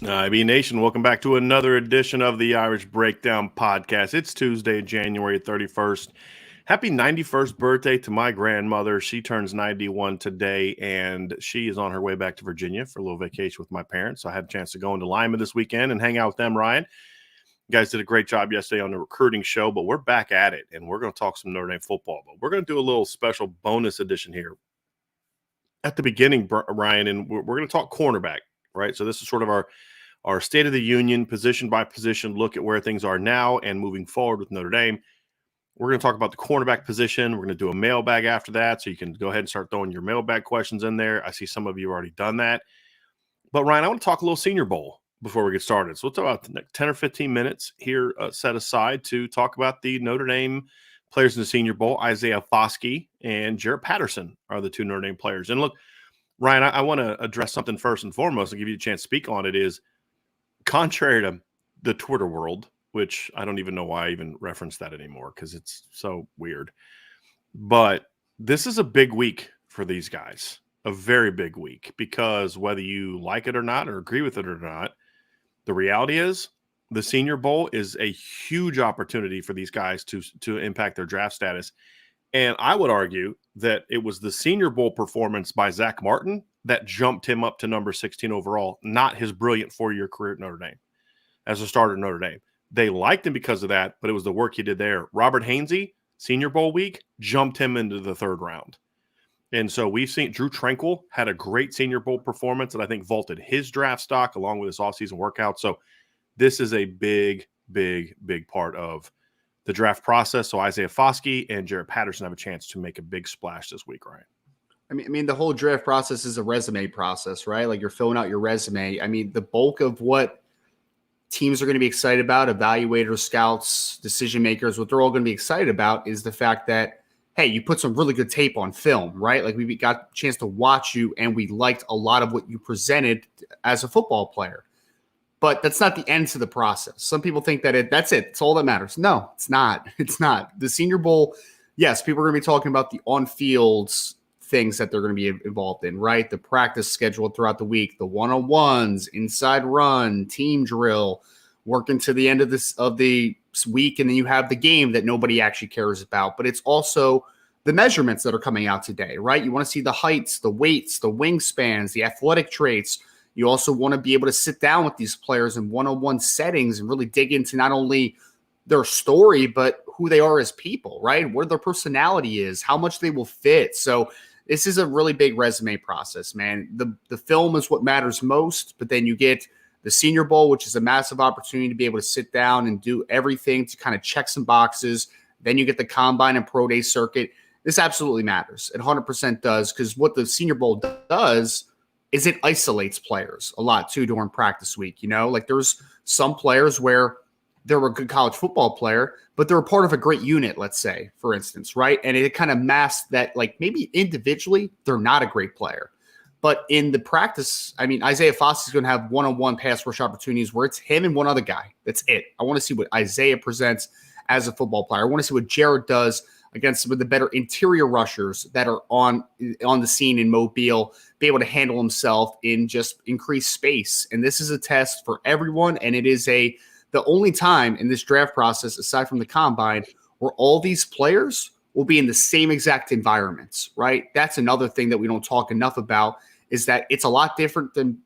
IB Nation, welcome back to another edition of the Irish Breakdown Podcast. It's Tuesday, January 31st. Happy 91st birthday to my grandmother. She turns 91 today, and she is on her way back to Virginia for a little vacation with my parents. So I had a chance to go into Lima this weekend and hang out with them, Ryan. You guys did a great job yesterday on the recruiting show, but we're back at it, and we're going to talk some Notre Dame football. But we're going to do a little special bonus edition here at the beginning, Ryan, and we're going to talk cornerback, right? So this is sort of our State of the Union, position by position, look at where things are now and moving forward with Notre Dame. We're going to talk about the cornerback position. We're going to do a mailbag after that, so you can go ahead and start throwing your mailbag questions in there. I see some of you have already done that. But, Ryan, I want to talk a little Senior Bowl before we get started. So we'll talk about the next 10 or 15 minutes here set aside to talk about the Notre Dame players in the Senior Bowl. Isaiah Foskey and Jarrett Patterson are the two Notre Dame players. And, look, Ryan, I want to address something first and foremost and give you a chance to speak on it is, contrary to the Twitter world, which I don't even know why I even reference that anymore because it's so weird. But this is a big week for these guys, a very big week, because whether you like it or not or agree with it or not, the reality is the Senior Bowl is a huge opportunity for these guys to impact their draft status. And I would argue that it was the Senior Bowl performance by Zach Martin that jumped him up to number 16 overall, not his brilliant 4-year career at Notre Dame as a starter at Notre Dame. They liked him because of that, but it was the work he did there. Robert Hainsey, Senior Bowl week, jumped him into the third round. And so we've seen Drew Tranquill had a great Senior Bowl performance that I think vaulted his draft stock along with his offseason workout. So this is a big, big, big part of the draft process. So Isaiah Foskey and Jarrett Patterson have a chance to make a big splash this week, Ryan. I mean, the whole draft process is a resume process, right? Like you're filling out your resume. I mean, the bulk of what teams are going to be excited about, evaluators, scouts, decision makers, what they're all going to be excited about is the fact that, hey, you put some really good tape on film, right? Like we got a chance to watch you and we liked a lot of what you presented as a football player. But that's not the end to the process. Some people think that that's it. It's all that matters. No, it's not. It's not. The Senior Bowl, yes, people are going to be talking about the on-fields things that they're going to be involved in, right? The practice scheduled throughout the week, the one-on-ones, inside run, team drill, working to the end of the week, and then you have the game that nobody actually cares about. But it's also the measurements that are coming out today, right? You want to see the heights, the weights, the wingspans, the athletic traits. You also want to be able to sit down with these players in one-on-one settings and really dig into not only their story, but who they are as people, right? Where their personality is, how much they will fit. So this is a really big resume process, man. The film is what matters most, but then you get the Senior Bowl, which is a massive opportunity to be able to sit down and do everything to kind of check some boxes. Then you get the Combine and Pro Day circuit. This absolutely matters. It 100% does, because what the Senior Bowl does is it isolates players a lot too during practice week. You know, like there's some players where they're a good college football player, but they're a part of a great unit, let's say, for instance, right? And it kind of masks that, like, maybe individually they're not a great player. But in the practice, I mean, Isaiah Foskey is going to have one-on-one pass rush opportunities where it's him and one other guy. That's it. I want to see what Isaiah presents as a football player. I want to see what Jarrett does against some of the better interior rushers that are on the scene in Mobile, be able to handle himself in just increased space. And this is a test for everyone, and it is the only time in this draft process, aside from the Combine, where all these players will be in the same exact environments, right? That's another thing that we don't talk enough about, is that it's a lot different than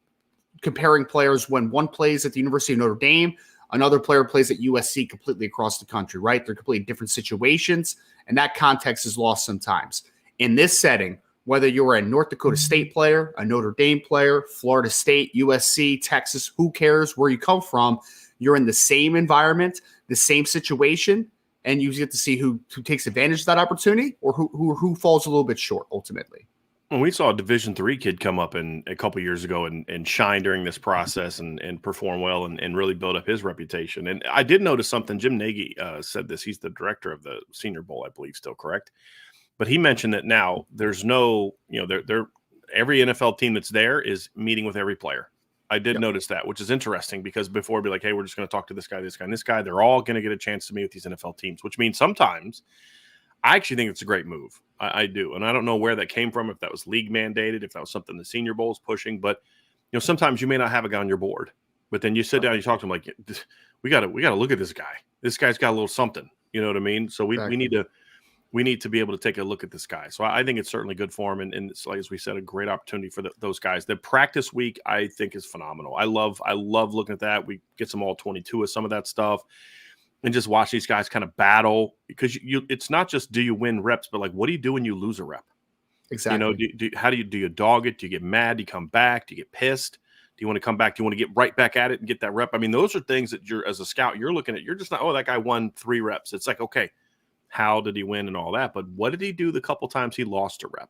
comparing players when one plays at the University of Notre Dame, another player plays at USC completely across the country, right? They're completely different situations, and that context is lost sometimes. In this setting, whether you're a North Dakota State player, a Notre Dame player, Florida State, USC, Texas, who cares where you come from? You're in the same environment, the same situation, and you get to see who takes advantage of that opportunity or who falls a little bit short ultimately. Well, we saw a Division III kid come up a couple years ago and shine during this process and perform well and really build up his reputation. And I did notice something. Jim Nagy said this. He's the director of the Senior Bowl, I believe, still correct. But he mentioned that now there's no, every NFL team that's there is meeting with every player. I did notice that, which is interesting, because before it'd be like, hey, we're just going to talk to this guy, and this guy. They're all going to get a chance to meet with these NFL teams, which means sometimes I actually think it's a great move. I do. And I don't know where that came from, if that was league mandated, if that was something the Senior Bowl is pushing. But, sometimes you may not have a guy on your board. But then you sit down, you talk to him like, we got to look at this guy. This guy's got a little something. You know what I mean? So we need to be able to take a look at this guy. So I think it's certainly good for him. And it's, like, as we said, a great opportunity for those guys. The practice week, I think, is phenomenal. I love looking at that. We get some all 22 of some of that stuff and just watch these guys kind of battle, because it's not just, do you win reps, but like, what do you do when you lose a rep? Exactly. How do you dog it? Do you get mad? Do you come back? Do you get pissed? Do you want to come back? Do you want to get right back at it and get that rep? I mean, those are things that as a scout, you're looking at. You're just not, oh, that guy won 3 reps. It's like, okay, how did he win and all that? But what did he do the couple times he lost a rep?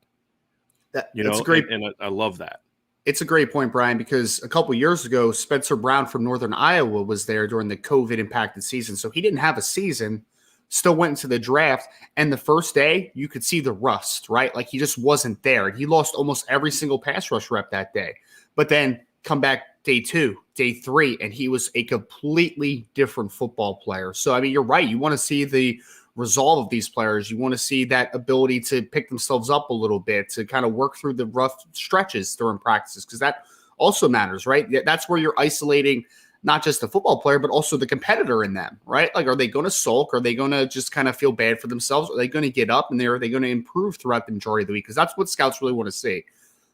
That's great. And I love that. It's a great point, Brian, because a couple years ago, Spencer Brown from Northern Iowa was there during the COVID impacted season. So he didn't have a season, still went into the draft. And the first day, you could see the rust, right? Like, he just wasn't there. And he lost almost every single pass rush rep that day. But then come back day 2, day 3, and he was a completely different football player. So, I mean, you're right. You want to see the resolve of these players. You want to see that ability to pick themselves up a little bit, to kind of work through the rough stretches during practices, because that also matters, right? That's where you're isolating not just the football player, but also the competitor in them, right? Like, are they going to sulk? Are they going to just kind of feel bad for themselves? Are they going to get up, and are they going to improve throughout the majority of the week? Because that's what scouts really want to see.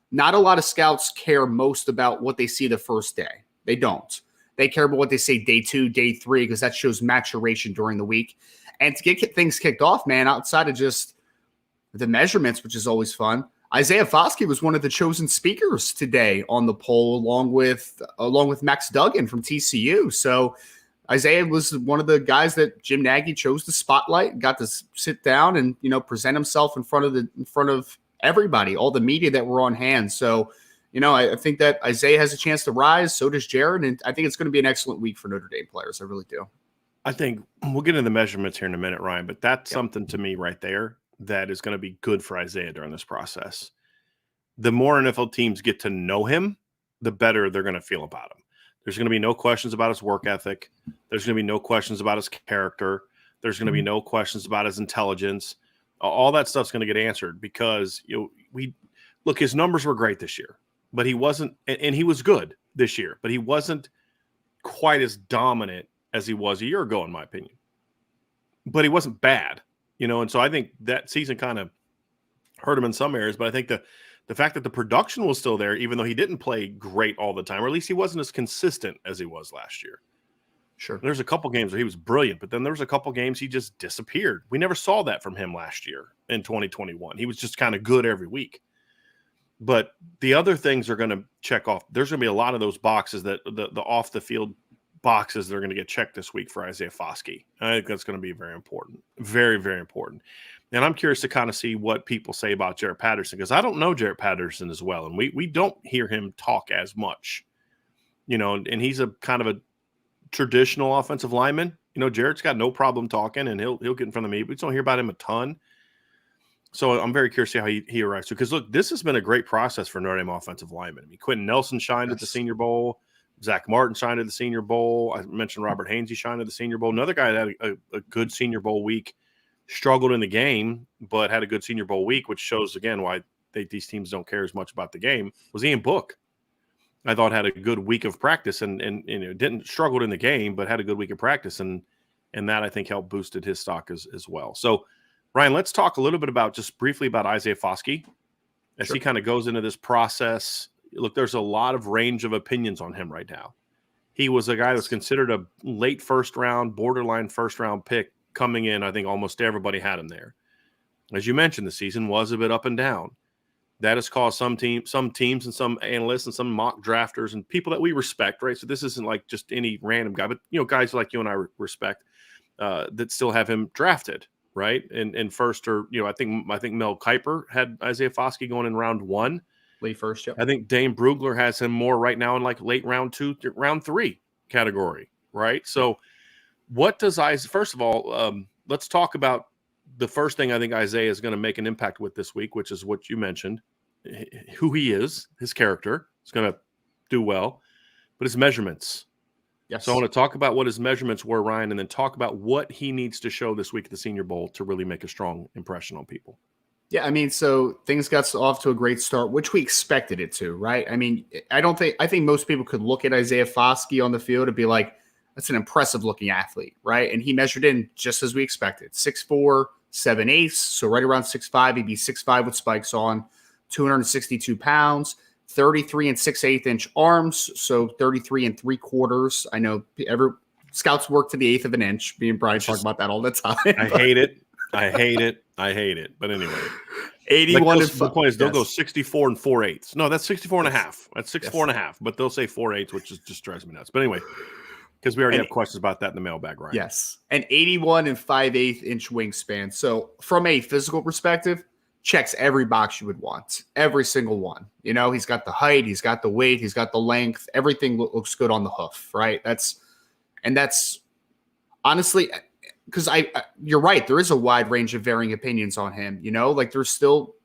Not a lot of scouts care most about what they see the first day. They don't. They care about what they say day 2, day 3, because that shows maturation during the week. And to get things kicked off, man, outside of just the measurements, which is always fun, Isaiah Foskey was one of the chosen speakers today on the poll, along with Max Duggan from TCU. So Isaiah was one of the guys that Jim Nagy chose to spotlight, got to sit down and, present himself in front of everybody, all the media that were on hand. So, I think that Isaiah has a chance to rise. So does Jared. And I think it's going to be an excellent week for Notre Dame players. I really do. I think we'll get into the measurements here in a minute, Ryan, but that's something to me right there that is going to be good for Isaiah during this process. The more NFL teams get to know him, the better they're going to feel about him. There's going to be no questions about his work ethic. There's going to be no questions about his character. There's going to be no questions about his intelligence. All that stuff's going to get answered, because his numbers were great this year, but he wasn't, and he was good this year, but he wasn't quite as dominant as he was a year ago, in my opinion. But he wasn't bad, and so I think that season kind of hurt him in some areas. But I think the fact that the production was still there, even though he didn't play great all the time, or at least he wasn't as consistent as he was last year. Sure. There's a couple games where he was brilliant, but then there was a couple games he just disappeared. We never saw that from him last year in 2021. He was just kind of good every week. But the other things are going to check off. There's going to be a lot of those boxes, that the off the field boxes that are going to get checked this week for Isaiah Foskey. I think that's going to be very important. Very, very important. And I'm curious to kind of see what people say about Jarrett Patterson, because I don't know Jarrett Patterson as well. And we don't hear him talk as much, and he's a kind of a traditional offensive lineman. Jarrett's got no problem talking, and he'll get in front of me. We just don't hear about him a ton. So I'm very curious to see how he arrives. Because, look, this has been a great process for Notre Dame offensive linemen. I mean, Quentin Nelson shined at the Senior Bowl. Zach Martin shined at the Senior Bowl. I mentioned Robert Hainsey shined at the Senior Bowl. Another guy that had a good Senior Bowl week, struggled in the game, but had a good Senior Bowl week, which shows, again, why these teams don't care as much about the game, was Ian Book. I thought had a good week of practice and didn't struggle in the game, but had a good week of practice. And that, I think, helped boosted his stock as well. So, Ryan, let's talk a little bit just briefly about Isaiah Foskey as he kind of goes into this process. Look, there's a lot of range of opinions on him right now. He was a guy that was considered a late first round, borderline first round pick coming in. I think almost everybody had him there. As you mentioned, the season was a bit up and down. That has caused some teams and some analysts and some mock drafters and people that we respect, right? So this isn't like just any random guy, but guys like you and I respect that still have him drafted, right? And first, or I think Mel Kiper had Isaiah Foskey going in round 1. Late first, yeah. I think Dane Brugler has him more right now in like late round 2, round 3 category, right? So what does Isaiah, first of all, let's talk about the first thing I think Isaiah is going to make an impact with this week, which is what you mentioned, who he is, his character is going to do well, but his measurements. Yes. So I want to talk about what his measurements were, Ryan, and then talk about what he needs to show this week at the Senior Bowl to really make a strong impression on people. Yeah, I mean, so things got off to a great start, which we expected it to, right? I mean, I think most people could look at Isaiah Foskey on the field and be like, that's an impressive looking athlete, right? And he measured in just as we expected 6'4, 7/8, so right around 6'5. He'd be 6'5 with spikes on, 262 pounds, 33 and 6/8 inch arms, so 33 and 3/4. I know scouts work to the eighth of an inch. Me and Brian talk about that all the time. I hate it. I hate it. I hate it. But anyway, 81 and the point is they'll go 64 and 4/8. No, that's 64 and a Yes. half. That's 64 and a half. But they'll say 4/8, which just drives me nuts. But anyway, because we already have questions about that in the mailbag, right? Yes. An 81 and 5/8 inch wingspan. So from a physical perspective, checks every box you would want. Every single one. You know, he's got the height, he's got the weight, he's got the length. Everything looks good on the hoof, right? That's honestly, because you're right. There is a wide range of varying opinions on him. You know, like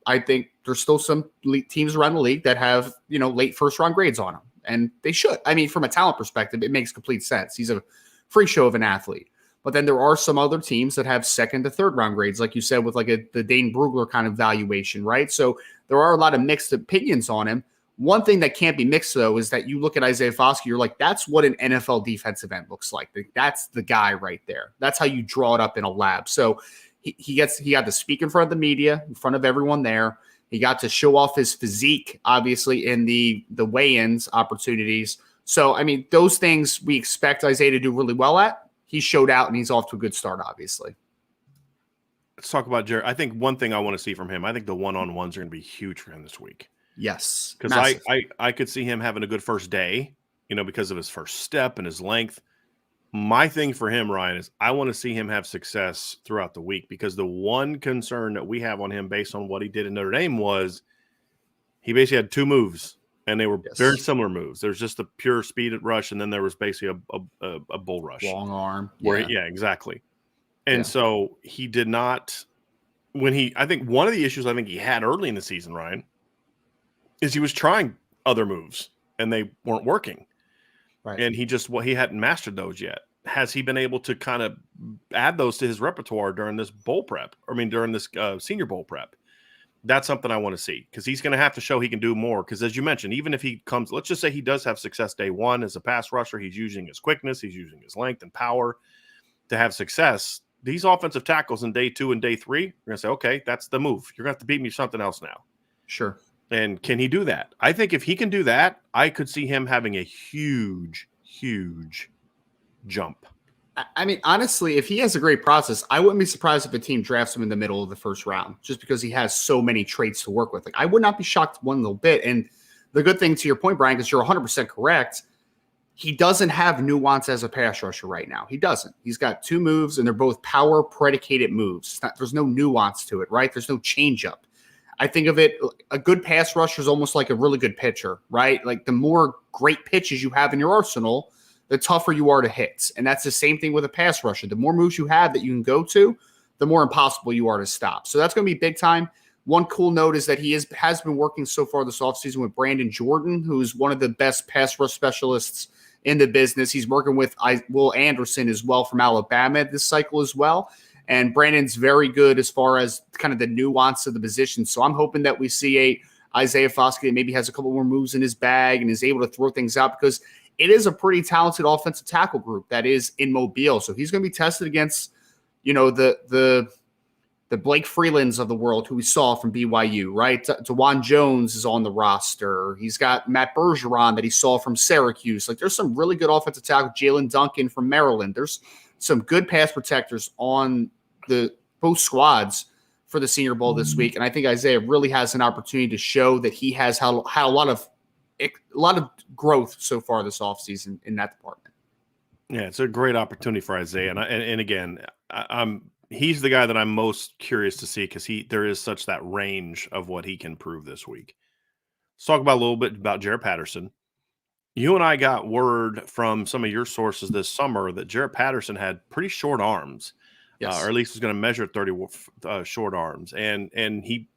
I think there's still some teams around the league that have, late first round grades on him, and they should. I mean, from a talent perspective, it makes complete sense. He's a freak show of an athlete. But then there are some other teams that have second to third round grades, like you said, with like the Dane Brugler kind of valuation, right? So there are a lot of mixed opinions on him. One thing that can't be mixed, though, is that you look at Isaiah Foskey, you're like, that's what an NFL defensive end looks like. That's the guy right there. That's how you draw it up in a lab. So he got to speak in front of the media, in front of everyone there. He got to show off his physique, obviously, in the weigh-ins opportunities. So, I mean, those things we expect Isaiah to do really well at. He showed out, and he's off to a good start, obviously. Let's talk about Jared. I think one thing I want to see from him, I think the one-on-ones are going to be huge for him this week. Yes. Because I could see him having a good first day, because of his first step and his length. My thing for him, Ryan, is I want to see him have success throughout the week, because the one concern that we have on him based on what he did in Notre Dame was he basically had two moves, and they were very similar moves. There's just the pure speed rush, and then there was basically a bull rush. Long arm. Yeah, exactly. And so he did not – I think one of the issues I think he had early in the season, Ryan, is he was trying other moves and they weren't working. Right. And he hadn't mastered those yet. Has he been able to kind of add those to his repertoire during this during this Senior Bowl prep? That's something I want to see, because he's going to have to show he can do more. Because as you mentioned, even if he comes, let's just say he does have success day one as a pass rusher, he's using his quickness, he's using his length and power to have success. These offensive tackles in day 2 and day 3, you're going to say, okay, that's the move. You're going to have to beat me something else now. Sure. And can he do that? I think if he can do that, I could see him having a huge, huge jump. I mean, honestly, if he has a great process, I wouldn't be surprised if a team drafts him in the middle of the first round, just because he has so many traits to work with. Like, I would not be shocked one little bit. And the good thing, to your point, Brian, because you're 100% correct, he doesn't have nuance as a pass rusher right now. He doesn't. He's got two moves, and they're both power predicated moves. There's no nuance to it, right? There's no changeup. I think of it, a good pass rusher is almost like a really good pitcher, right? Like, the more great pitches you have in your arsenal, the tougher you are to hit. And that's the same thing with a pass rusher. The more moves you have that you can go to, the more impossible you are to stop. So that's going to be big time. One cool note is that he has been working so far this offseason with Brandon Jordan, who's one of the best pass rush specialists in the business. He's working with Will Anderson as well from Alabama this cycle as well. And Brandon's very good as far as kind of the nuance of the position. So I'm hoping that we see Isaiah Foskey that maybe has a couple more moves in his bag and is able to throw things out, because it is a pretty talented offensive tackle group that is in Mobile. So he's going to be tested against, the Blake Freelands of the world, who we saw from BYU, right? DeJuan Jones is on the roster. He's got Matt Bergeron that he saw from Syracuse. Like, there's some really good offensive tackle. Jalen Duncan from Maryland. There's some good pass protectors on both squads for the Senior Bowl this week. And I think Isaiah really has an opportunity to show that he has had a lot of growth so far this offseason in that department. Yeah, it's a great opportunity for Isaiah. And again, he's the guy that I'm most curious to see, because there is such that range of what he can prove this week. Let's talk about a little bit about Jaret Patterson. You and I got word from some of your sources this summer that Jaret Patterson had pretty short arms, or at least was going to measure 30 short arms. And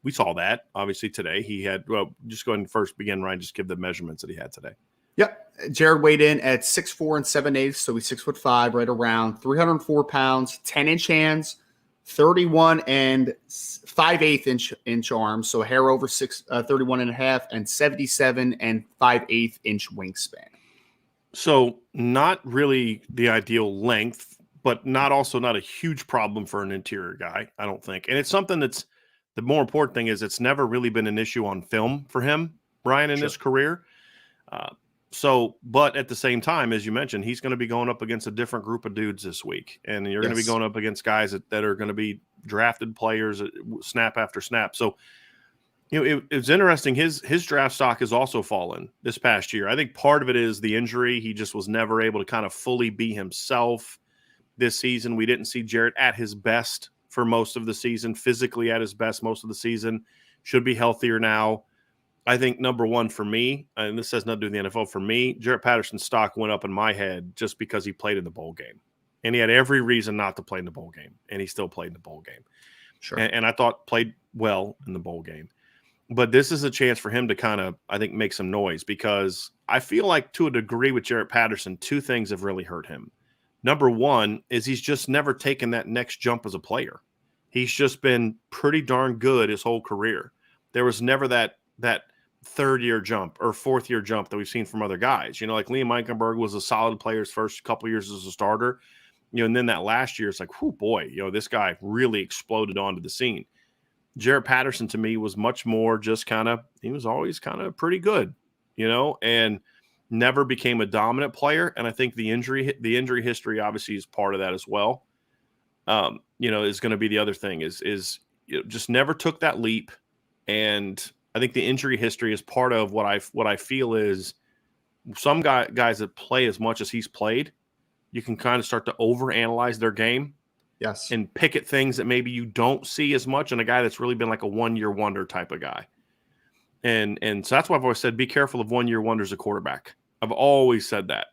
we saw that obviously today. He had, just go ahead and first begin, Ryan, just give the measurements that he had today. Yep. Jared weighed in at 6'4 and 7/8, so he's 6'5", right around 304 pounds, 10-inch hands, 31 and 5/8 inch arms, so a hair over 31 and a half, and 77 and 5/8 inch wingspan. So not really the ideal length, but not a huge problem for an interior guy, I don't think. And it's something that's the more important thing is it's never really been an issue on film for him, Brian, in his career. But at the same time, as you mentioned, he's going to be going up against a different group of dudes this week. And you're going to be going up against guys that are going to be drafted players snap after snap. So, it's interesting. His draft stock has also fallen this past year. I think part of it is the injury. He just was never able to kind of fully be himself this season. We didn't see Jarrett at his best for most of the season, physically at his best most of the season. Should be healthier now. I think number one for me, and this has nothing to do with the NFL, for me, Jarrett Patterson's stock went up in my head just because he played in the bowl game. And he had every reason not to play in the bowl game, and he still played in the bowl game. Sure. And I thought played well in the bowl game. But this is a chance for him to kind of, I think, make some noise, because I feel like to a degree with Jarrett Patterson, two things have really hurt him. Number one is he's just never taken that next jump as a player. He's just been pretty darn good his whole career. There was never that third-year jump or fourth-year jump that we've seen from other guys. Like Liam Eichenberg was a solid player his first couple years as a starter. And then that last year, it's like, whoo, boy, this guy really exploded onto the scene. Jarrett Patterson, to me, was much more just he was always kind of pretty good, and never became a dominant player. And I think the injury history obviously is part of that as well. Is going to be the other thing is just never took that leap. And I think the injury history is part of what I feel is some guys that play as much as he's played, you can kind of start to overanalyze their game. Yes. And pick at things that maybe you don't see as much in a guy that's really been like a one-year wonder type of guy. And so that's why I've always said, be careful of one-year wonders at quarterback. I've always said that.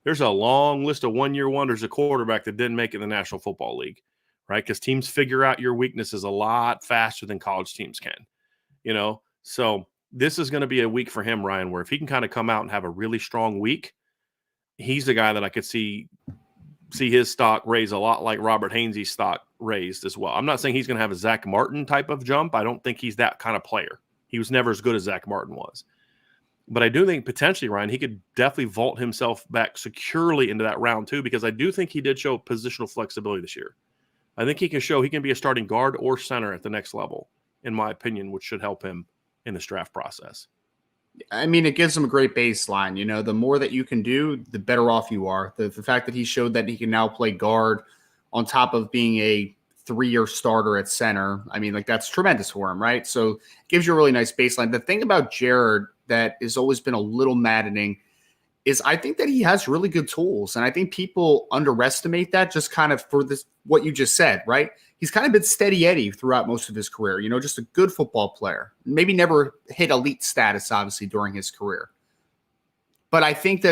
There's a long list of one-year wonders at quarterback that didn't make it in the National Football League, right? Because teams figure out your weaknesses a lot faster than college teams can, So this is going to be a week for him, Ryan, where if he can kind of come out and have a really strong week, he's the guy that I could see his stock raise a lot like Robert Hainsey's stock raised as well. I'm not saying he's going to have a Zach Martin type of jump. I don't think he's that kind of player. He was never as good as Zach Martin was. But I do think potentially, Ryan, he could definitely vault himself back securely into that round two, because I do think he did show positional flexibility this year. I think he can be a starting guard or center at the next level, in my opinion, which should help him in this draft process. I mean, it gives him a great baseline. The more that you can do, the better off you are. The fact that he showed that he can now play guard on top of being a 3-year starter at center, I mean, that's tremendous for him, right? So it gives you a really nice baseline. The thing about Jared that has always been a little maddening is I think that he has really good tools. And I think people underestimate that just kind of for this, what you just said, right? He's kind of been steady Eddie throughout most of his career, just a good football player. Maybe never hit elite status, obviously, during his career. But I think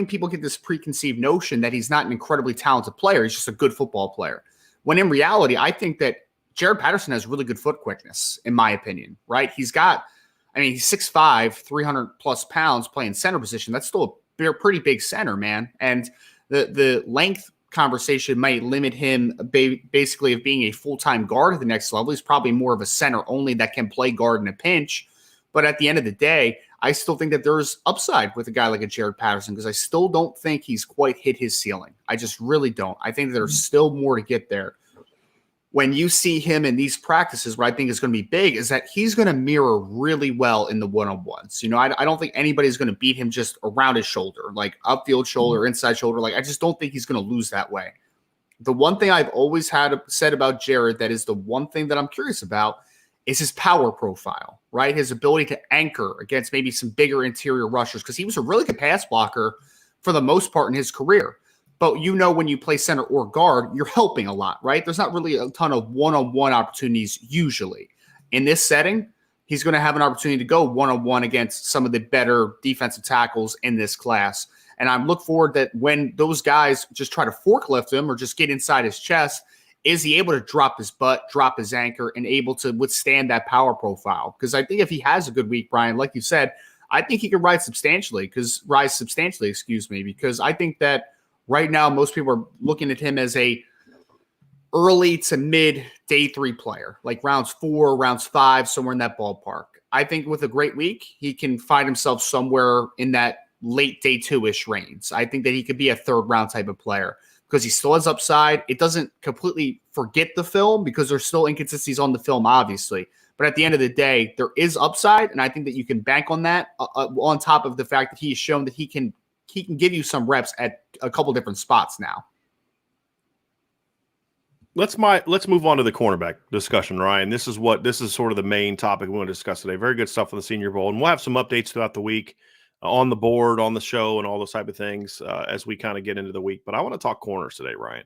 people get this preconceived notion that he's not an incredibly talented player. He's just a good football player. When in reality, I think that Jarrett Patterson has really good foot quickness, in my opinion, right? He's 6'5", 300 plus pounds playing center position. That's still a pretty big center, man. And the length conversation might limit him basically of being a full-time guard at the next level. He's probably more of a center only that can play guard in a pinch. But at the end of the day, I still think that there's upside with a guy like a Jarrett Patterson, because I still don't think he's quite hit his ceiling. I just really don't. I think there's still more to get there. When you see him in these practices, what I think is going to be big is that he's going to mirror really well in the one-on-ones. I don't think anybody's going to beat him just around his shoulder, like upfield shoulder, inside shoulder. I just don't think he's going to lose that way. The one thing I've always said about Jared that is the one thing that I'm curious about is his power profile, right? His ability to anchor against maybe some bigger interior rushers, because he was a really good pass blocker for the most part in his career. But when you play center or guard, you're helping a lot, right? There's not really a ton of one-on-one opportunities usually. In this setting, he's going to have an opportunity to go one-on-one against some of the better defensive tackles in this class. And I look forward that when those guys just try to forklift him or just get inside his chest, is he able to drop his butt, drop his anchor, and able to withstand that power profile? Because I think if he has a good week, Brian, like you said, I think he can rise substantially, because I think that right now most people are looking at him as a early to mid day 3 player, like rounds 4, rounds 5, somewhere in that ballpark. I think with a great week, he can find himself somewhere in that late day 2-ish range. I think that he could be a 3rd round type of player because he still has upside. It doesn't completely forget the film because there's still inconsistencies on the film, obviously. But at the end of the day, there is upside, and I think that you can bank on that on top of the fact that he's shown that he can give you some reps at a couple different spots now. Let's move on to the cornerback discussion, Ryan. This is sort of the main topic we want to discuss today. Very good stuff on the Senior Bowl, and we'll have some updates throughout the week on the board, on the show, and all those type of things as we kind of get into the week. But I want to talk corners today, Ryan,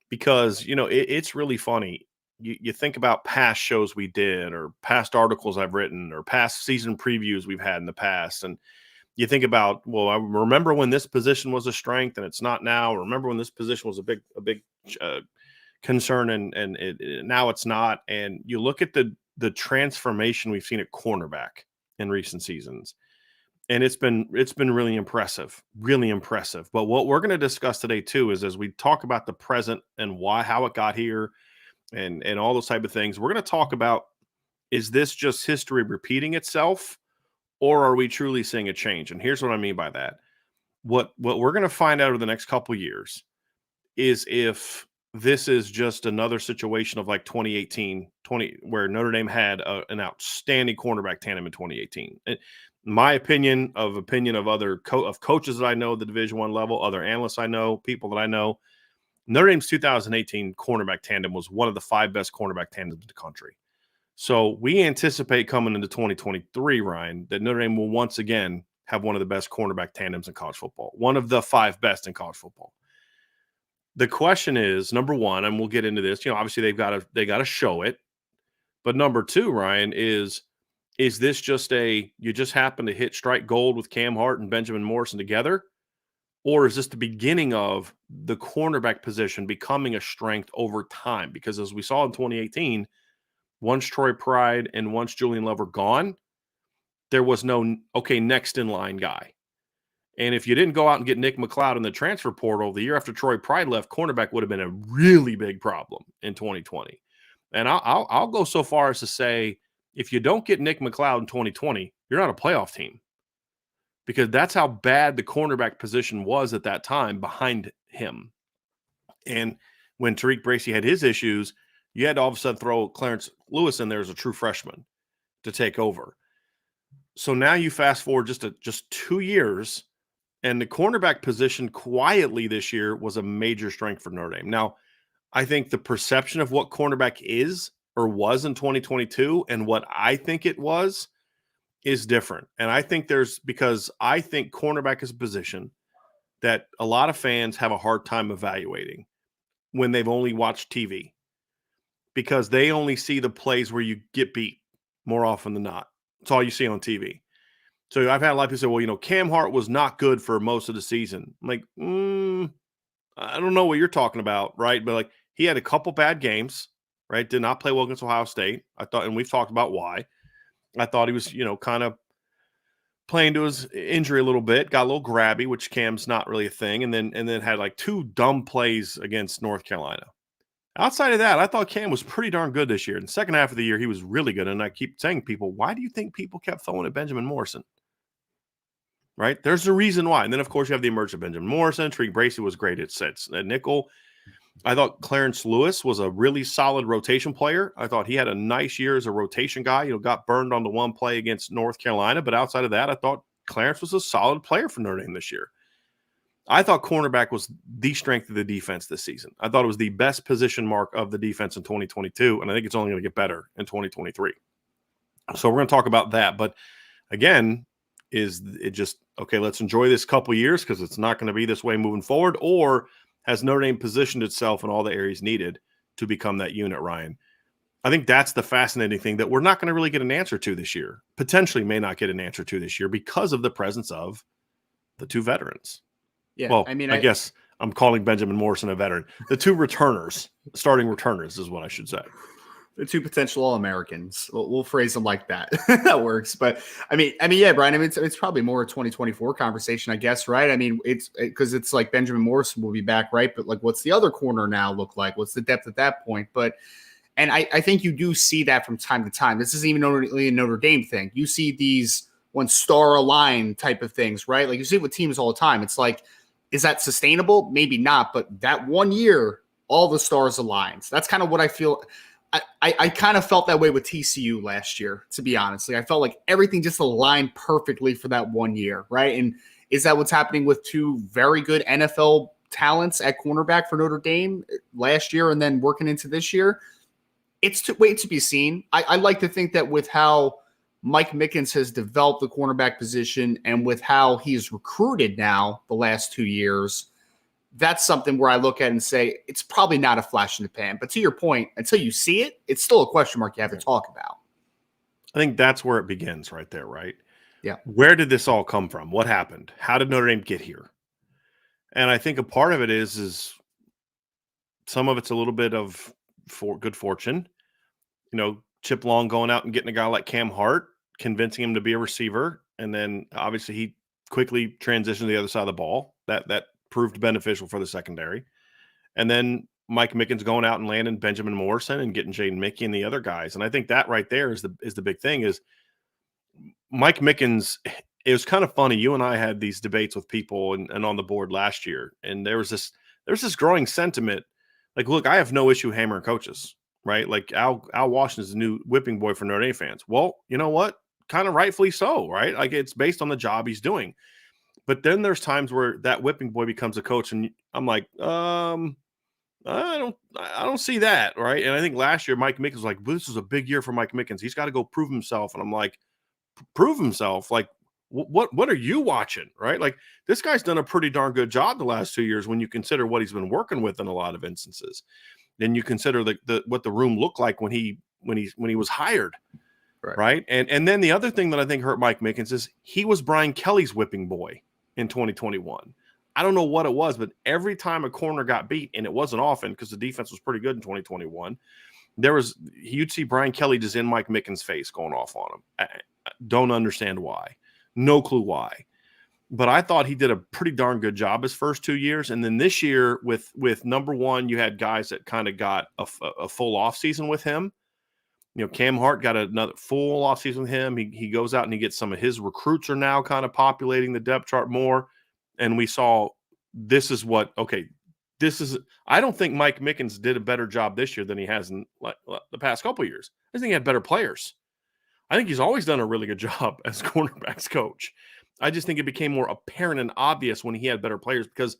because it's really funny. You think about past shows we did, or past articles I've written, or past season previews we've had in the past, and you think about, well, I remember when this position was a strength and it's not now. Remember when this position was a big concern and now it's not. And you look at the transformation we've seen at cornerback in recent seasons, and it's been really impressive. But what we're going to discuss today too is, as we talk about the present and how it got here and all those type of things, we're going to talk about, is this just history repeating itself, or are we truly seeing a change? And here's what I mean by that. What we're going to find out over the next couple of years is if this is just another situation of like 2018, where Notre Dame had an outstanding cornerback tandem in 2018. My opinion of other coaches that I know at the Division I level, other analysts I know, people that I know, Notre Dame's 2018 cornerback tandem was one of the 5 best cornerback tandems in the country. So we anticipate coming into 2023, Ryan, that Notre Dame will once again have one of the best cornerback tandems in college football, one of the 5 best in college football. The question is, number one, and we'll get into this, obviously they got to show it. But number 2, Ryan, is this just you just happen to strike gold with Cam Hart and Benjamin Morrison together? Or is this the beginning of the cornerback position becoming a strength over time? Because as we saw in 2018, once Troy Pride and once Julian Love were gone, there was no, next in line guy. And if you didn't go out and get Nick McLeod in the transfer portal the year after Troy Pride left, cornerback would have been a really big problem in 2020. And I'll go so far as to say, if you don't get Nick McLeod in 2020, you're not a playoff team, because that's how bad the cornerback position was at that time behind him. And when Tariq Bracy had his issues, you had to all of a sudden throw Clarence Lewis in there as a true freshman to take over. So now you fast forward just 2 years, and the cornerback position quietly this year was a major strength for Notre Dame. Now, I think the perception of what cornerback is or was in 2022 and what I think it was is different. And I think because I think cornerback is a position that a lot of fans have a hard time evaluating when they've only watched TV, because they only see the plays where you get beat more often than not. It's all you see on TV. So I've had a lot of people say, well, Cam Hart was not good for most of the season. I'm like, I don't know what you're talking about, right? But like, he had a couple bad games, right? Did not play well against Ohio State. I thought, and we've talked about why. I thought he was, kind of playing to his injury a little bit, got a little grabby, which Cam's not really a thing, and then had like 2 dumb plays against North Carolina. Outside of that, I thought Cam was pretty darn good this year. In the second half of the year, he was really good. And I keep saying, people, why do you think people kept throwing at Benjamin Morrison? Right? There's a reason why. And then, of course, you have the emergence of Benjamin Morrison. Tariq Bracy was great at nickel. I thought Clarence Lewis was a really solid rotation player. I thought he had a nice year as a rotation guy. Got burned on the one play against North Carolina. But outside of that, I thought Clarence was a solid player for Notre Dame this year. I thought cornerback was the strength of the defense this season. I thought it was the best position mark of the defense in 2022, and I think it's only going to get better in 2023. So we're going to talk about that. But again, is it just, okay, let's enjoy this couple years because it's not going to be this way moving forward? Or has Notre Dame positioned itself in all the areas needed to become that unit, Ryan? I think that's the fascinating thing that we're not going to really get an answer to this year. Potentially may not get an answer to this year because of the presence of the 2 veterans. Yeah, well, I guess I'm calling Benjamin Morrison a veteran. The 2 returners, starting returners is what I should say. The two potential All-Americans. We'll phrase them like that. That works. But I mean, yeah, Brian. I mean, it's probably more a 2024 conversation, I guess, right? I mean, it's because it's like Benjamin Morrison will be back, right? But like, what's the other corner now look like? What's the depth at that point? But and I think you do see that from time to time. This isn't even only a Notre Dame thing. You see these one star align type of things, right? Like you see it with teams all the time. It's like, is that sustainable? Maybe not. But that 1 year, all the stars aligns. That's kind of what I feel. I kind of felt that way with TCU last year, to be honest. Like, I felt like everything just aligned perfectly for that 1 year, right? And is that what's happening with two very good NFL talents at cornerback for Notre Dame last year and then working into this year? It's to wait to be seen. I like to think that with how Mike Mickens has developed the cornerback position and with how he's recruited now the last 2 years, that's something where I look at and say, it's probably not a flash in the pan. But to your point, until you see it, it's still a question mark you have to talk about. I think that's where it begins right there, right? Yeah. Where did this all come from? What happened? How did Notre Dame get here? And I think a part of it is some of it's a little bit of good fortune. You know, Chip Long going out and getting a guy like Cam Hart, convincing him to be a receiver. And then obviously he quickly transitioned to the other side of the ball. That proved beneficial for the secondary. And then Mike Mickens going out and landing Benjamin Morrison and getting Jaden Mickey and the other guys. And I think that right there is the big thing is Mike Mickens. It was kind of funny. You and I had these debates with people and on the board last year. And there was this growing sentiment. Like, look, I have no issue hammering coaches, right? Like Al Washington's the new whipping boy for Notre Dame fans. Well, you know what? Kind of rightfully so, right? Like it's based on the job he's doing. But then there's times where that whipping boy becomes a coach, and I'm like, I don't see that, right? And I think last year Mike Mickens was like, this is a big year for Mike Mickens. He's got to go prove himself, and I'm like, prove himself? Like, what are you watching, right? Like this guy's done a pretty darn good job the last 2 years when you consider what he's been working with in a lot of instances. Then you consider what the room looked like when he was hired. Right. And then the other thing that I think hurt Mike Mickens is he was Brian Kelly's whipping boy in 2021. I don't know what it was, but every time a corner got beat, and it wasn't often because the defense was pretty good in 2021, you'd see Brian Kelly just in Mike Mickens' face going off on him. I don't understand why. No clue why. But I thought he did a pretty darn good job his first 2 years. And then this year with number one, you had guys that kind of got a full offseason with him. You know, Cam Hart got another full offseason with him. He goes out and he gets some of his recruits are now kind of populating the depth chart more. And we saw I don't think Mike Mickens did a better job this year than he has in the past couple of years. I think he had better players. I think he's always done a really good job as cornerbacks coach. I just think it became more apparent and obvious when he had better players because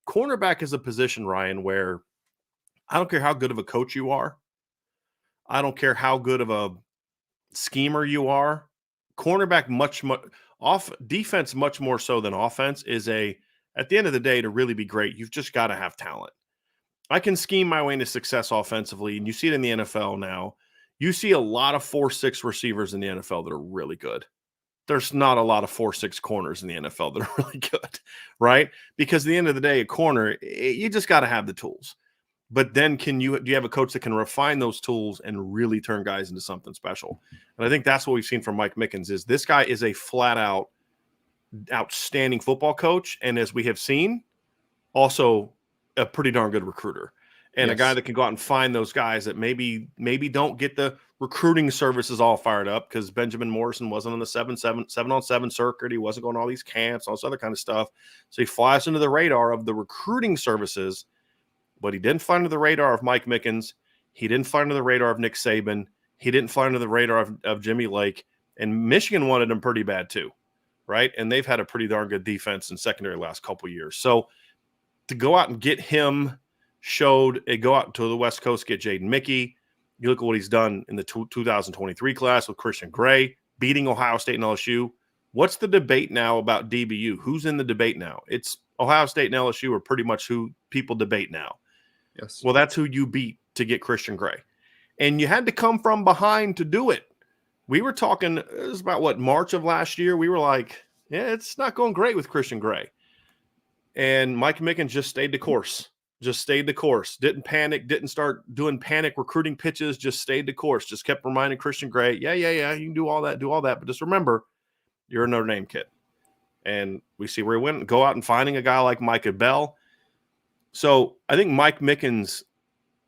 cornerback is a position, Ryan, where I don't care how good of a coach you are. I don't care how good of a schemer you are. Cornerback defense much more so than offense is at the end of the day, to really be great, you've just got to have talent. I can scheme my way into success offensively, and you see it in the NFL now. You see a lot of 4-6 receivers in the NFL that are really good. There's not a lot of 4-6 corners in the NFL that are really good, right? Because at the end of the day, a corner, you just got to have the tools. But then do you have a coach that can refine those tools and really turn guys into something special? And I think that's what we've seen from Mike Mickens is this guy is a flat out outstanding football coach. And as we have seen, also a pretty darn good recruiter and a guy that can go out and find those guys that maybe don't get the recruiting services all fired up because Benjamin Morrison wasn't on the 7-on-7 circuit. He wasn't going to all these camps, all this other kind of stuff. So he flies under the radar of the recruiting services. But he didn't fly under the radar of Mike Mickens. He didn't fly under the radar of Nick Saban. He didn't fly under the radar of Jimmy Lake. And Michigan wanted him pretty bad too, right? And they've had a pretty darn good defense in secondary the last couple of years. So to go out and get him go out to the West Coast, get Jaden Mickey. You look at what he's done in the 2023 class with Christian Gray, beating Ohio State and LSU. What's the debate now about DBU? Who's in the debate now? It's Ohio State and LSU are pretty much who people debate now. Yes. Well, that's who you beat to get Christian Gray. And you had to come from behind to do it. We were talking, it was about March of last year. We were like, yeah, it's not going great with Christian Gray. And Mike Mickens just stayed the course. Just stayed the course. Didn't panic. Didn't start doing panic recruiting pitches. Just stayed the course. Just kept reminding Christian Gray, yeah. You can do all that. But just remember, you're a Notre Dame kid. And we see where he went. Go out and finding a guy like Micah Bell. So I think Mike Mickens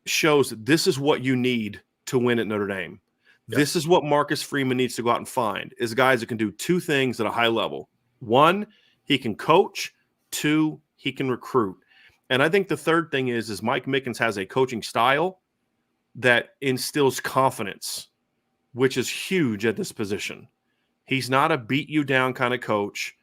shows that this is what you need to win at Notre Dame. Yep. This is what Marcus Freeman needs to go out and find, is guys that can do two things at a high level. One, he can coach. Two, he can recruit. And I think the third thing is Mike Mickens has a coaching style that instills confidence, which is huge at this position. He's not a beat you down kind of coach.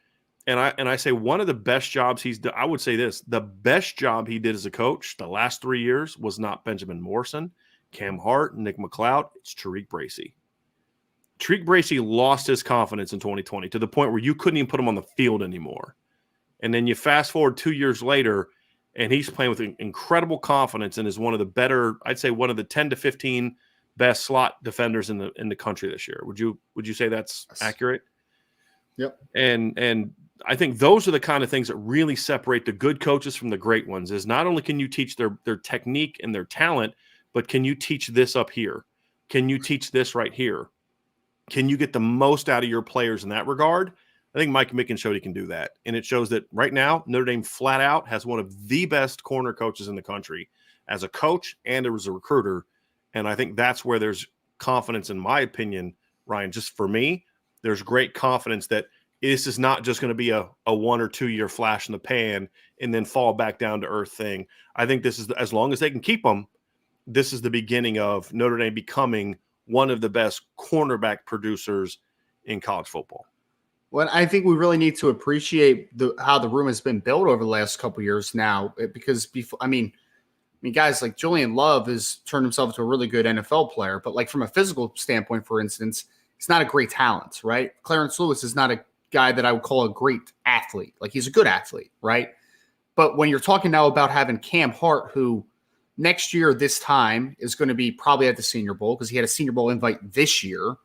And I say one of the best jobs he's done, I would say this, the best job he did as a coach the last 3 years was not Benjamin Morrison, Cam Hart, Nick McLeod. It's Tariq Bracy. Tariq Bracy lost his confidence in 2020 to the point where you couldn't even put him on the field anymore. And then you fast forward 2 years later, and he's playing with incredible confidence and is one of the better, I'd say one of the 10 to 15 best slot defenders in the country this year. Would you say that's accurate? Yep. And I think those are the kind of things that really separate the good coaches from the great ones, is not only can you teach their technique and their talent, but can you teach this up here? Can you teach this right here? Can you get the most out of your players in that regard? I think Mike Mickens showed he can do that. And it shows that right now, Notre Dame flat out has one of the best corner coaches in the country as a coach and as a recruiter. And I think that's where there's confidence, in my opinion, Ryan, just for me, there's great confidence that this is not just going to be a 1 or 2 year flash in the pan and then fall back down to earth thing. I think this is, as long as they can keep them, this is the beginning of Notre Dame becoming one of the best cornerback producers in college football. Well, I think we really need to appreciate how the room has been built over the last couple of years now, because before, I mean, guys like Julian Love has turned himself into a really good NFL player, but like from a physical standpoint, for instance, he's not a great talent, right? Clarence Lewis is not a guy that I would call a great athlete. Like, he's a good athlete, right? But when you're talking now about having Cam Hart, who next year this time is going to be probably at the Senior Bowl because he had a Senior Bowl invite this year.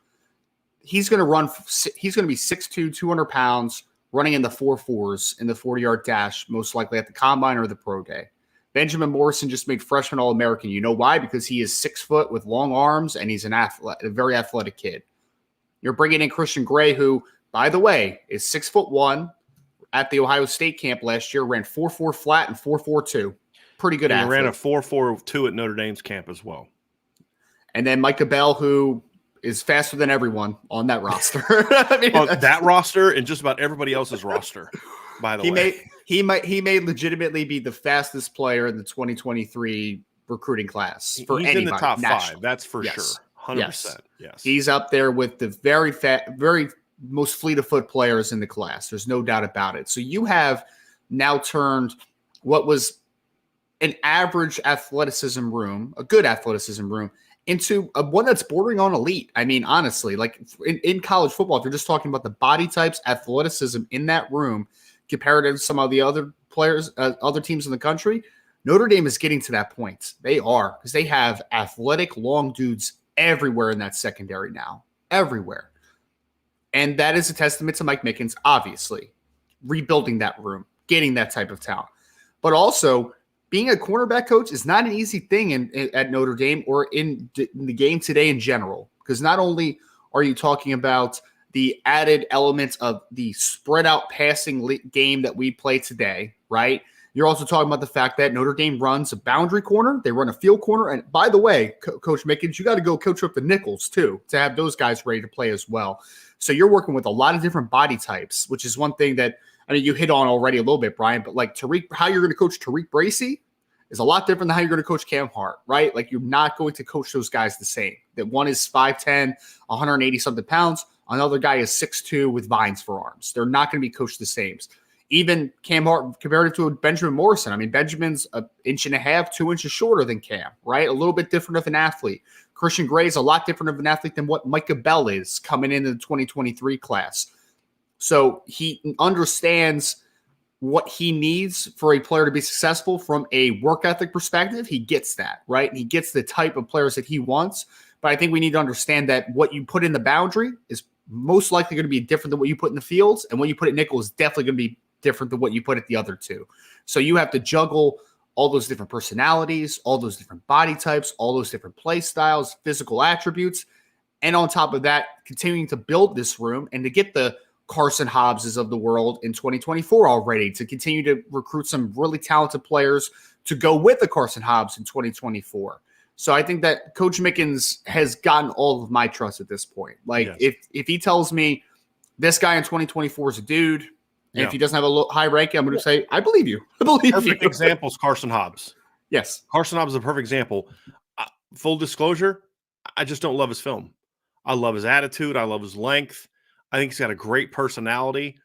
He's going to be 6'2", 200 pounds, running in the 4.4s in the 40-yard dash, most likely at the Combine or the Pro Day. Benjamin Morrison just made freshman All-American. You know why? Because he is 6 foot with long arms, and he's a very athletic kid. You're bringing in Christian Gray, who, by the way, is 6'1", at the Ohio State camp last year, ran 4.4 flat and 4.42. Pretty good athlete. He ran a 4.42 at Notre Dame's camp as well. And then Micah Bell, who is faster than everyone on that roster. I mean, on that roster and just about everybody else's roster, by the way. He may legitimately be the fastest player in the 2023 recruiting class for He's anybody. In the top national. 5, that's for sure. 100%. Yes. He's up there with the very most fleet of foot players in the class. There's no doubt about it. So you have now turned what was an average athleticism room, a good athleticism room, into one that's bordering on elite. I mean, honestly, like in college football, if you're just talking about the body types, athleticism in that room compared to some of the other players, other teams in the country, Notre Dame is getting to that point. They are, because they have athletic, long dudes everywhere in that secondary now, everywhere. And that is a testament to Mike Mickens, obviously, rebuilding that room, getting that type of talent. But also, being a cornerback coach is not an easy thing at Notre Dame or in the game today in general, because not only are you talking about the added elements of the spread out passing game that we play today, right? You're also talking about the fact that Notre Dame runs a boundary corner. They run a field corner. And by the way, Coach Mickens, you got to go coach up the nickels too, to have those guys ready to play as well. So you're working with a lot of different body types, which is one thing that, I mean, you hit on already a little bit, Brian, but like how you're going to coach Tariq Bracy is a lot different than how you're going to coach Cam Hart, right? Like, you're not going to coach those guys the same. That one is 5'10", 180-something pounds. Another guy is 6'2" with vines for arms. They're not going to be coached the same. Even Cam Hart compared to Benjamin Morrison. I mean, Benjamin's 1.5 inches, 2 inches shorter than Cam, right? A little bit different of an athlete. Christian Gray is a lot different of an athlete than what Micah Bell is coming into the 2023 class. So he understands what he needs for a player to be successful from a work ethic perspective. He gets that, right? He gets the type of players that he wants. But I think we need to understand that what you put in the boundary is most likely going to be different than what you put in the fields. And what you put at nickel is definitely going to be different than what you put at the other two. So you have to juggle all those different personalities, all those different body types, all those different play styles, physical attributes. And on top of that, continuing to build this room and to get the Carson Hobbses of the world in 2024 already, to continue to recruit some really talented players to go with the Carson Hobbs in 2024. So I think that Coach Mickens has gotten all of my trust at this point. Like, Yes. if he tells me this guy in 2024 is a dude, and if he doesn't have a high ranking, I'm going to say, I believe you. I believe Perfect you. example is Carson Hobbs. Yes. Carson Hobbs is a perfect example. Full disclosure, I just don't love his film. I love his attitude. I love his length. I think he's got a great personality.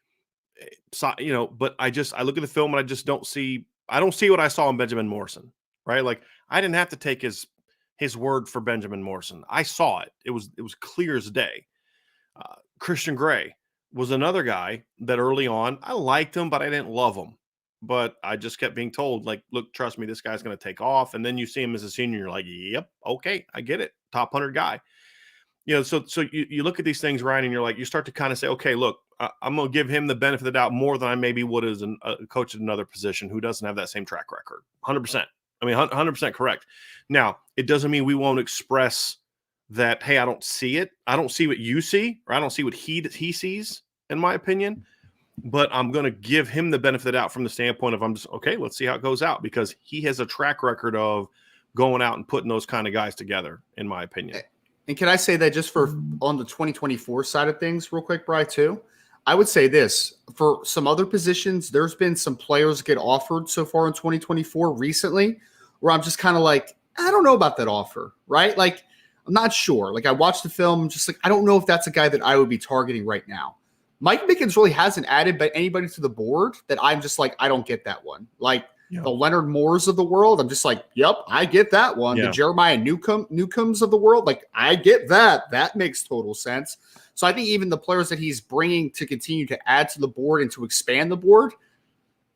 So, but I look at the film and I don't see what I saw in Benjamin Morrison, right? Like, I didn't have to take his word for Benjamin Morrison. I saw it. It was clear as day. Christian Gray was another guy that early on I liked him, but I didn't love him. But I just kept being told, like, look, trust me, this guy's going to take off. And then you see him as a senior, you're like, yep, okay, I get it. Top 100 guy. So you look at these things, Ryan, and you're like, you start to kind of say, okay, look, I'm going to give him the benefit of the doubt more than I maybe would as a coach at another position who doesn't have that same track record. 100%. I mean, 100% correct. Now, it doesn't mean we won't express that, hey, I don't see it. I don't see what you see, or I don't see what he sees, in my opinion. But I'm going to give him the benefit of the doubt from the standpoint of, I'm just, okay, let's see how it goes out, because he has a track record of going out and putting those kind of guys together, in my opinion. And can I say that just for on the 2024 side of things real quick, Bri, too? I would say this. For some other positions, there's been some players get offered so far in 2024 recently where I'm just kind of like, I don't know about that offer, right? Like, I'm not sure. Like, I watched the film, just like, I don't know if that's a guy that I would be targeting right now. Mike Mickens really hasn't added anybody to the board that I'm just like, I don't get that one. Like, the Leonard Moores of the world, I'm just like, yep, I get that one. The Jeremiah Newcombs of the world, like, I get that. That makes total sense. So I think even the players that he's bringing to continue to add to the board and to expand the board,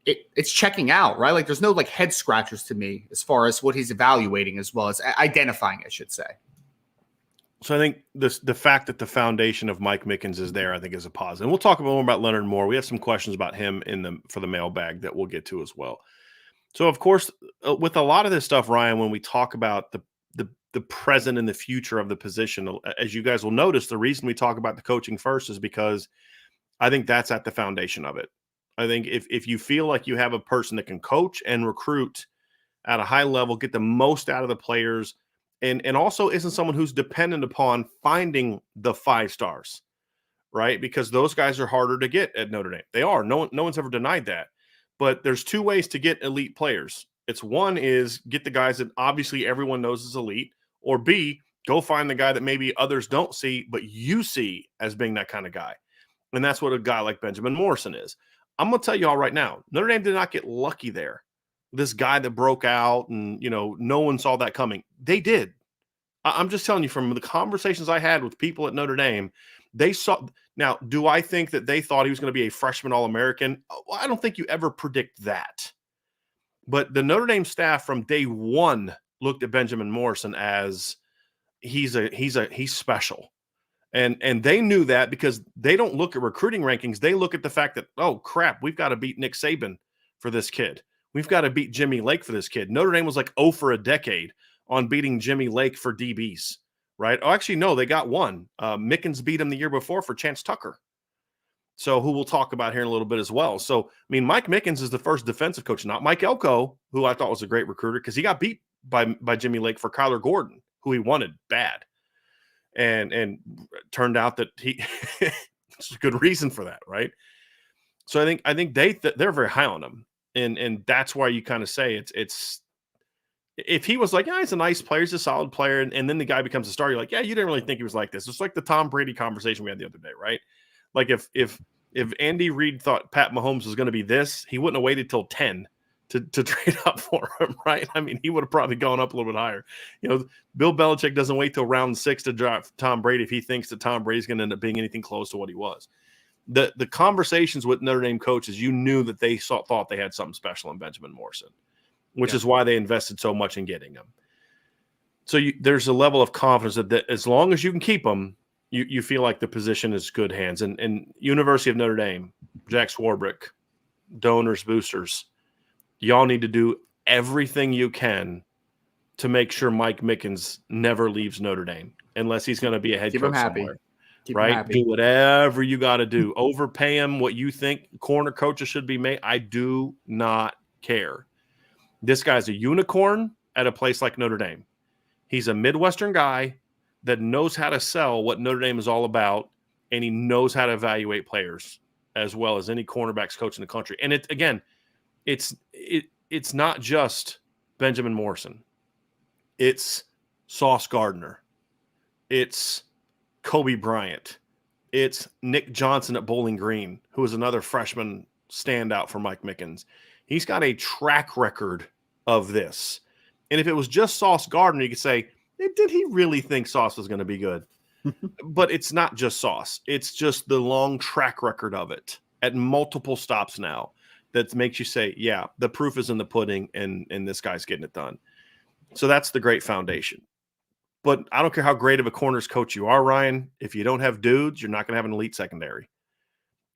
it's checking out, right? Like, there's no like head scratchers to me as far as what he's evaluating as well as identifying, I should say. So I think the fact that the foundation of Mike Mickens is there, I think, is a positive. And we'll talk more about Leonard Moore. We have some questions about him for the mailbag that we'll get to as well. So, of course, with a lot of this stuff, Ryan, when we talk about the present and the future of the position, as you guys will notice, the reason we talk about the coaching first is because I think that's at the foundation of it. I think if you feel like you have a person that can coach and recruit at a high level, get the most out of the players, and also isn't someone who's dependent upon finding the 5 stars, right? Because those guys are harder to get at Notre Dame. They are. No one's ever denied that. But there's 2 ways to get elite players. It's one is get the guys that obviously everyone knows is elite, or B, go find the guy that maybe others don't see, but you see as being that kind of guy. And that's what a guy like Benjamin Morrison is. I'm going to tell you all right now, Notre Dame did not get lucky there. This guy that broke out and, no one saw that coming. They did. I'm just telling you from the conversations I had with people at Notre Dame, they saw. Now, do I think that they thought he was going to be a freshman All-American? Well, I don't think you ever predict that. But the Notre Dame staff from day one looked at Benjamin Morrison as he's special. And they knew that because they don't look at recruiting rankings. They look at the fact that, oh, crap, we've got to beat Nick Saban for this kid. We've got to beat Jimmy Lake for this kid. Notre Dame was like 0 for a decade on beating Jimmy Lake for DBs. Right? Oh, actually, no, they got one. Mickens beat him the year before for Chance Tucker. So who we'll talk about here in a little bit as well. So, I mean, Mike Mickens is the first defensive coach, not Mike Elko, who I thought was a great recruiter because he got beat by Jimmy Lake for Kyler Gordon, who he wanted bad. And turned out that it's a good reason for that, right? So I think they're very high on him. And that's why you kind of say it's if he was like, yeah, he's a nice player, he's a solid player, and then the guy becomes a star, you're like, yeah, you didn't really think he was like this. It's like the Tom Brady conversation we had the other day, right? Like if Andy Reid thought Pat Mahomes was going to be this, he wouldn't have waited till 10 to trade up for him, right? I mean, he would have probably gone up a little bit higher. Bill Belichick doesn't wait till round 6 to draft Tom Brady if he thinks that Tom Brady's going to end up being anything close to what he was. The conversations with Notre Dame coaches, you knew that they thought they had something special in Benjamin Morrison, which is why they invested so much in getting him. So there's a level of confidence that as long as you can keep him, you feel like the position is good hands. And University of Notre Dame, Jack Swarbrick, donors, boosters, y'all need to do everything you can to make sure Mike Mickens never leaves Notre Dame unless he's going to be a head Keep coach him happy. somewhere. Keep him Right? happy. Do whatever you got to do. Overpay him what you think corner coaches should be made. I do not care. This guy's a unicorn at a place like Notre Dame. He's a Midwestern guy that knows how to sell what Notre Dame is all about, and he knows how to evaluate players as well as any cornerbacks coach in the country. And it's not just Benjamin Morrison. It's Sauce Gardner. It's Kobe Bryant. It's Nick Johnson at Bowling Green, who is another freshman standout for Mike Mickens. He's got a track record of this. And if it was just Sauce Gardner, you could say, did he really think Sauce was going to be good? But it's not just Sauce. It's just the long track record of it at multiple stops now that makes you say, yeah, the proof is in the pudding, and this guy's getting it done. So that's the great foundation. But I don't care how great of a corners coach you are, Ryan. If you don't have dudes, you're not going to have an elite secondary.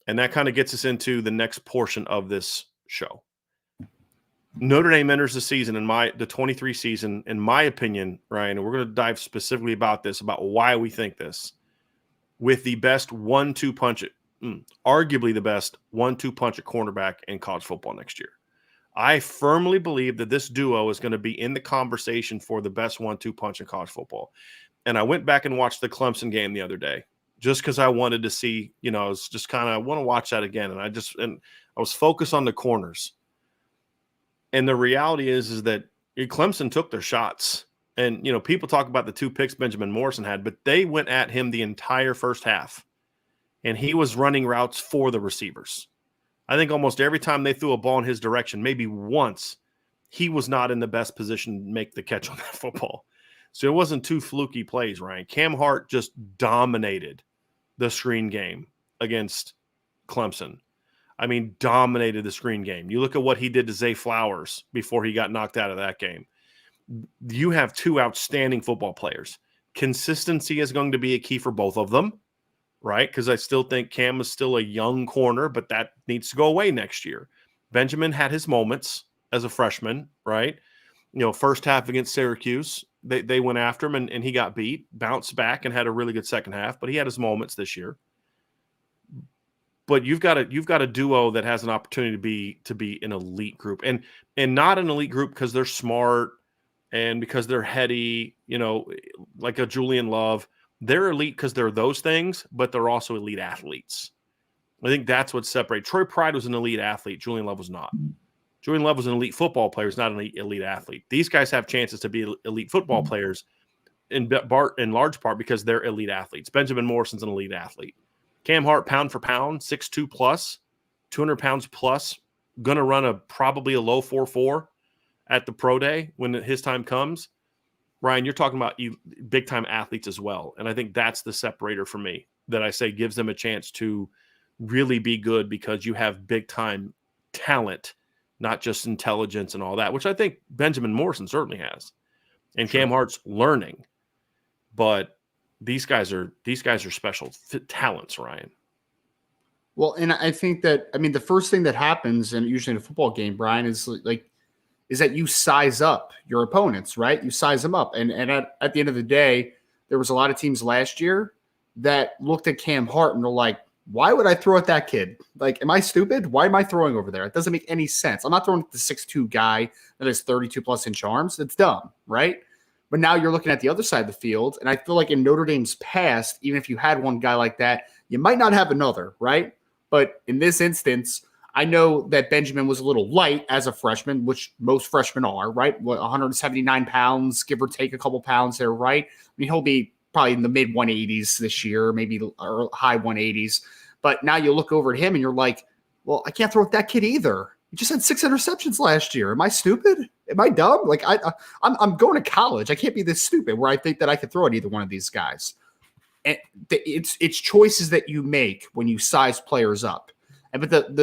And that kind of gets us into the next portion of this show. Notre Dame enters the season the 23 season, in my opinion, Ryan, and we're going to dive specifically about this, about why we think this, with the best 1-2 punch, arguably the best 1-2 punch at cornerback in college football next year. I firmly believe that this duo is going to be in the conversation for the best 1-2 punch in college football. And I went back and watched the Clemson game the other day just because I wanted to see, I was just kind of want to watch that again. And I was focused on the corners. And the reality is that Clemson took their shots. And, people talk about the 2 picks Benjamin Morrison had, but they went at him the entire first half. And he was running routes for the receivers. I think almost every time they threw a ball in his direction, maybe once, he was not in the best position to make the catch on that football. So it wasn't 2 fluky plays, Ryan. Cam Hart just dominated the screen game against Clemson. I mean, dominated the screen game. You look at what he did to Zay Flowers before he got knocked out of that game. You have 2 outstanding football players. Consistency is going to be a key for both of them. Right? Because I still think Cam is still a young corner, but that needs to go away next year. Benjamin had his moments as a freshman, right? First half against Syracuse, they went after him and he got beat, bounced back and had a really good second half, but he had his moments this year. But you've got a duo that has an opportunity to be an elite group, and not an elite group because they're smart and because they're heady, like a Julian Love. They're elite because they're those things, but they're also elite athletes. I think that's what separates. Troy Pride was an elite athlete. Julian Love was not. Julian Love was an elite football player, is not an elite athlete. These guys have chances to be elite football players in large part because they're elite athletes. Benjamin Morrison's an elite athlete. Cam Hart, pound for pound, 6'2 plus, 200 pounds plus, going to run probably a low 4.4 at the pro day when his time comes. Ryan, you're talking about big-time athletes as well, and I think that's the separator for me that I say gives them a chance to really be good because you have big-time talent, not just intelligence and all that, which I think Benjamin Morrison certainly has, and Cam Hart's learning. But these guys are special talents, Ryan. Well, and I think that the first thing that happens, and usually in a football game, Brian, is that you size up your opponents, right? You size them up. And at the end of the day, there was a lot of teams last year that looked at Cam Hart and were like, why would I throw at that kid? Like, am I stupid? Why am I throwing over there? It doesn't make any sense. I'm not throwing at the 6'2 guy that has 32+ inch arms. That's dumb, right? But now you're looking at the other side of the field. And I feel like in Notre Dame's past, even if you had one guy like that, you might not have another, right? But in this instance, I know that Benjamin was a little light as a freshman, which most freshmen are, right? 179 pounds, give or take a couple pounds there, right? I mean, he'll be probably in the mid 180s this year, maybe or high 180s. But now you look over at him and you're like, well, I can't throw at that kid either. He just had 6 interceptions last year. Am I stupid? Am I dumb? Like I'm going to college. I can't be this stupid where I think that I could throw at either one of these guys. And it's choices that you make when you size players up. And but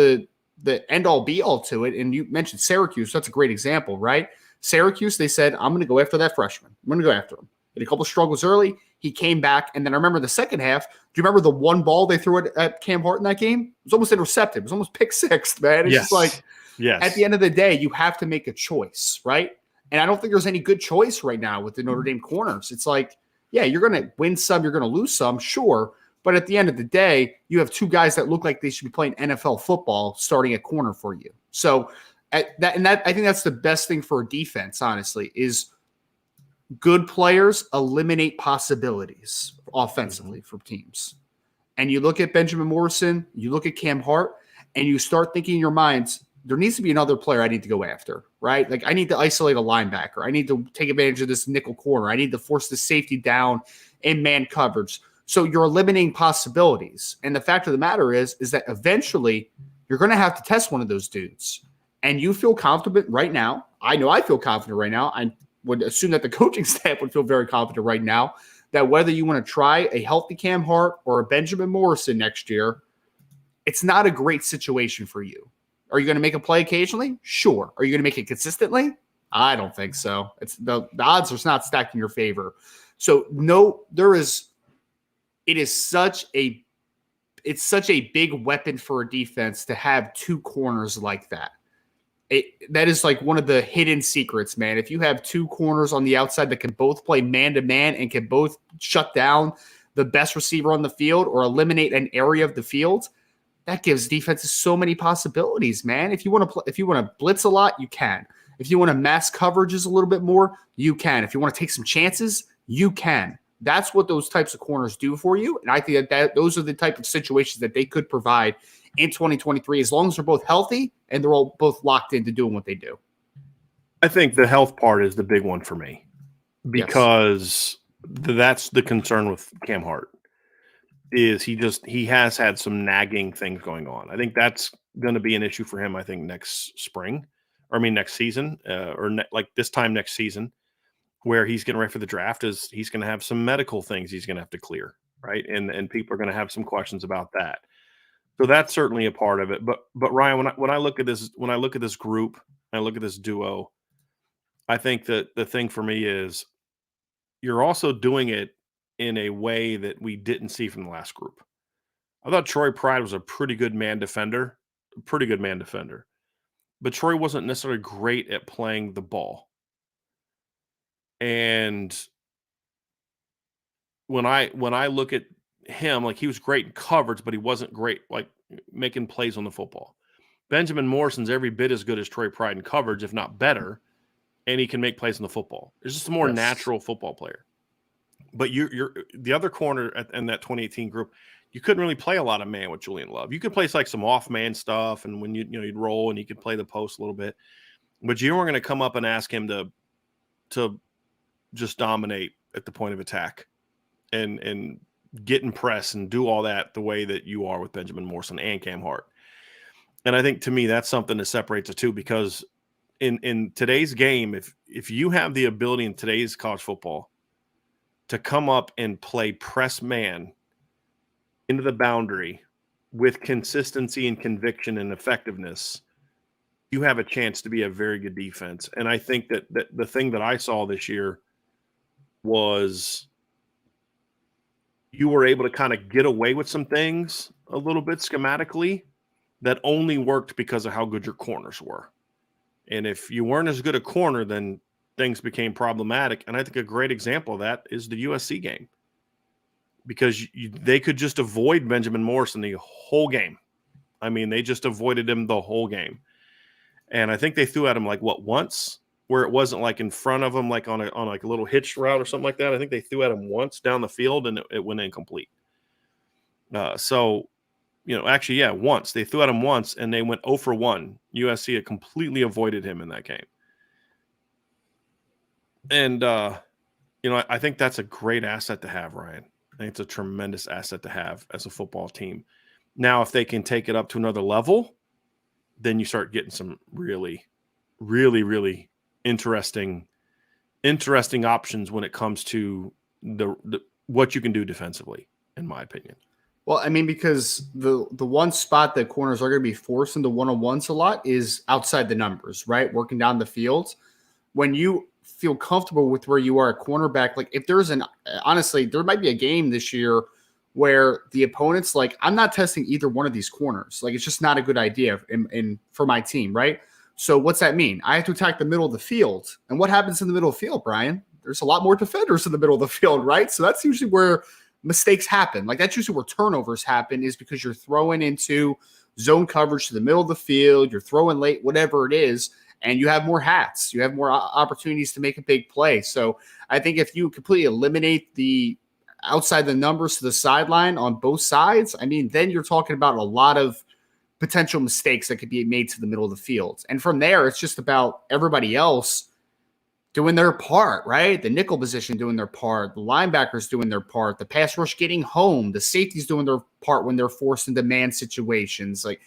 the end all be all to it. And you mentioned Syracuse. So that's a great example, right? Syracuse, they said, I'm going to go after that freshman. I'm going to go after him. Had a couple struggles early. He came back. And then I remember the second half. Do you remember the one ball they threw at Cam Hart in that game? It was almost intercepted. It was almost pick six, man. It's just like, at Yes. the end of the day, you have to make a choice, right? And I don't think there's any good choice right now with the Notre Dame corners. It's like, yeah, you're going to win some, you're going to lose some, sure. But at the end of the day, you have two guys that look like they should be playing NFL football starting at corner for you. So I think that's the best thing for a defense, honestly, is good players eliminate possibilities offensively for teams. And you look at Benjamin Morrison, you look at Cam Hart, and you start thinking in your minds, there needs to be another player I need to go after, right? Like I need to isolate a linebacker. I need to take advantage of this nickel corner. I need to force the safety down in man coverage. So you're eliminating possibilities. And the fact of the matter is that eventually you're going to have to test one of those dudes. And you feel confident right now. I know I feel confident right now. I would assume that the coaching staff would feel very confident right now that whether you want to try a healthy Cam Hart or a Benjamin Morrison next year, it's not a great situation for you. Are you going to make a play occasionally? Sure. Are you going to make it consistently? I don't think so. It's the odds are not stacked in your favor. So no, it's such a big weapon for a defense to have two corners like that. That is like one of the hidden secrets, man. If you have two corners on the outside that can both play man-to-man and can both shut down the best receiver on the field or eliminate an area of the field, that gives defenses so many possibilities, man. If you want to blitz a lot, you can. If you want to mass coverages a little bit more, you can. If you want to take some chances, you can. That's what those types of corners do for you. And I think that those are the type of situations that they could provide in 2023, as long as they're both healthy and they're all both locked into doing what they do. I think the health part is the big one for me because that's the concern with Cam Hart is he has had some nagging things going on. I think that's going to be an issue for him, I think, next season like this time next season where he's getting ready for the draft is he's going to have some medical things he's going to have to clear, right? And people are going to have some questions about that. So that's certainly a part of it. But Ryan, when I look at this group, I look at this duo, I think that the thing for me is you're also doing it in a way that we didn't see from the last group. I thought Troy Pride was a pretty good man defender, but Troy wasn't necessarily great at playing the ball. And when I look at him, like he was great in coverage, but he wasn't great like making plays on the football. Benjamin Morrison's every bit as good as Troy Pride in coverage, if not better, and he can make plays on the football. He's just a more natural football player. But you're the other corner in that 2018 group, you couldn't really play a lot of man with Julian Love. You could play like some off man stuff, and when you'd roll and he could play the post a little bit, but you weren't going to come up and ask him to just dominate at the point of attack and get in press and do all that the way that you are with Benjamin Morrison and Cam Hart. And I think to me that's something that separates the two because in today's game, if you have the ability in today's college football to come up and play press man into the boundary with consistency and conviction and effectiveness, you have a chance to be a very good defense. And I think that the thing that I saw this year was you were able to kind of get away with some things a little bit schematically that only worked because of how good your corners were. And if you weren't as good a corner, then things became problematic. And I think a great example of that is the USC game because they could just avoid Benjamin Morrison the whole game. I mean, they just avoided him the whole game. And I think they threw at him once where it wasn't like in front of him, like on like a little hitched route or something like that. I think they threw at him once down the field and it went incomplete. Once they threw at him once and they went 0 for 1. USC had completely avoided him in that game. And, I think that's a great asset to have, Ryan. I think it's a tremendous asset to have as a football team. Now, if they can take it up to another level, then you start getting some really, really, really interesting options when it comes to the what you can do defensively, in my opinion. Well, I mean, because the one spot that corners are going to be forced into one-on-ones a lot is outside the numbers, right? Working down the field. When you feel comfortable with where you are at cornerback, like if there's honestly, there might be a game this year where the opponent's like, I'm not testing either one of these corners. Like, it's just not a good idea for my team, right? So what's that mean? I have to attack the middle of the field. And what happens in the middle of the field, Brian? There's a lot more defenders in the middle of the field, right? So that's usually where mistakes happen. Like, that's usually where turnovers happen, is because you're throwing into zone coverage to the middle of the field, you're throwing late, whatever it is, and you have more hats. You have more opportunities to make a big play. So I think if you completely eliminate the outside the numbers to the sideline on both sides, I mean, then you're talking about a lot of potential mistakes that could be made to the middle of the field. And from there, it's just about everybody else doing their part, right? The nickel position doing their part, the linebackers doing their part, the pass rush getting home, the safeties doing their part when they're forced into man situations. Like,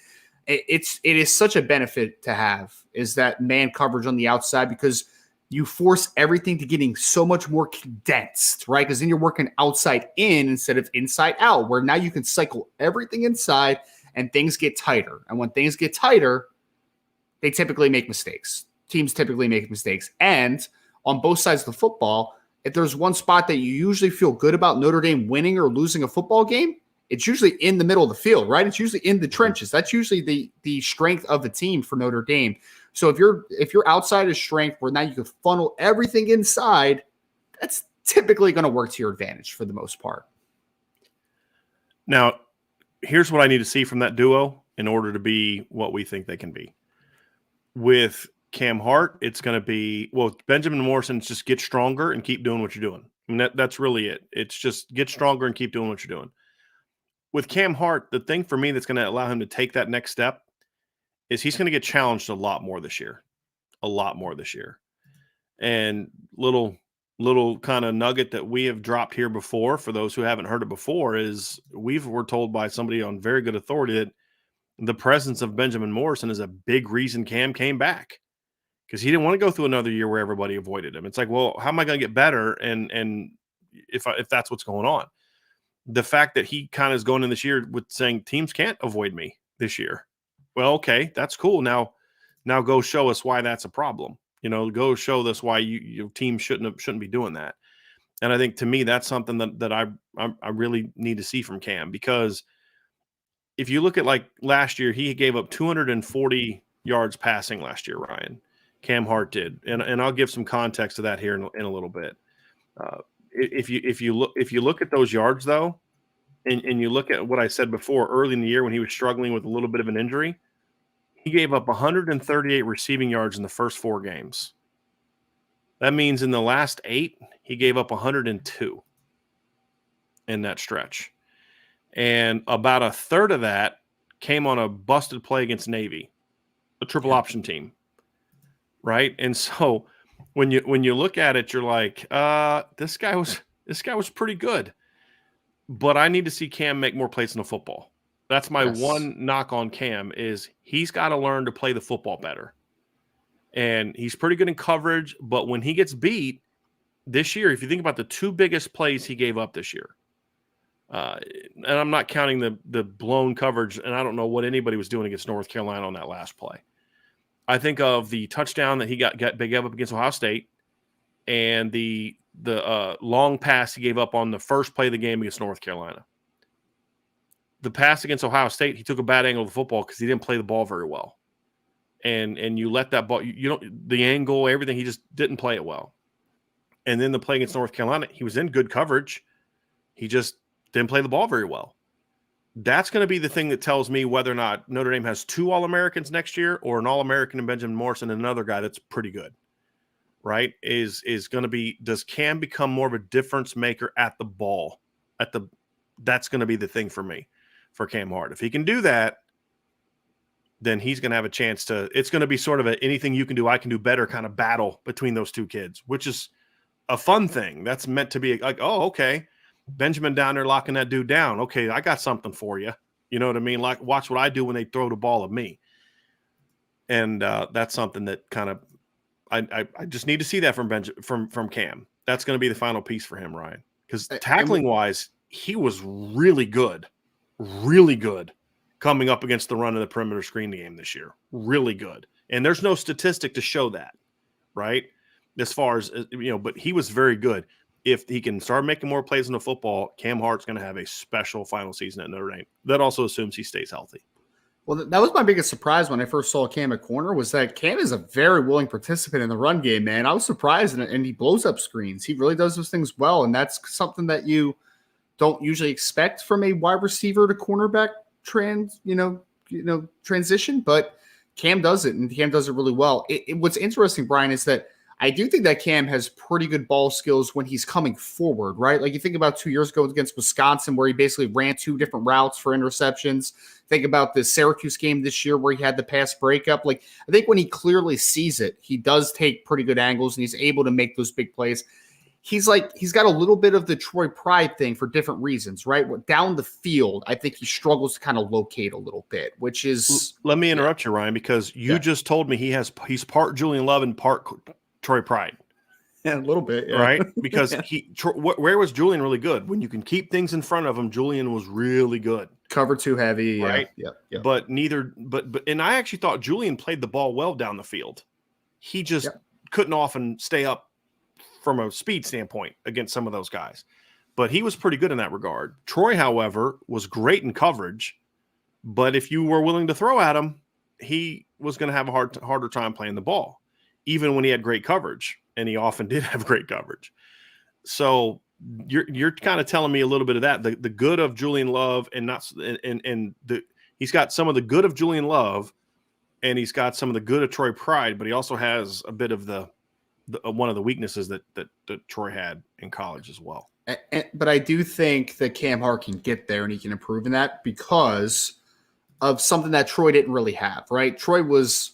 it is such a benefit to have, is that man coverage on the outside, because you force everything to getting so much more condensed, right? Because then you're working outside in instead of inside out, where now you can cycle everything inside and things get tighter. And when things get tighter, they typically make mistakes. Teams typically make mistakes. And on both sides of the football, if there's one spot that you usually feel good about Notre Dame winning or losing a football game, it's usually in the middle of the field, right? It's usually in the trenches. That's usually the strength of the team for Notre Dame. So if you're outside of strength where now you can funnel everything inside, that's typically going to work to your advantage for the most part. Now, here's what I need to see from that duo in order to be what we think they can be. With Cam Hart, it's going to be, well, Benjamin Morrison, just get stronger and keep doing what you're doing. I mean, that's really it. It's just get stronger and keep doing what you're doing. With Cam Hart, the thing for me that's going to allow him to take that next step is he's going to get challenged a lot more this year. And little kind of nugget that we have dropped here before, for those who haven't heard it before, is we're told by somebody on very good authority that the presence of Benjamin Morrison is a big reason Cam came back, because he didn't want to go through another year where everybody avoided him. It's like, well, how am I going to get better? And if that's what's going on, the fact that he kind of is going in this year with saying teams can't avoid me this year. Well, okay, that's cool. Now go show us why that's a problem. Go show us why your team shouldn't be doing that. And I think, to me, that's something that I really need to see from Cam, because if you look at, like, last year, he gave up 240 yards passing last year, Ryan. Cam Hart did. And I'll give some context to that here in a little bit. If you look at those yards, though, and you look at what I said before, early in the year when he was struggling with a little bit of an injury, he gave up 138 receiving yards in the first 4 games. That means in the last 8, he gave up 102 in that stretch. And about a third of that came on a busted play against Navy, a triple option team, right? And so when you look at it, you're like, this guy was pretty good, but I need to see Cam make more plays in the football. That's my one knock on Cam, is he's got to learn to play the football better. And he's pretty good in coverage, but when he gets beat this year, if you think about the 2 biggest plays he gave up this year, and I'm not counting the blown coverage, and I don't know what anybody was doing against North Carolina on that last play. I think of the touchdown that he gave up against Ohio State, and the long pass he gave up on the first play of the game against North Carolina. The pass against Ohio State, he took a bad angle of the football because he didn't play the ball very well. And you let that ball, you don't, the angle, everything, he just didn't play it well. And then the play against North Carolina, he was in good coverage. He just didn't play the ball very well. That's going to be the thing that tells me whether or not Notre Dame has 2 All-Americans next year, or an All-American in Benjamin Morrison and another guy that's pretty good, right? Is going to be, does Cam become more of a difference maker at the ball? That's going to be the thing for me, for Cam Hart. If he can do that, then he's going to have a chance to, it's going to be sort of a anything you can do, I can do better kind of battle between those 2 kids, which is a fun thing. That's meant to be like, oh, okay, Benjamin down there locking that dude down. Okay, I got something for you. You know what I mean? Like, watch what I do when they throw the ball at me. And that's something that kind of, I just need to see that from Cam. That's going to be the final piece for him, Ryan. Because tackling-wise, he was really good coming up against the run of the perimeter screen game this year. Really good. And there's no statistic to show that, right? As far as, but he was very good. if he can start making more plays in the football, Cam Hart's going to have a special final season at Notre Dame. That also assumes he stays healthy. Well, that was my biggest surprise when I first saw Cam at corner, was that Cam is a very willing participant in the run game, man. I was surprised, and he blows up screens. He really does those things well, and that's something that you don't usually expect from a wide receiver to cornerback transition, but Cam does it, and Cam does it really well. What's interesting, Brian, is that I do think that Cam has pretty good ball skills when he's coming forward, right? Like you think about 2 years ago against Wisconsin, where he basically ran 2 different routes for interceptions. Think about the Syracuse game this year where he had the pass breakup. Like I think when he clearly sees it, he does take pretty good angles and he's able to make those big plays. He's got a little bit of the Troy Pride thing for different reasons, right? Down the field, I think he struggles to kind of locate a little bit, which is. Let me interrupt you, Ryan, because you just told me he's part Julian Love and part Troy Pride. Yeah, a little bit, yeah. Right? Because where was Julian really good? When you can keep things in front of him, Julian was really good. Cover too heavy, right? Yeah. But and I actually thought Julian played the ball well down the field. He just couldn't often stay up from a speed standpoint against some of those guys. But he was pretty good in that regard. Troy, however, was great in coverage, but if you were willing to throw at him, he was going to have a harder time playing the ball, even when he had great coverage, and he often did have great coverage. So you're kind of telling me a little bit of that, the good of Julian Love, he's got some of the good of Julian Love, and he's got some of the good of Troy Pride, but he also has a bit of the one of the weaknesses that Troy had in college as well. But I do think that Cam Hart can get there and he can improve in that because of something that Troy didn't really have, right? Troy was,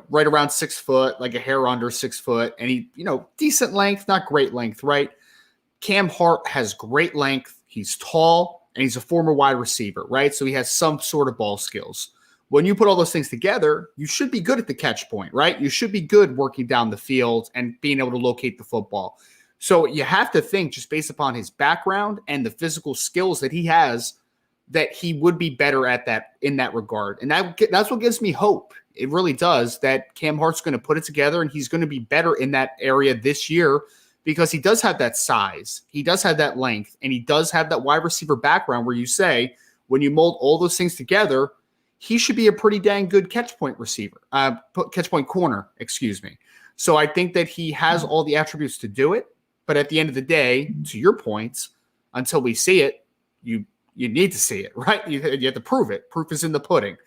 right around 6 foot, like a hair under 6 foot, and he, decent length, not great length, right? Cam Hart has great length. He's tall and he's a former wide receiver, right? So he has some sort of ball skills. When you put all those things together, you should be good at the catch point, right? You should be good working down the field and being able to locate the football. So you have to think, just based upon his background and the physical skills that he has, that he would be better at that in that regard. And that's what gives me hope. It really does, that Cam Hart's going to put it together and he's going to be better in that area this year because he does have that size. He does have that length, and he does have that wide receiver background where you say, when you mold all those things together, he should be a pretty dang good catch point corner, excuse me. So I think that he has all the attributes to do it. But at the end of the day, to your points, until we see it, you need to see it, right? You have to prove it. Proof is in the pudding.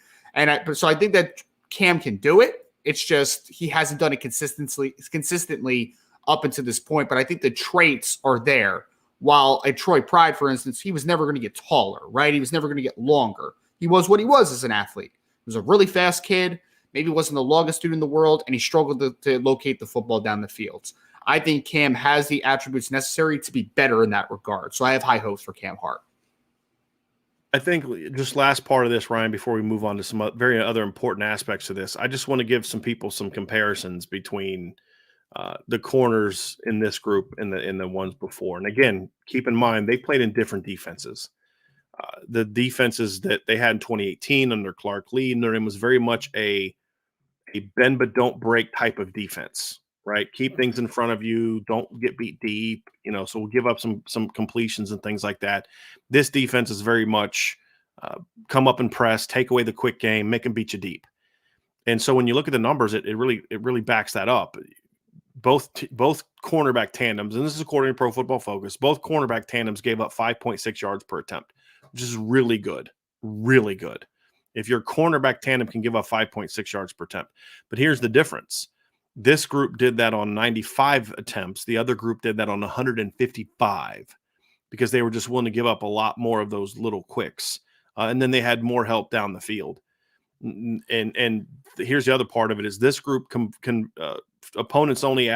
So I think that Cam can do it. It's just he hasn't done it consistently up until this point. But I think the traits are there. While at Troy Pride, for instance, he was never going to get taller, right? He was never going to get longer. He was what he was as an athlete. He was a really fast kid. Maybe wasn't the longest dude in the world, and he struggled to locate the football down the fields. I think Cam has the attributes necessary to be better in that regard. So I have high hopes for Cam Hart. I think just last part of this, Ryan, before we move on to some very other important aspects of this, I just want to give some people some comparisons between the corners in this group and the ones before. And again, keep in mind, they played in different defenses. The defenses that they had in 2018 under Clark Lee, Notre Dame was very much a bend but don't break type of defense, right? Keep things in front of you, don't get beat deep, so we'll give up some completions and things like that. This defense is very much come up and press, take away the quick game, make them beat you deep. And so when you look at the numbers, it really backs that up. Both cornerback tandems, and this is according to Pro Football Focus, both cornerback tandems gave up 5.6 yards per attempt, which is really good, really good. If your cornerback tandem can give up 5.6 yards per attempt. But here's the difference. This group did that on 95 attempts. The other group did that on 155 because they were just willing to give up a lot more of those little quicks. And then they had more help down the field. And here's the other part of it is this group opponents only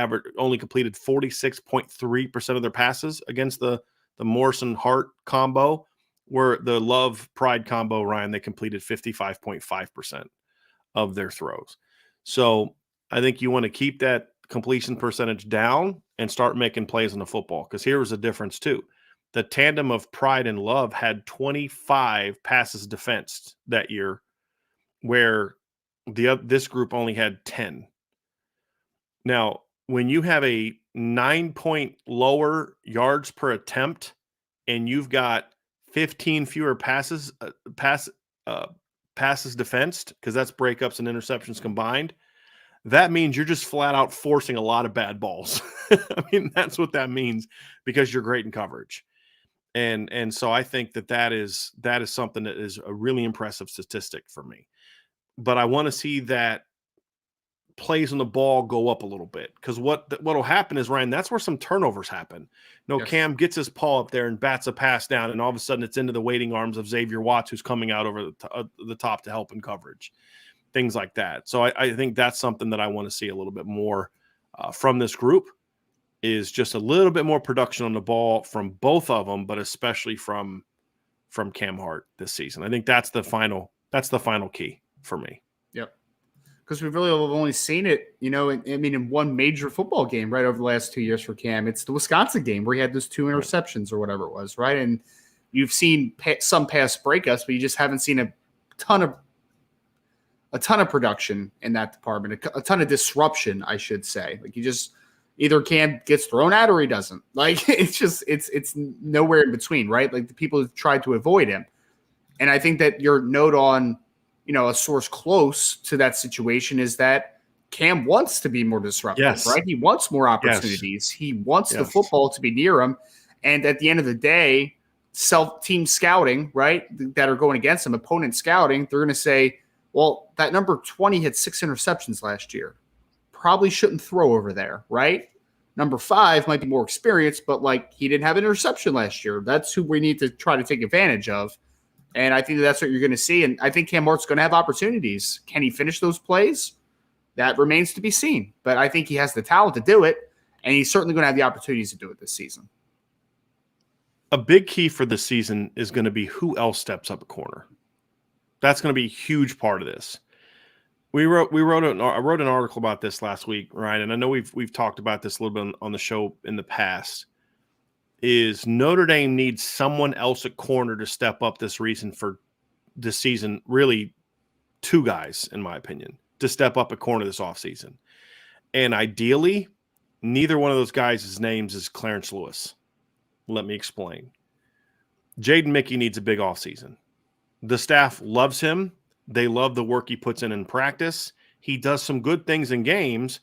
completed 46.3% of their passes against the Morrison-Hart combo, where the Love-Pride combo, Ryan, they completed 55.5% of their throws. So I think you want to keep that completion percentage down and start making plays on the football, because here was a difference too. The tandem of Pride and Love had 25 passes defensed that year, where this group only had 10. Now, when you have a 9-point lower yards per attempt and you've got 15 fewer passes defensed, because that's breakups and interceptions combined, that means you're just flat out forcing a lot of bad balls. I mean, that's what that means, because you're great in coverage. And so I think that is something that is a really impressive statistic for me. But I want to see that plays on the ball go up a little bit, because what'll happen is, Ryan, that's where some turnovers happen. Yes. Cam gets his paw up there and bats a pass down, and all of a sudden it's into the waiting arms of Xavier Watts, who's coming out over the top to help in coverage, things like that. So I think that's something that I want to see a little bit more from this group, is just a little bit more production on the ball from both of them, but especially from Cam Hart this season. I think that's the final key for me. Yep. Because we've really only seen it, in one major football game right over the last 2 years for Cam. It's the Wisconsin game where he had those 2 interceptions or whatever it was, right? And you've seen some pass breakups, but you just haven't seen a ton of production in that department, a ton of disruption, I should say. Like, you just either Cam gets thrown at or he doesn't. Like, it's nowhere in between, right? Like, the people who've tried to avoid him. And I think that your note on, a source close to that situation is that Cam wants to be more disruptive, yes. right? He wants more opportunities. Yes. He wants the football to be near him. And at the end of the day, team scouting, right, that are going against him, opponent scouting, they're going to say, well, that number 20 had 6 interceptions last year. Probably shouldn't throw over there, right? Number 5 might be more experienced, but he didn't have an interception last year. That's who we need to try to take advantage of. And I think that's what you're going to see. And I think Cam Hart's going to have opportunities. Can he finish those plays? That remains to be seen. But I think he has the talent to do it, and he's certainly going to have the opportunities to do it this season. A big key for this season is going to be who else steps up a corner. That's going to be a huge part of this. I wrote an article about this last week, Ryan, and I know we've talked about this a little bit on the show in the past. Is Notre Dame needs someone else at corner to step up this season, really 2 guys, in my opinion, to step up at corner this offseason. And ideally, neither one of those guys' names is Clarence Lewis. Let me explain. Jaden Mickey needs a big offseason. The staff loves him. They love the work he puts in practice. He does some good things in games,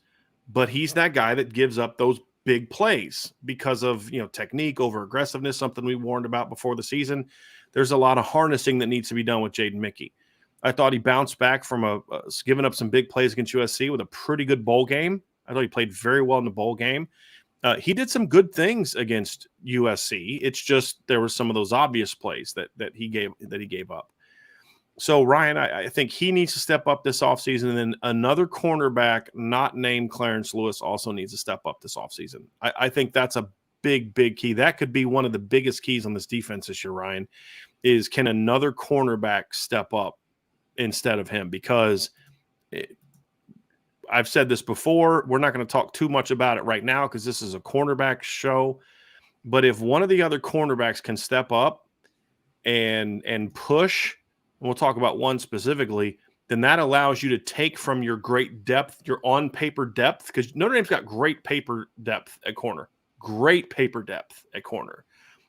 but he's that guy that gives up those big plays because of technique, over aggressiveness, something we warned about before the season. There's a lot of harnessing that needs to be done with Jaden Mickey. I thought he bounced back from giving up some big plays against USC with a pretty good bowl game. I thought he played very well in the bowl game. He did some good things against USC. It's just there were some of those obvious plays that he gave up. So, Ryan, I think he needs to step up this offseason, and then another cornerback not named Clarence Lewis also needs to step up this offseason. I think that's a big, big key. That could be one of the biggest keys on this defense this year, Ryan, is can another cornerback step up instead of him? Because I've said this before, we're not going to talk too much about it right now because this is a cornerback show. But if one of the other cornerbacks can step up and push, and we'll talk about one specifically, then that allows you to take from your great depth, your on-paper depth, because Notre Dame's got great paper depth at corner. Great paper depth at corner.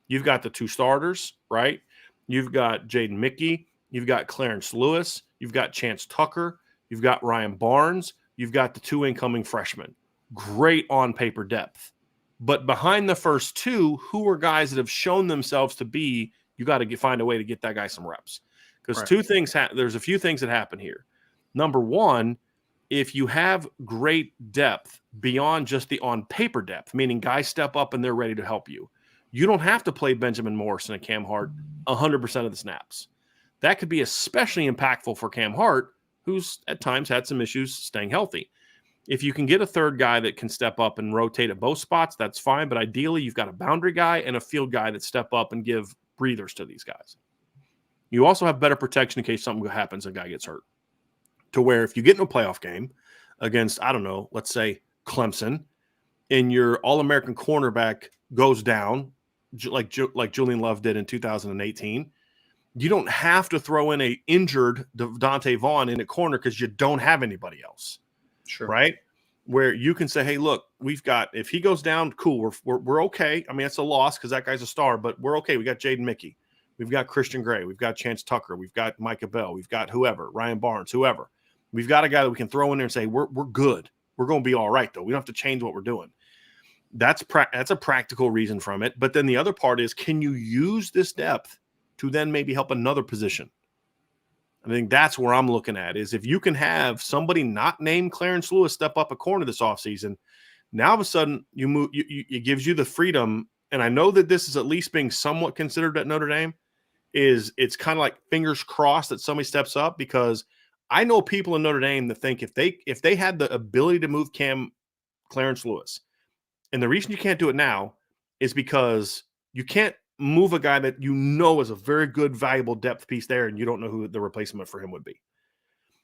You've got the 2 starters, right? You've got Jaden Mickey. You've got Clarence Lewis. You've got Chance Tucker. You've got Ryan Barnes. You've got the 2 incoming freshmen. Great on-paper depth. But behind the first 2, who are guys that have shown themselves to be, you got to find a way to get that guy some reps. Because 2 things there's a few things that happen here. Number one, if you have great depth beyond just the on-paper depth, meaning guys step up and they're ready to help you, you don't have to play Benjamin Morrison and Cam Hart 100% of the snaps. That could be especially impactful for Cam Hart, who's at times had some issues staying healthy. If you can get a third guy that can step up and rotate at both spots, that's fine. But ideally, you've got a boundary guy and a field guy that step up and give breathers to these guys. You also have better protection in case something happens and a guy gets hurt. To where if you get in a playoff game against, I don't know, let's say Clemson, and your All-American cornerback goes down, like Julian Love did in 2018, you don't have to throw in a injured Dante Vaughn in a corner because you don't have anybody else. Sure. Right? where you can say, hey, look, if he goes down, cool, we're okay. I mean, it's a loss because that guy's a star, but we're okay. We got Jaden Mickey. We've got Christian Gray. We've got Chance Tucker. We've got Micah Bell. We've got whoever, Ryan Barnes, whoever. We've got a guy that we can throw in there and say, we're good. We're going to be all right, though. We don't have to change what we're doing. That's a practical reason from it. But then the other part is, can you use this depth to then maybe help another position? I think that's where I'm looking at, is if you can have somebody not named Clarence Lewis step up a corner this offseason, now all of a sudden it gives you the freedom. And I know that this is at least being somewhat considered at Notre Dame. It's kind of like fingers crossed that somebody steps up, because I know people in Notre Dame that think if they had the ability to move Clarence Lewis, and the reason you can't do it now is because you can't move a guy that you know is a very good, valuable depth piece there, and you don't know who the replacement for him would be.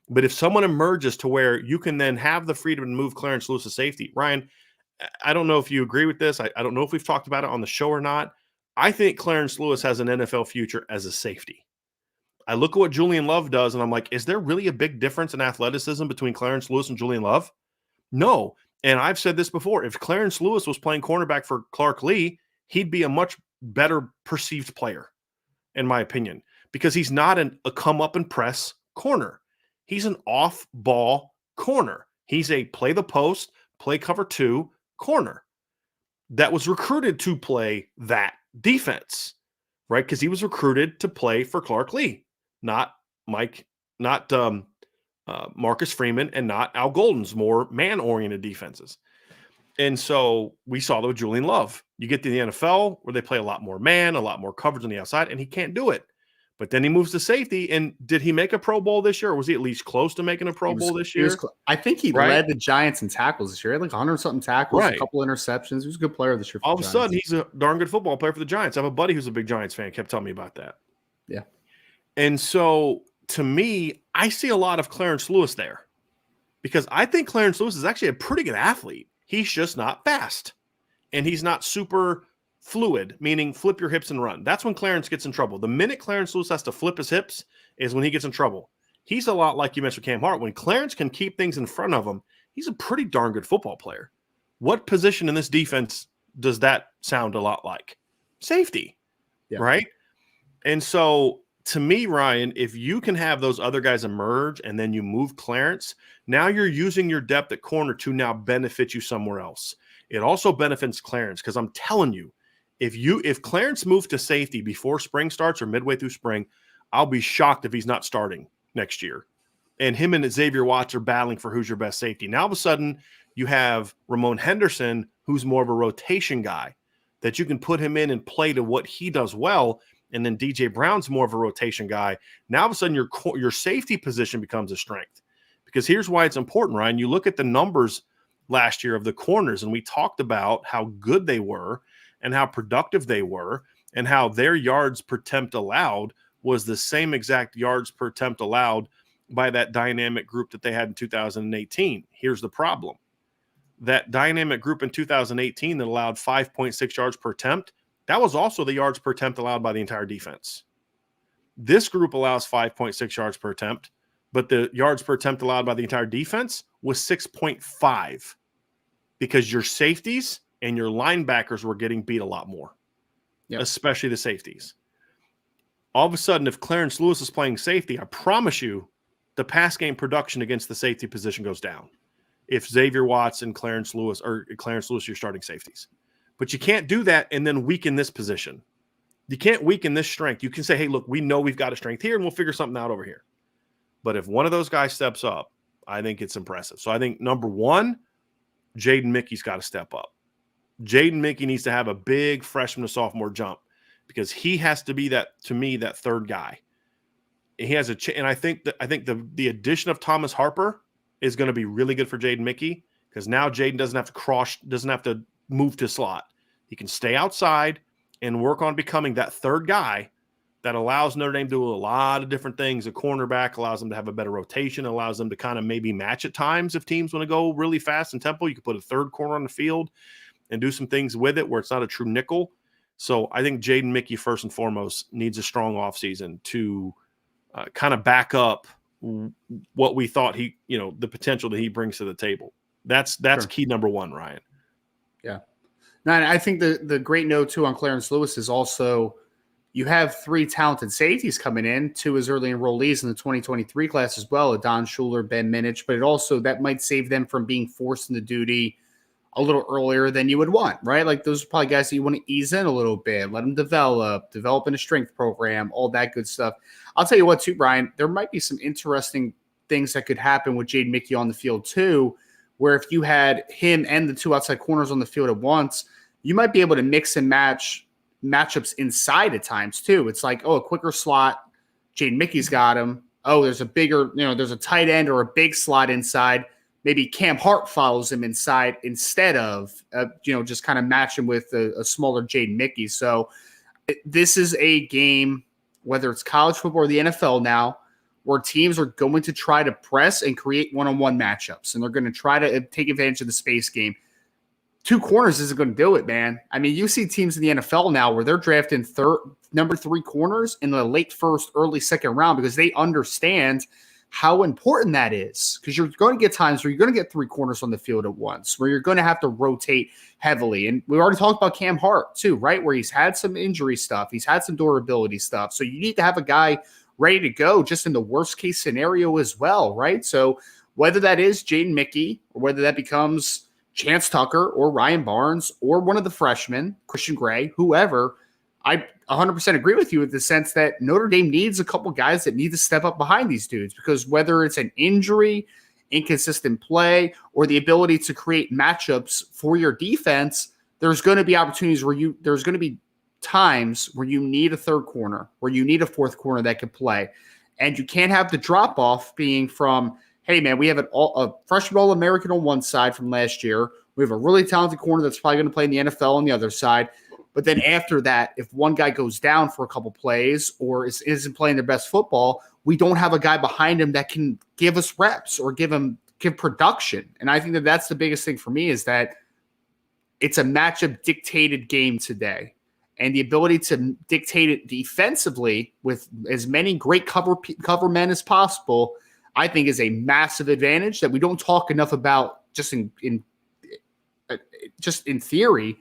But if someone emerges to where you can then have the freedom to move Clarence Lewis to safety, Ryan, I don't know if you agree with this. I don't know if we've talked about it on the show or not. I think Clarence Lewis has an NFL future as a safety. I look at what Julian Love does, and I'm like, is there really a big difference in athleticism between Clarence Lewis and Julian Love? No. And I've said this before. If Clarence Lewis was playing cornerback for Clark Lee, he'd be a much better perceived player, in my opinion, because he's not a come up and press corner. He's an off-ball corner. He's a play the post, play cover 2 corner that was recruited to play that defense, right? Because he was recruited to play for Clark Lee, not Marcus Freeman, and not Al Golden's more man-oriented defenses. And so we saw that with Julian Love. You get to the NFL where they play a lot more man, a lot more coverage on the outside, and he can't do it. But then he moves to safety. And did he make a Pro Bowl this year, or was he at least close to making a Pro Bowl this year? I think he led the Giants in tackles this year. He had like 100-something tackles, a couple interceptions. He was a good player this year. All of a sudden, he's a darn good football player for the Giants. I have a buddy who's a big Giants fan, kept telling me about that. Yeah. And so, to me, I see a lot of Clarence Lewis there, because I think Clarence Lewis is actually a pretty good athlete. He's just not fast, and he's not super fluid, meaning flip your hips and run. That's when Clarence gets in trouble. The minute Clarence Lewis has to flip his hips is when he gets in trouble. He's a lot like you mentioned Cam Hart. When Clarence can keep things in front of him, he's a pretty darn good football player. What position in this defense does that sound a lot like? Safety, right? And so, to me, Ryan, if you can have those other guys emerge and then you move Clarence, now you're using your depth at corner to now benefit you somewhere else. It also benefits Clarence, because I'm telling you, if Clarence moved to safety before spring starts or midway through spring, I'll be shocked if he's not starting next year. And him and Xavier Watts are battling for who's your best safety. Now, all of a sudden, you have Ramon Henderson, who's more of a rotation guy, that you can put him in and play to what he does well. And then DJ Brown's more of a rotation guy. Now, all of a sudden, your safety position becomes a strength. Because here's why it's important, Ryan. You look at the numbers last year of the corners, and we talked about how good they were and how productive they were, and how their yards per attempt allowed was the same exact yards per attempt allowed by that dynamic group that they had in 2018. Here's the problem. That dynamic group in 2018 that allowed 5.6 yards per attempt, that was also the yards per attempt allowed by the entire defense. This group allows 5.6 yards per attempt, but the yards per attempt allowed by the entire defense was 6.5, because your safeties and your linebackers were getting beat a lot more, especially the safeties. All of a sudden, if Clarence Lewis is playing safety, I promise you the pass game production against the safety position goes down. If Xavier Watts and Clarence Lewis, you're starting safeties. But you can't do that and then weaken this position. You can't weaken this strength. You can say, hey, look, we know we've got a strength here and we'll figure something out over here. But if one of those guys steps up, I think it's impressive. So I think, number one, Jaden Mickey's got to step up. Jaden Mickey needs to have a big freshman to sophomore jump, because he has to be that third guy. He has and I think the addition of Thomas Harper is going to be really good for Jaden Mickey, because now Jaden doesn't have to move to slot. He can stay outside and work on becoming that third guy that allows Notre Dame to do a lot of different things. A cornerback allows them to have a better rotation, allows them to kind of maybe match at times. If teams want to go really fast and tempo, you can put a third corner on the field and do some things with it where it's not a true nickel. So I think Jaden Mickey, first and foremost, needs a strong offseason to kind of back up what we thought the potential that he brings to the table. That's Sure. key number one, Ryan. Yeah. Now, and I think the great note, too, on Clarence Lewis is also you have 3 talented safeties coming in, 2 as early enrollees in the 2023 class as well, Don Schuler, Ben Minich, but it also that might save them from being forced into duty a little earlier than you would want, right? Like those are probably guys that you want to ease in a little bit, let them develop in a strength program, all that good stuff. I'll tell you what, too, Brian, there might be some interesting things that could happen with Jaden Mickey on the field, too, where if you had him and the 2 outside corners on the field at once, you might be able to mix and match matchups inside at times, too. It's like, a quicker slot, Jaden Mickey's got him. Oh, there's a bigger, there's a tight end or a big slot inside. Maybe Cam Hart follows him inside instead of, just kind of match him with a smaller Jaden Mickey. So this is a game, whether it's college football or the NFL now, where teams are going to try to press and create one-on-one matchups, and they're going to try to take advantage of the space game. 2 corners isn't going to do it, man. I mean, you see teams in the NFL now where they're drafting number 3 corners in the late first, early second round because they understand how important that is, because you're going to get times where you're going to get 3 corners on the field at once, where you're going to have to rotate heavily. And we already talked about Cam Hart too, right? Where he's had some injury stuff. He's had some durability stuff. So you need to have a guy ready to go just in the worst case scenario as well, right? So whether that is Jaden Mickey or whether that becomes Chance Tucker or Ryan Barnes or one of the freshmen, Christian Gray, whoever, I 100% agree with you in the sense that Notre Dame needs a couple guys that need to step up behind these dudes, because whether it's an injury, inconsistent play, or the ability to create matchups for your defense, there's going to be opportunities where there's going to be times where you need a 3rd corner, where you need a 4th corner that can play. And you can't have the drop off being from, hey man, we have a freshman All-American on one side from last year. We have a really talented corner that's probably going to play in the NFL on the other side. But then after that, if one guy goes down for a couple plays or isn't playing their best football, we don't have a guy behind him that can give us reps or give production. And I think that that's the biggest thing for me, is that it's a matchup dictated game today. And the ability to dictate it defensively with as many great cover men as possible, I think is a massive advantage that we don't talk enough about just in theory,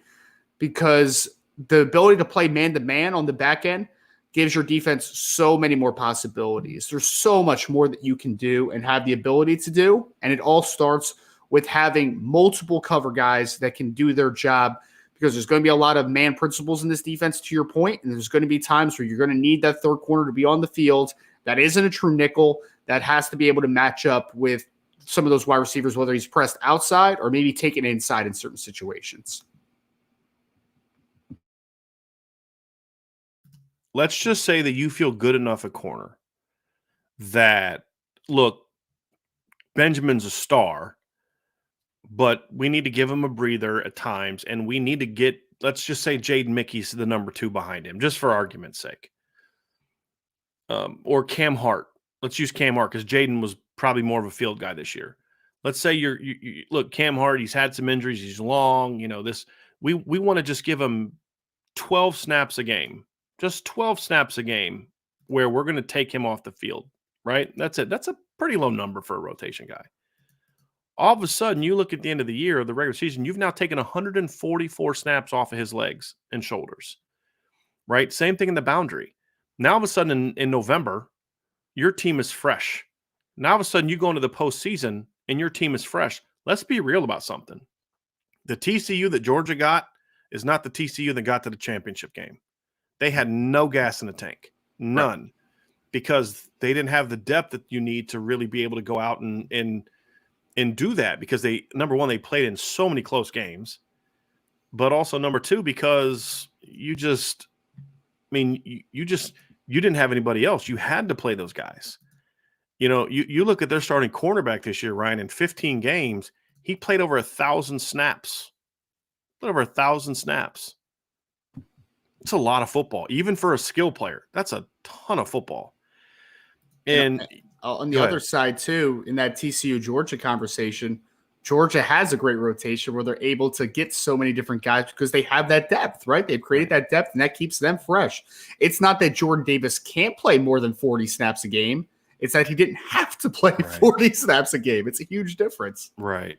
because the ability to play man-to-man on the back end gives your defense so many more possibilities. There's so much more that you can do and have the ability to do, and it all starts with having multiple cover guys that can do their job, because there's going to be a lot of man principles in this defense, to your point, and there's going to be times where you're going to need that 3rd corner to be on the field that isn't a true nickel, that has to be able to match up with some of those wide receivers, whether he's pressed outside or maybe taken inside in certain situations. Let's just say that you feel good enough at corner that, look, Benjamin's a star, but we need to give him a breather at times, and we need to get, let's just say Jaden Mickey's the number 2 behind him, just for argument's sake. Or Cam Hart. Let's use Cam Hart because Jaden was probably more of a field guy this year. Let's say you look, Cam Hart, he's had some injuries, he's long, we want to just give him 12 snaps a game. Just 12 snaps a game where we're going to take him off the field, right? That's it. That's a pretty low number for a rotation guy. All of a sudden, you look at the end of the year of the regular season, you've now taken 144 snaps off of his legs and shoulders, right? Same thing in the boundary. Now, all of a sudden in November, your team is fresh. Now, all of a sudden, you go into the postseason and your team is fresh. Let's be real about something. The TCU that Georgia got is not the TCU that got to the championship game. They had no gas in the tank, none, right, because they didn't have the depth that you need to really be able to go out and do that, because number one, they played in so many close games, but also number 2, because you didn't have anybody else. You had to play those guys. You look at their starting cornerback this year, Ryan, in 15 games, he played over 1,000 snaps. It's a lot of football, even for a skill player. That's a ton of football. And on the other side, too, in that TCU-Georgia conversation, Georgia has a great rotation where they're able to get so many different guys because they have that depth, right? They've created that depth, and that keeps them fresh. It's not that Jordan Davis can't play more than 40 snaps a game. It's that he didn't have to play 40 snaps a game. It's a huge difference. Right.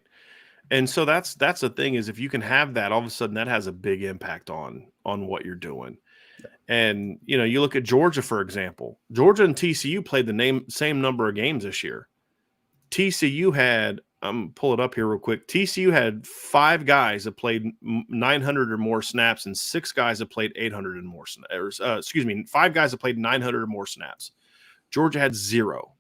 And so that's the thing is if you can have that, all of a sudden that has a big impact on what you're doing. And, you look at Georgia, for example. Georgia and TCU played the same number of games this year. TCU had, pull it up here real quick. TCU had 5 guys that played 900 or more snaps and 6 guys that played 800 and more snaps. 5 guys that played 900 or more snaps. Georgia had 0.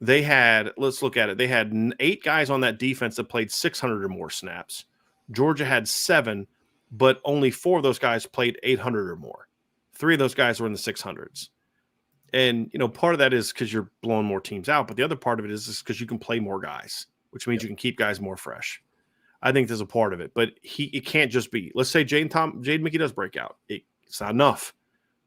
They had, let's look at it. They had 8 guys on that defense that played 600 or more snaps. Georgia had 7, but only 4 of those guys played 800 or more. 3 of those guys were in the 600s. And, part of that is because you're blowing more teams out, but the other part of it is because you can play more guys, which means you can keep guys more fresh. I think there's a part of it, but it can't just be, let's say Jaden Mickey does break out. It's not enough.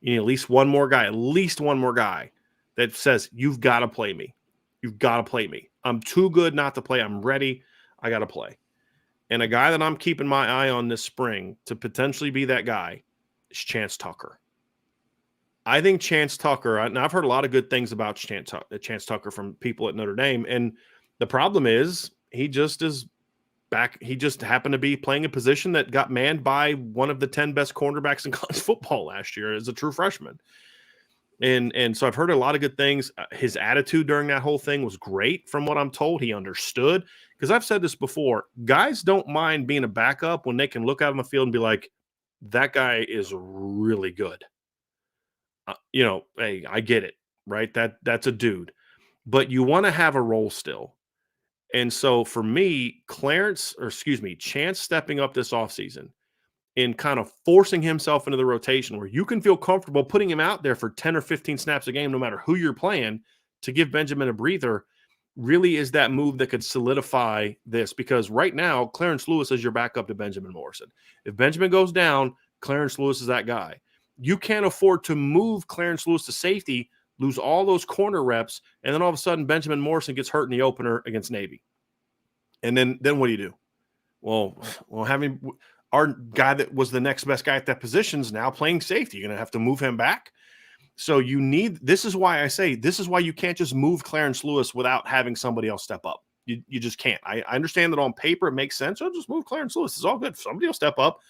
You need at least one more guy that says, you've got to play me. You've got to play me. I'm too good not to play. I'm ready. I got to play. And a guy that I'm keeping my eye on this spring to potentially be that guy is Chance Tucker. I think Chance Tucker, and I've heard a lot of good things about Chance Tucker from people at Notre Dame. And the problem is he just is back. He just happened to be playing a position that got manned by one of the 10 best cornerbacks in college football last year as a true freshman. And so I've heard a lot of good things. His attitude during that whole thing was great from what I'm told. He understood. Because I've said this before, guys don't mind being a backup when they can look out on the field and be like, that guy is really good. Hey, I get it, right? That's a dude. But you want to have a role still. And so for me, Chance stepping up this offseason and kind of forcing himself into the rotation where you can feel comfortable putting him out there for 10 or 15 snaps a game, no matter who you're playing, to give Benjamin a breather, really is that move that could solidify this. Because right now, Clarence Lewis is your backup to Benjamin Morrison. If Benjamin goes down, Clarence Lewis is that guy. You can't afford to move Clarence Lewis to safety, lose all those corner reps, and then all of a sudden Benjamin Morrison gets hurt in the opener against Navy. And then what do you do? Well, having our guy that was the next best guy at that position is now playing safety. You're going to have to move him back. So this is why I say this is why you can't just move Clarence Lewis without having somebody else step up. You just can't. I understand that on paper it makes sense. So just move Clarence Lewis. It's all good. Somebody will step up.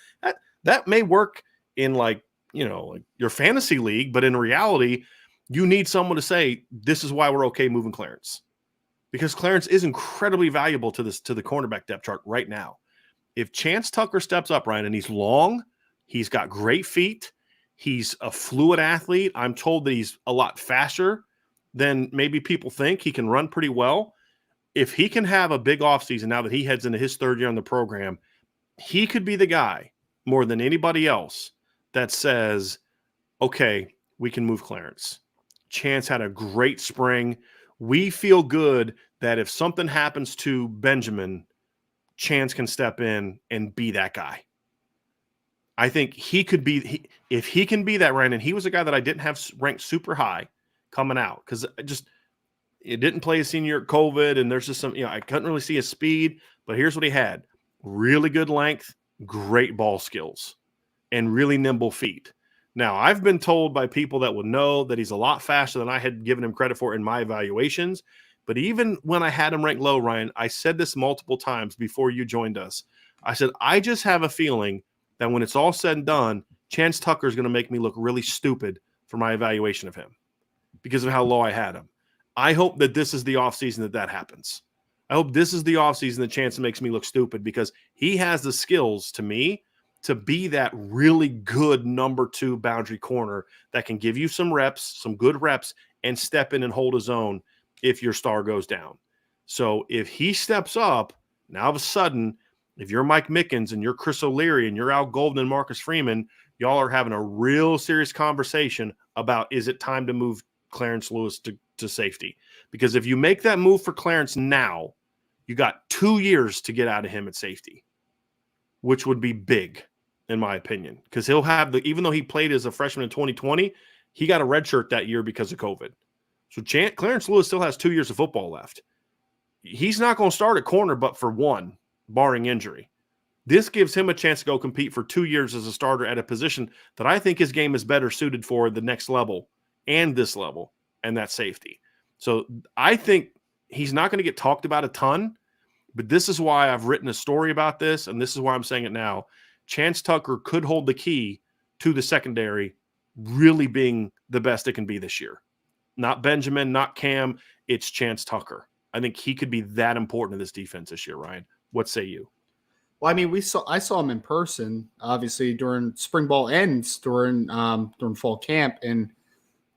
That may work in like your fantasy league, but in reality, you need someone to say, this is why we're okay moving Clarence. Because Clarence is incredibly valuable to the cornerback depth chart right now. If Chance Tucker steps up, Ryan, and he's long, he's got great feet, he's a fluid athlete. I'm told that he's a lot faster than maybe people think. He can run pretty well. If he can have a big offseason now that he heads into his 3rd year on the program, he could be the guy more than anybody else that says, okay, we can move Clarence. Chance had a great spring. We feel good that if something happens to Benjamin, Chance can step in and be that guy. I think he could be, if he can be that, Ryan, and he was a guy that I didn't have ranked super high coming out because it didn't play his senior year at COVID, and there's just some, I couldn't really see his speed, but here's what he had. Really good length, great ball skills, and really nimble feet. Now, I've been told by people that would know that he's a lot faster than I had given him credit for in my evaluations. But even when I had him ranked low, Ryan, I said this multiple times before you joined us. I said, I just have a feeling that when it's all said and done, Chance Tucker is going to make me look really stupid for my evaluation of him because of how low I had him. I hope that this is the offseason that happens. I hope this is the offseason that Chance makes me look stupid because he has the skills to me to be that really good number 2 boundary corner that can give you some reps, some good reps, and step in and hold his own if your star goes down. So if he steps up, now all of a sudden, if you're Mike Mickens and you're Chris O'Leary and you're Al Golden and Marcus Freeman, y'all are having a real serious conversation about, is it time to move Clarence Lewis to safety? Because if you make that move for Clarence now, you got 2 years to get out of him at safety, which would be big, in my opinion, because he'll have even though he played as a freshman in 2020, he got a red shirt that year because of COVID. So Clarence Lewis still has 2 years of football left. He's not going to start at corner, but for one, barring injury. This gives him a chance to go compete for 2 years as a starter at a position that I think his game is better suited for the next level and this level, and that's safety. So I think he's not going to get talked about a ton, But this is why I've written a story about this, and this is why I'm saying it now. Chance Tucker could hold the key to the secondary really being the best it can be this year. Not Benjamin, not Cam. It's Chance Tucker. I think he could be that important to this defense this year, Ryan. What say you? Well, I mean, I saw him in person, obviously during spring ball ends, during fall camp, and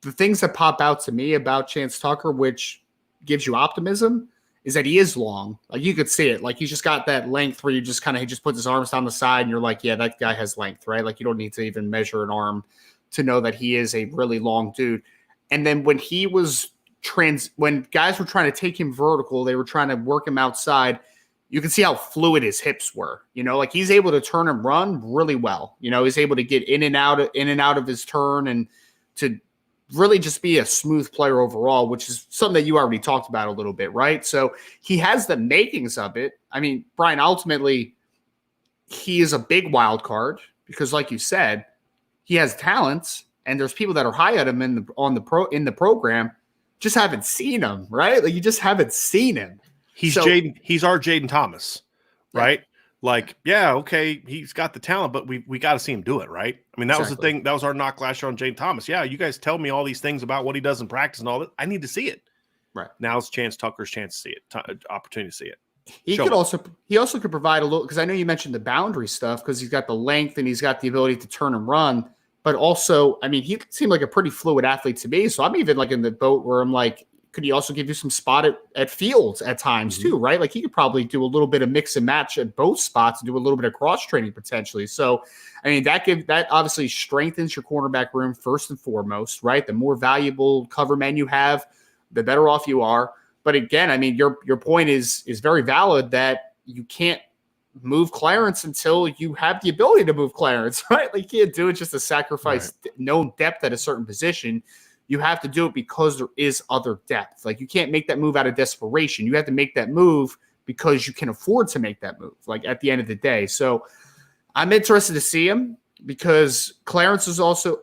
the things that pop out to me about Chance Tucker, which gives you optimism, is that he is long. Like you could see it. Like he's just got that length where you just he just puts his arms down the side, and you're like, yeah, that guy has length, right? Like you don't need to even measure an arm to know that he is a really long dude. And then when he was when guys were trying to take him vertical, they were trying to work him outside. You can see how fluid his hips were, like he's able to turn and run really well. He's able to get in and out of his turn and to really just be a smooth player overall, which is something that you already talked about a little bit, right? So he has the makings of it. I mean, Brian, ultimately, he is a big wild card because, like you said, he has talents, and there's people that are high at him in the program, just haven't seen him, right? Like you just haven't seen him. He's our Jaden Thomas, right? Yeah. Like, yeah, okay, he's got the talent, but we got to see him do it, right? I mean, that was the thing. That was our knock last year on Jaden Thomas. Yeah, you guys tell me all these things about what he does in practice and all that. I need to see it. Right. Now it's Chance Tucker's chance to see it, opportunity to see it. He also could provide a little, because I know you mentioned the boundary stuff, because he's got the length and he's got the ability to turn and run. But also, I mean, he seemed like a pretty fluid athlete to me. So I'm even like in the boat where I'm like, could he also give you some spot at fields at times too, right? Like he could probably do a little bit of mix and match at both spots and do a little bit of cross training potentially. So, I mean, that obviously strengthens your cornerback room first and foremost, right? The more valuable cover men you have, the better off you are. But again, I mean, your point is very valid that you can't move Clarence until you have the ability to move Clarence, right? Like you can't do it just to sacrifice known depth at a certain position. You have to do it because there is other depth. Like you can't make that move out of desperation. You have to make that move because you can afford to make that move, like at the end of the day. So I'm interested to see him because Clarence is also,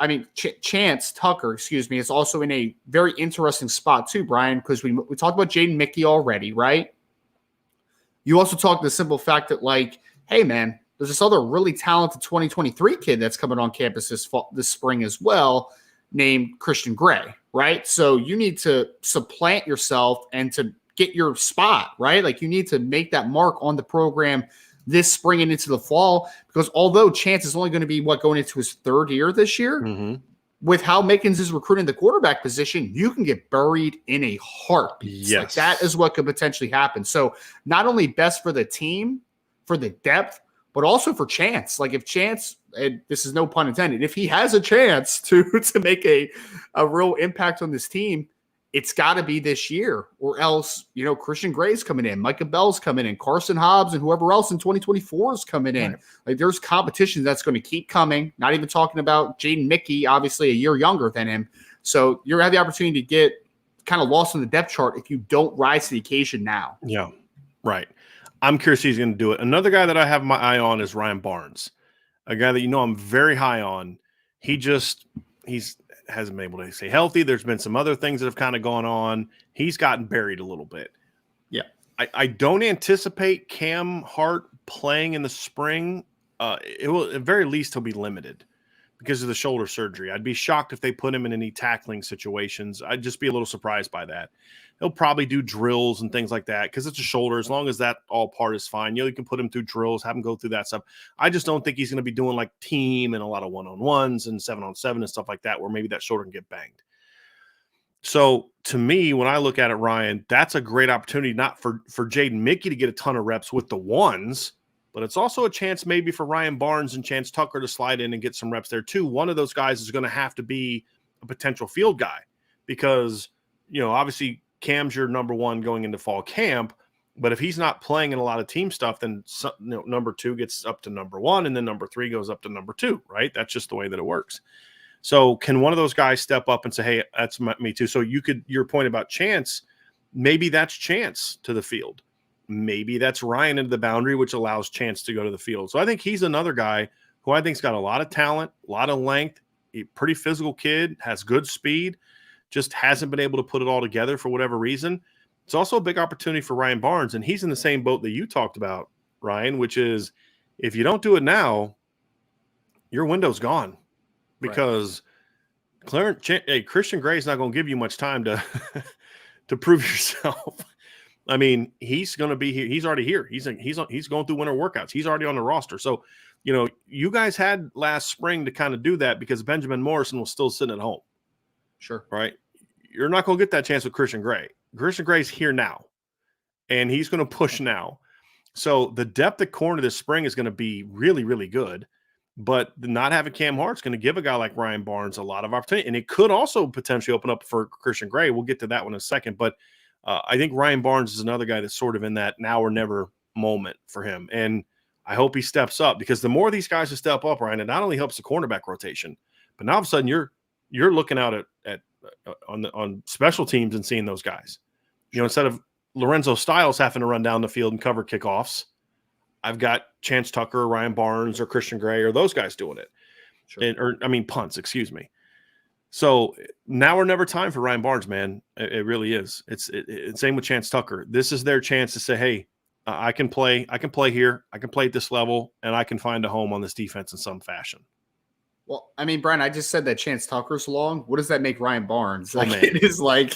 Chance Tucker, is also in a very interesting spot too, Brian, because we talked about Jaden Mickey already, right? You also talked the simple fact that like, hey man, there's this other really talented 2023 kid that's coming on campus this spring as well, named Christian Gray, right? So you need to supplant yourself and to get your spot, right? Like you need to make that mark on the program this spring and into the fall, because although Chance is only going to be going into his third year this year, with how Mickens is recruiting the quarterback position, you can get buried in a heartbeat. Yes. Like that is what could potentially happen. So not only best for the team, for the depth, but also for Chance. Like if Chance, and this is no pun intended, if he has a chance to make a real impact on this team, it's got to be this year, or else, Christian Gray's coming in, Micah Bell's coming in, Carson Hobbs, and whoever else in 2024 is coming in. Right. Like there's competition that's going to keep coming. Not even talking about Jaden Mickey, obviously a year younger than him. So you're going to have the opportunity to get kind of lost in the depth chart if you don't rise to the occasion now. Yeah, right. I'm curious if he's going to do it. Another guy that I have my eye on is Ryan Barnes, a guy that I'm very high on. He hasn't been able to stay healthy. There's been some other things that have kind of gone on. He's gotten buried a little bit. Yeah. I don't anticipate Cam Hart playing in the spring. It will, at very least, he'll be limited because of the shoulder surgery. I'd be shocked if they put him in any tackling situations. I'd just be a little surprised by that. He'll probably do drills and things like that because it's a shoulder. As long as that all part is fine, you can put him through drills, have him go through that stuff. I just don't think he's going to be doing like team and a lot of one-on-ones and 7-on-7 and stuff like that where maybe that shoulder can get banged. So to me, when I look at it, Ryan, that's a great opportunity not for Jaden Mickey to get a ton of reps with the ones, but it's also a chance maybe for Ryan Barnes and Chance Tucker to slide in and get some reps there too. One of those guys is going to have to be a potential field guy because, obviously Cam's your number one going into fall camp, but if he's not playing in a lot of team stuff, then number two gets up to number one and then number three goes up to number two, right? That's just the way that it works. So can one of those guys step up and say, hey, that's me too. So your point about Chance, maybe that's Chance to the field. Maybe that's Ryan into the boundary, which allows Chance to go to the field. So I think he's another guy who I think's got a lot of talent, a lot of length, a pretty physical kid, has good speed, just hasn't been able to put it all together for whatever reason. It's also a big opportunity for Ryan Barnes, and he's in the same boat that you talked about, Ryan, which is if you don't do it now, your window's gone because Christian Gray is not going to give you much time to to prove yourself. I mean, he's going to be here. He's already here. He's going through winter workouts. He's already on the roster. So, you guys had last spring to kind of do that because Benjamin Morrison was still sitting at home. Sure. Right? You're not going to get that chance with Christian Gray. Christian Gray's here now, and he's going to push now. So the depth at corner this spring is going to be really, really good. But not having Cam Hart's going to give a guy like Ryan Barnes a lot of opportunity. And it could also potentially open up for Christian Gray. We'll get to that one in a second. But I think Ryan Barnes is another guy that's sort of in that now or never moment for him. And I hope he steps up because the more these guys who step up, Ryan, it not only helps the cornerback rotation, but now all of a sudden you're looking out on special teams and seeing those guys. Instead of Lorenzo Styles having to run down the field and cover kickoffs, I've got Chance Tucker, Ryan Barnes, or Christian Gray, or those guys doing it. Sure. Punts, excuse me. So now or never time for Ryan Barnes, man. It really is. It's same with Chance Tucker. This is their chance to say, hey, I can play here. I can play at this level, and I can find a home on this defense in some fashion. Well, I mean, Brian, I just said that Chance Tucker's long. What does that make Ryan Barnes? Like, it is like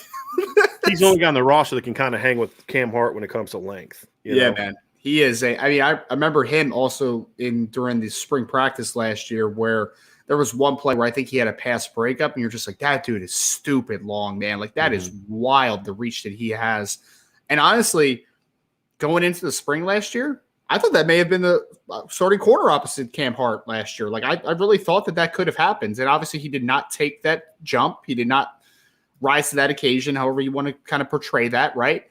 he's the only guy on the roster that can kind of hang with Cam Hart when it comes to length. Yeah, man. He is I remember him also during the spring practice last year where there was one play where I think he had a pass breakup and you're just like, that dude is stupid long, man. Like that is wild, the reach that he has. And honestly, going into the spring last year, I thought that may have been the starting corner opposite Cam Hart last year. Like I really thought that could have happened. And obviously he did not take that jump. He did not rise to that occasion, however you want to kind of portray that, right?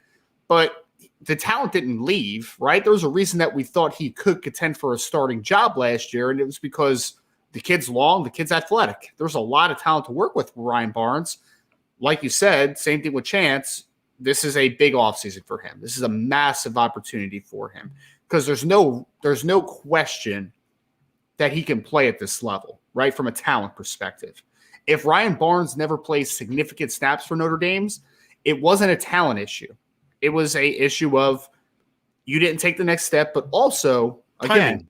But the talent didn't leave, right? There was a reason that we thought he could contend for a starting job last year, and it was because the kid's long, the kid's athletic. There's a lot of talent to work with Ryan Barnes. Like you said, same thing with Chance. This is a big offseason for him. This is a massive opportunity for him because there's no question that he can play at this level, right, from a talent perspective. If Ryan Barnes never plays significant snaps for Notre Dame, it wasn't a talent issue. It was a issue of you didn't take the next step, but also, again,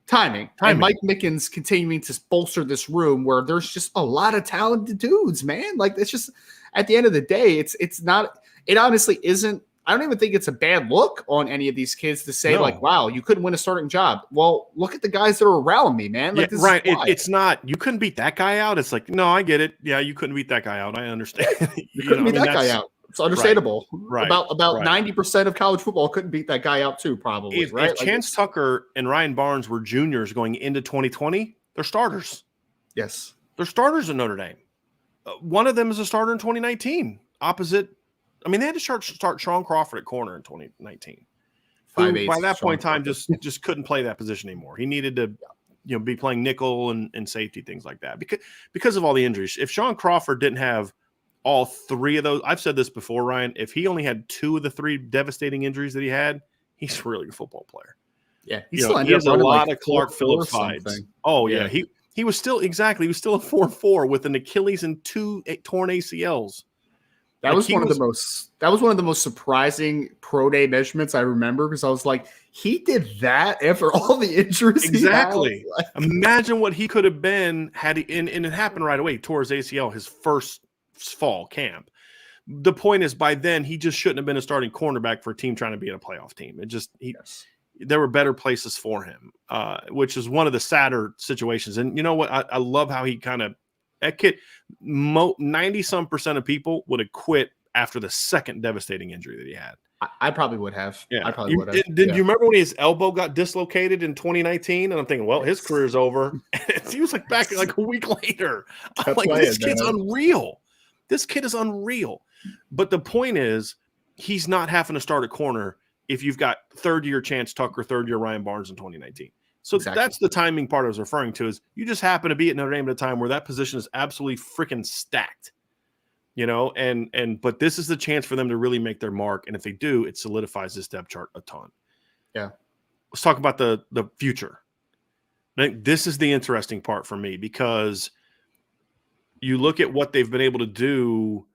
timing. And Mike Mickens continuing to bolster this room where there's just a lot of talented dudes, man. Like, it's just, at the end of the day, it honestly isn't, I don't even think it's a bad look on any of these kids to say, like, wow, you couldn't win a starting job. Well, look at the guys that are around me, man. Like, right. It's not, you couldn't beat that guy out. It's like, no, I get it. Yeah, you couldn't beat that guy out. I understand. You couldn't beat that guy out. It's understandable. Right. About 90% of college football couldn't beat that guy out too, probably. If Chance Tucker and Ryan Barnes were juniors going into 2020, they're starters. Yes. They're starters in Notre Dame. One of them is a starter in 2019. Opposite. I mean, they had to start Sean Crawford at corner in 2019. Who, by that point in time, just couldn't play that position anymore. He needed to be playing nickel and safety, things like that. Because of all the injuries. If Sean Crawford didn't have all three of those, I've said this before, Ryan, if he only had two of the three devastating injuries that he had, he's a really good football player. Yeah. He has a lot of Clark Phillips vibes. Oh, yeah. He was still a 4.4 with an Achilles and two torn ACLs. That was one of the most surprising pro day measurements I remember because I was like, he did that after all the injuries. Exactly. Imagine what he could have been had he, and it happened right away. He tore his ACL his first fall camp. The point is, by then he just shouldn't have been a starting cornerback for a team trying to be in a playoff team. There were better places for him, which is one of the sadder situations. And you know what? I love how he that kid, 90% of people would have quit after the second devastating injury that he had. I probably would have. Yeah. I probably would have. Did you remember when his elbow got dislocated in 2019? And I'm thinking, well, his career's over. He was back like a week later. I'm like, this kid's unreal. This kid is unreal. But the point is, he's not having to start at corner if you've got third-year Chance Tucker, third-year Ryan Barnes in 2019. So That's the timing part I was referring to is you just happen to be at Notre Dame at a time where that position is absolutely freaking stacked, but this is the chance for them to really make their mark. And if they do, it solidifies this depth chart a ton. Yeah. Let's talk about the future. I think this is the interesting part for me because you look at what they've been able to do.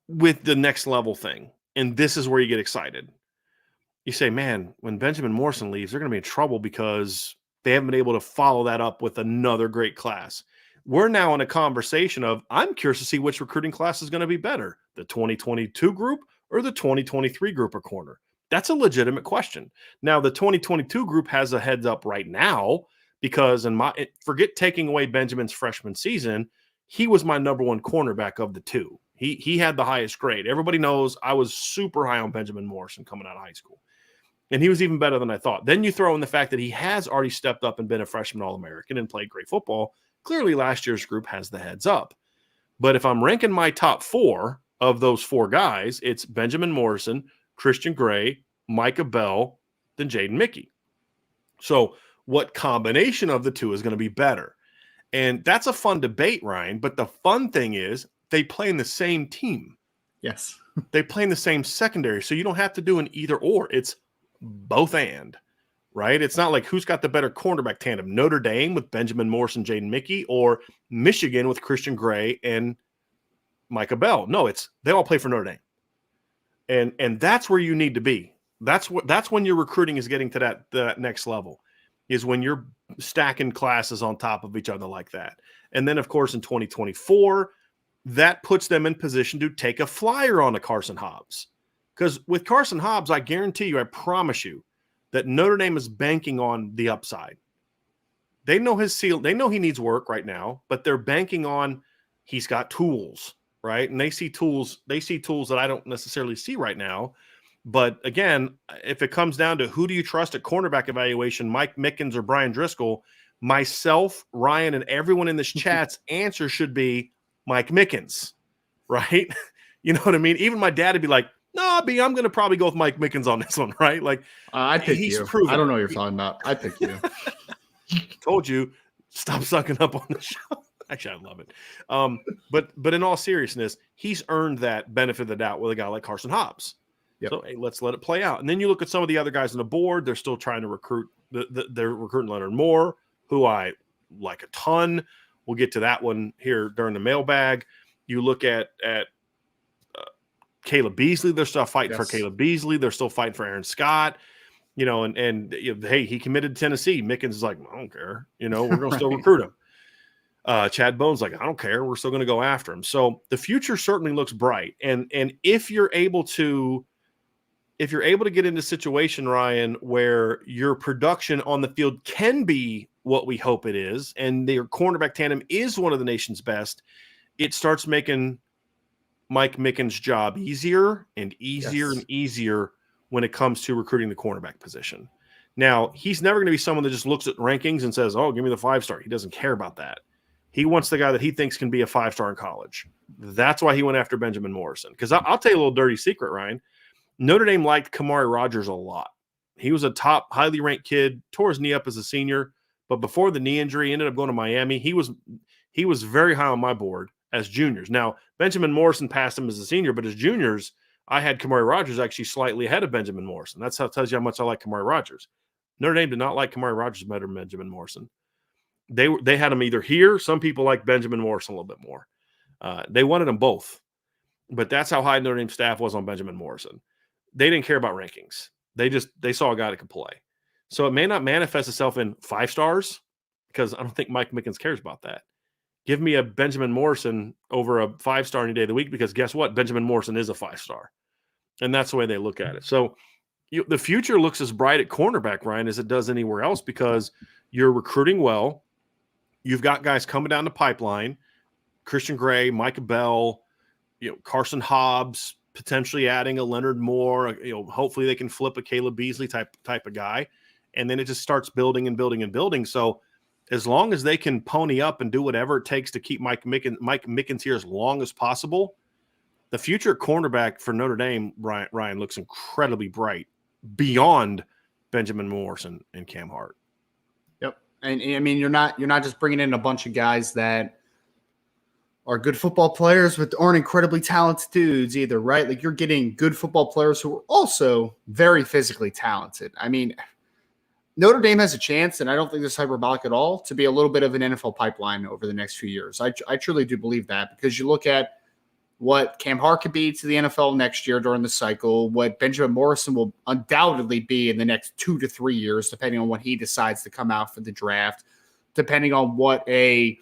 with the next level thing. And this is where you get excited. You say, man, when Benjamin Morrison leaves, they're going to be in trouble because they haven't been able to follow that up with another great class. We're now in a conversation of, I'm curious to see which recruiting class is going to be better, the 2022 group or the 2023 group of corner. That's a legitimate question. Now, the 2022 group has a heads up right now because forget taking away Benjamin's freshman season, he was my number one cornerback of the two. He had the highest grade. Everybody knows I was super high on Benjamin Morrison coming out of high school. And he was even better than I thought. Then you throw in the fact that he has already stepped up and been a freshman All-American and played great football. Clearly, last year's group has the heads up. But if I'm ranking my top four of those four guys, it's Benjamin Morrison, Christian Gray, Micah Bell, then Jaden Mickey. So what combination of the two is going to be better? And that's a fun debate, Ryan. But the fun thing is they play in the same team. Yes. They play in the same secondary. So you don't have to do an either or. It's both and, right? It's not like who's got the better cornerback tandem, Notre Dame with Benjamin Morrison, Jaden Mickey, or Michigan with Christian Gray and Micah Bell. No, they all play for Notre Dame. And that's where you need to be. That's when your recruiting is getting to that next level, is when you're stacking classes on top of each other like that. And then, of course, in 2024, that puts them in position to take a flyer on a Carson Hobbs. Because with Carson Hobbs, I guarantee you, I promise you, that Notre Dame is banking on the upside. They know his seal. They know he needs work right now, but they're banking on he's got tools, right? And they see tools that I don't necessarily see right now. But again, if it comes down to who do you trust at cornerback evaluation, Mike Mickens or Brian Driscoll, myself, Ryan, and everyone in this chat's answer should be Mike Mickens, right? You know what I mean? Even my dad would be like, no, B, I'm going to probably go with Mike Mickens on this one, right? Like, I pick you. Proven. I don't know what you're talking about. I pick you. Told you, stop sucking up on the show. Actually, I love it. But in all seriousness, he's earned that benefit of the doubt with a guy like Carson Hobbs. Yep. So, hey, let's let it play out. And then you look at some of the other guys on the board. They're still trying to recruit. They're recruiting Leonard Moore, who I like a ton. We'll get to that one here during the mailbag. You look at Caleb Beasley. They're still fighting for Caleb Beasley. They're still fighting for Aaron Scott. You know, and hey, he committed to Tennessee. Mickens is like, I don't care. You know, we're going to still recruit him. Chad Bone's like, I don't care. We're still going to go after him. So the future certainly looks bright. And if you're able to get into a situation, Ryan, where your production on the field can be what we hope it is, and their cornerback tandem is one of the nation's best, it starts making Mike Mickens' job easier and easier when it comes to recruiting the cornerback position. Now, he's never going to be someone that just looks at rankings and says, oh, give me the 5-star. He doesn't care about that. He wants the guy that he thinks can be a 5-star in college. That's why he went after Benjamin Morrison. Because I'll tell you a little dirty secret, Ryan. Notre Dame liked Kamari Rogers a lot. He was a top, highly ranked kid, tore his knee up as a senior, but before the knee injury, ended up going to Miami. He was very high on my board as juniors. Now, Benjamin Morrison passed him as a senior, but as juniors, I had Kamari Rogers actually slightly ahead of Benjamin Morrison. That's how it tells you how much I like Kamari Rogers. Notre Dame did not like Kamari Rogers better than Benjamin Morrison. They had him either here. Some people like Benjamin Morrison a little bit more. They wanted them both, but that's how high Notre Dame staff was on Benjamin Morrison. They didn't care about rankings. They saw a guy that could play. So it may not manifest itself in 5 stars because I don't think Mike Mickens cares about that. Give me a Benjamin Morrison over a 5-star any day of the week because guess what? Benjamin Morrison is a 5-star. And that's the way they look at it. So the future looks as bright at cornerback, Ryan, as it does anywhere else because you're recruiting well. You've got guys coming down the pipeline, Christian Gray, Micah Bell, Carson Hobbs, potentially adding a Leonard Moore. Hopefully they can flip a Caleb Beasley type of guy, and then it just starts building and building and building. So as long as they can pony up and do whatever it takes to keep Mike Mickens here as long as possible, the future cornerback for Notre Dame, Ryan, looks incredibly bright beyond Benjamin Morrison and Cam Hart. Yep. And I mean, you're not just bringing in a bunch of guys that are good football players but aren't incredibly talented dudes either, right? Like you're getting good football players who are also very physically talented. I mean, Notre Dame has a chance, and I don't think this is hyperbolic at all, to be a little bit of an NFL pipeline over the next few years. I truly do believe that because you look at what Cam Hart could be to the NFL next year during the cycle, what Benjamin Morrison will undoubtedly be in the next 2 to 3 years, depending on when he decides to come out for the draft, depending on what a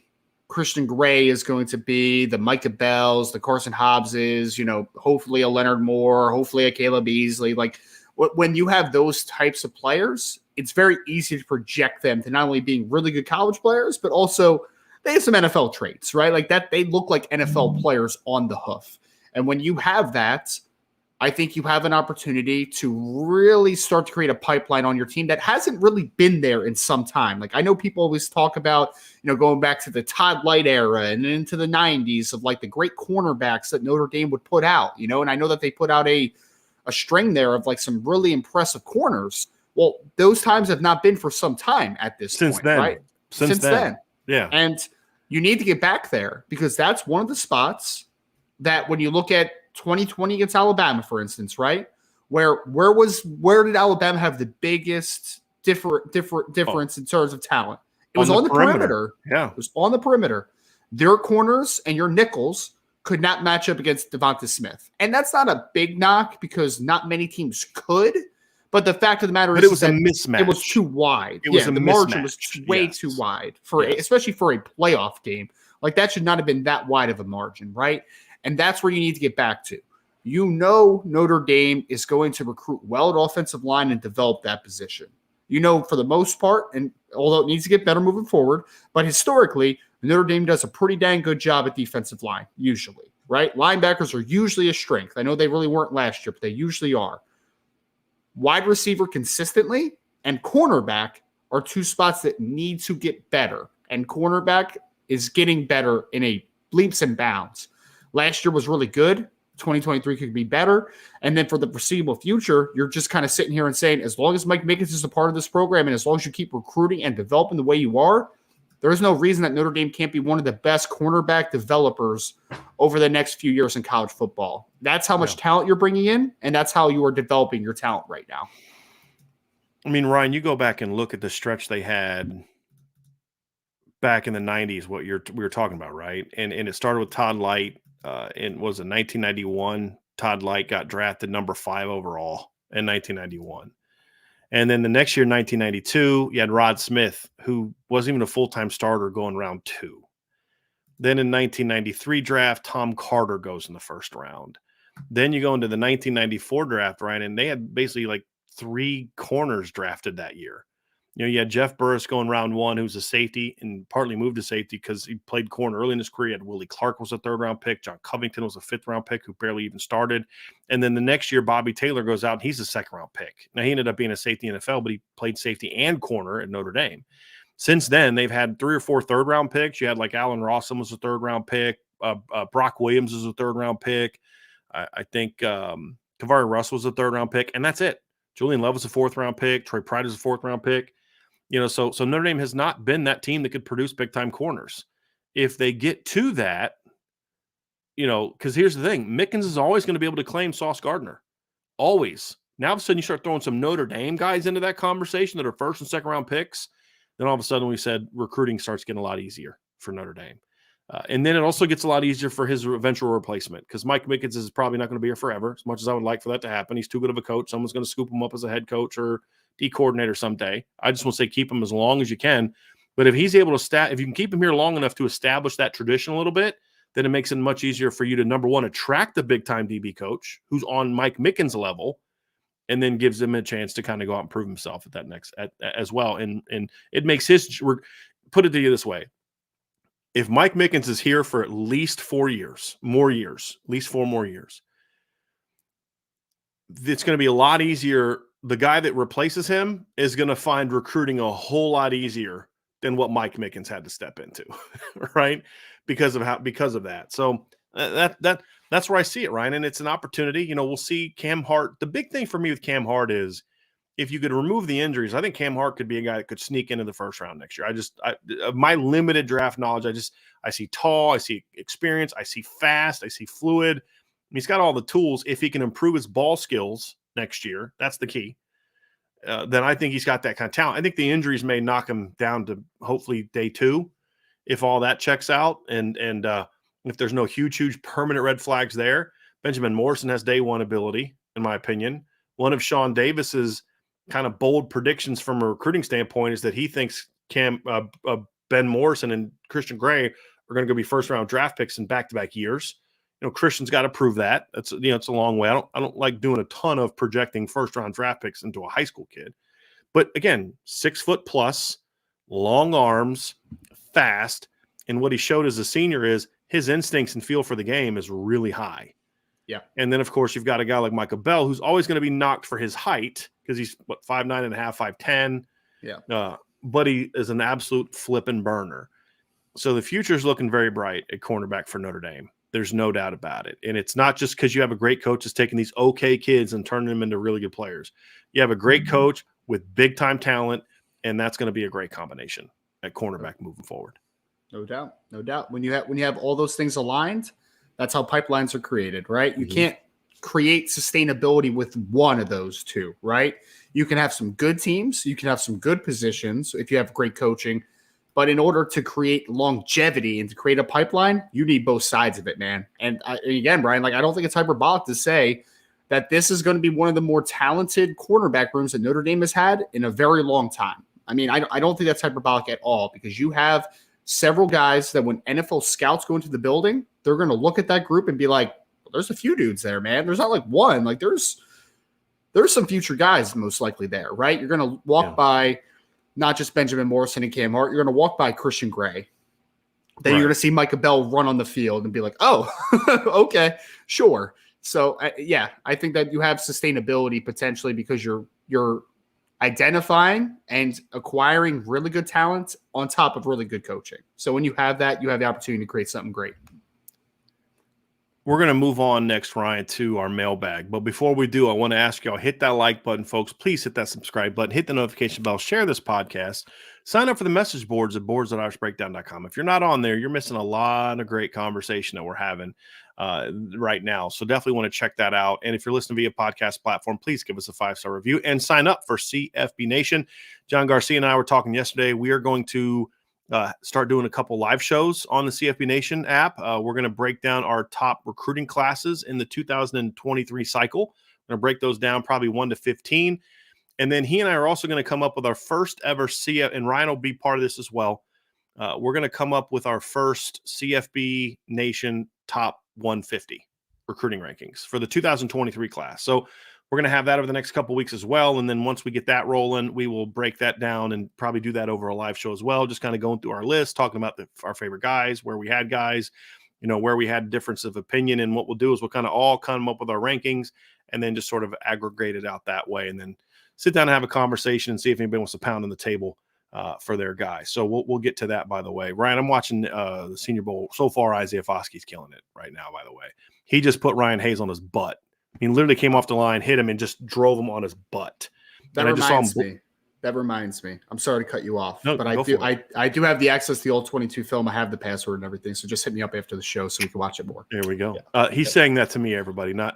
Christian Gray is going to be, the Micah Bells, the Carson Hobbses, hopefully a Leonard Moore, hopefully a Caleb Beasley. Like when you have those types of players, it's very easy to project them to not only being really good college players, but also they have some NFL traits, right? Like that, they look like NFL players on the hoof. And when you have that, I think you have an opportunity to really start to create a pipeline on your team that hasn't really been there in some time. Like I know people always talk about, going back to the Todd Light era and into the 90s of like the great cornerbacks that Notre Dame would put out, and I know that they put out a string there of like some really impressive corners. Well, those times have not been for some time at this point, right? Since then. Yeah. And you need to get back there because that's one of the spots that when you look at 2020 against Alabama, for instance, right? Where did Alabama have the biggest difference in terms of talent? It was on the perimeter. Yeah. It was on the perimeter. Their corners and your nickels could not match up against Devonta Smith. And that's not a big knock because not many teams could. But the fact of the matter is, it was a mismatch. It was too wide. The margin was way too wide especially for a playoff game. Like that should not have been that wide of a margin, right? And that's where you need to get back to. Notre Dame is going to recruit well at offensive line and develop that position. For the most part, and although it needs to get better moving forward, but historically, Notre Dame does a pretty dang good job at defensive line, usually, right? Linebackers are usually a strength. I know they really weren't last year, but they usually are. Wide receiver consistently and cornerback are two spots that need to get better. And cornerback is getting better in a leaps and bounds. Last year was really good. 2023 could be better. And then for the foreseeable future, you're just kind of sitting here and saying, as long as Mike Mickens is a part of this program and as long as you keep recruiting and developing the way you are, there is no reason that Notre Dame can't be one of the best cornerback developers over the next few years in college football. That's how much talent you're bringing in, and that's how you are developing your talent right now. I mean, Ryan, you go back and look at the stretch they had back in the 90s, we were talking about, right? And it started with Todd Light. In 1991, Todd Light got drafted number 5 overall in 1991. And then the next year, 1992, you had Rod Smith, who wasn't even a full-time starter going round 2. Then in 1993 draft, Tom Carter goes in the first round. Then you go into the 1994 draft, right? And they had basically like 3 corners drafted that year. You had Jeff Burris going round 1, who's a safety and partly moved to safety because he played corner early in his career. You had Willie Clark was a 3rd-round pick. John Covington was a 5th-round pick who barely even started. And then the next year, Bobby Taylor goes out, and he's a 2nd-round pick. Now, he ended up being a safety in the NFL, but he played safety and corner at Notre Dame. Since then, they've had 3 or 4 3rd-round picks. You had like Allen Rawson was a 3rd-round pick. Brock Williams was a 3rd-round pick. I think Kavari Russ was a 3rd-round pick, and that's it. Julian Love was a 4th-round pick. Troy Pride is a 4th-round pick. So Notre Dame has not been that team that could produce big-time corners. If they get to that, because here's the thing, Mickens is always going to be able to claim Sauce Gardner. Always. Now, all of a sudden, you start throwing some Notre Dame guys into that conversation that are 1st and 2nd-round picks, then all of a sudden we said recruiting starts getting a lot easier for Notre Dame. And then it also gets a lot easier for his eventual replacement because Mike Mickens is probably not going to be here forever, as much as I would like for that to happen. He's too good of a coach. Someone's going to scoop him up as a head coach or D coordinator someday. I just want to say keep him as long as you can. But if he's able to if you can keep him here long enough to establish that tradition a little bit, then it makes it much easier for you to, number one, attract the big-time DB coach who's on Mike Mickens' level, and then gives him a chance to kind of go out and prove himself at that as well. And it makes put it to you this way. If Mike Mickens is here for at least 4 years, at least 4 more years, it's going to be a lot easier. The guy that replaces him is going to find recruiting a whole lot easier than what Mike Mickens had to step into, right? Because of that. So that's where I see it, Ryan. And it's an opportunity. We'll see Cam Hart. The big thing for me with Cam Hart is if you could remove the injuries, I think Cam Hart could be a guy that could sneak into the 1st round next year. Of my limited draft knowledge, I see tall, I see experience, I see fast, I see fluid. He's got all the tools. If he can improve his ball skills next year, that's the key. Then I think he's got that kind of talent. I think the injuries may knock him down to hopefully day 2, if all that checks out. if there's no huge permanent red flags there, Benjamin Morrison has day one ability, in my opinion. One of Sean Davis's kind of bold predictions from a recruiting standpoint is that he thinks Ben Morrison and Christian Gray are going to go be first round draft picks in back-to-back years. Christian's got to prove that. That's it's a long way. I don't like doing a ton of projecting first round draft picks into a high school kid. But again, 6 foot plus, long arms, fast, and what he showed as a senior is his instincts and feel for the game is really high. Yeah. And then, of course, you've got a guy like Michael Bell, who's always going to be knocked for his height because he's, 5'9.5", 5'10". Yeah. But he is an absolute flipping burner. So the future is looking very bright at cornerback for Notre Dame. There's no doubt about it. And it's not just because you have a great coach that's taking these okay kids and turning them into really good players. You have a great coach with big-time talent, and that's going to be a great combination at cornerback moving forward. No doubt. No doubt. When you have all those things aligned, that's how pipelines are created, right? You can't create sustainability with one of those two, right? You can have some good teams. You can have some good positions if you have great coaching. But in order to create longevity and to create a pipeline, you need both sides of it, man. And again, Brian, I don't think it's hyperbolic to say that this is going to be one of the more talented cornerback rooms that Notre Dame has had in a very long time. I mean, I don't think that's hyperbolic at all, because you have several guys that when NFL scouts go into the building, they're going to look at that group and be like, well, there's a few dudes there, man. There's not like one. There's some future guys most likely there, right? You're going to walk by not just Benjamin Morrison and Cam Hart. You're going to walk by Christian Gray. Then you're going to see Micah Bell run on the field and be like, oh, okay, sure. So, I think that you have sustainability potentially because you're identifying and acquiring really good talent on top of really good coaching. So when you have that, you have the opportunity to create something great. We're going to move on next, Ryan, to our mailbag. But before we do, I want to ask y'all, hit that like button, folks. Please hit that subscribe button. Hit the notification bell. Share this podcast. Sign up for the message boards at boards.irishbreakdown.com. If you're not on there, you're missing a lot of great conversation that we're having right now. So definitely want to check that out. And if you're listening via podcast platform, please give us a 5-star review and sign up for CFB Nation. John Garcia and I were talking yesterday. We are going to start doing a couple live shows on the CFB Nation app. We're going to break down our top recruiting classes in the 2023 cycle. We're going to break those down probably 1 to 15. And then he and I are also going to come up with our first ever CF, and Ryan will be part of this as well. We're going to come up with our first CFB Nation top 150 recruiting rankings for the 2023 class. So we're going to have that over the next couple of weeks as well. And then once we get that rolling, we will break that down and probably do that over a live show as well. Just kind of going through our list, talking about our favorite guys, where we had guys, where we had difference of opinion. And what we'll do is we'll kind of all come up with our rankings and then just sort of aggregate it out that way. And then sit down and have a conversation and see if anybody wants to pound on the table for their guy. So we'll get to that, by the way. Ryan, I'm watching the Senior Bowl. So far, Isaiah Foskey's killing it right now, by the way. He just put Ryan Hayes on his butt. He literally came off the line, hit him, and just drove him on his butt. That reminds me. I'm sorry to cut you off, but I do have the access to the old 22 film. I have the password and everything, so just hit me up after the show so we can watch it more. There we go. Yeah. He's saying that to me, everybody, not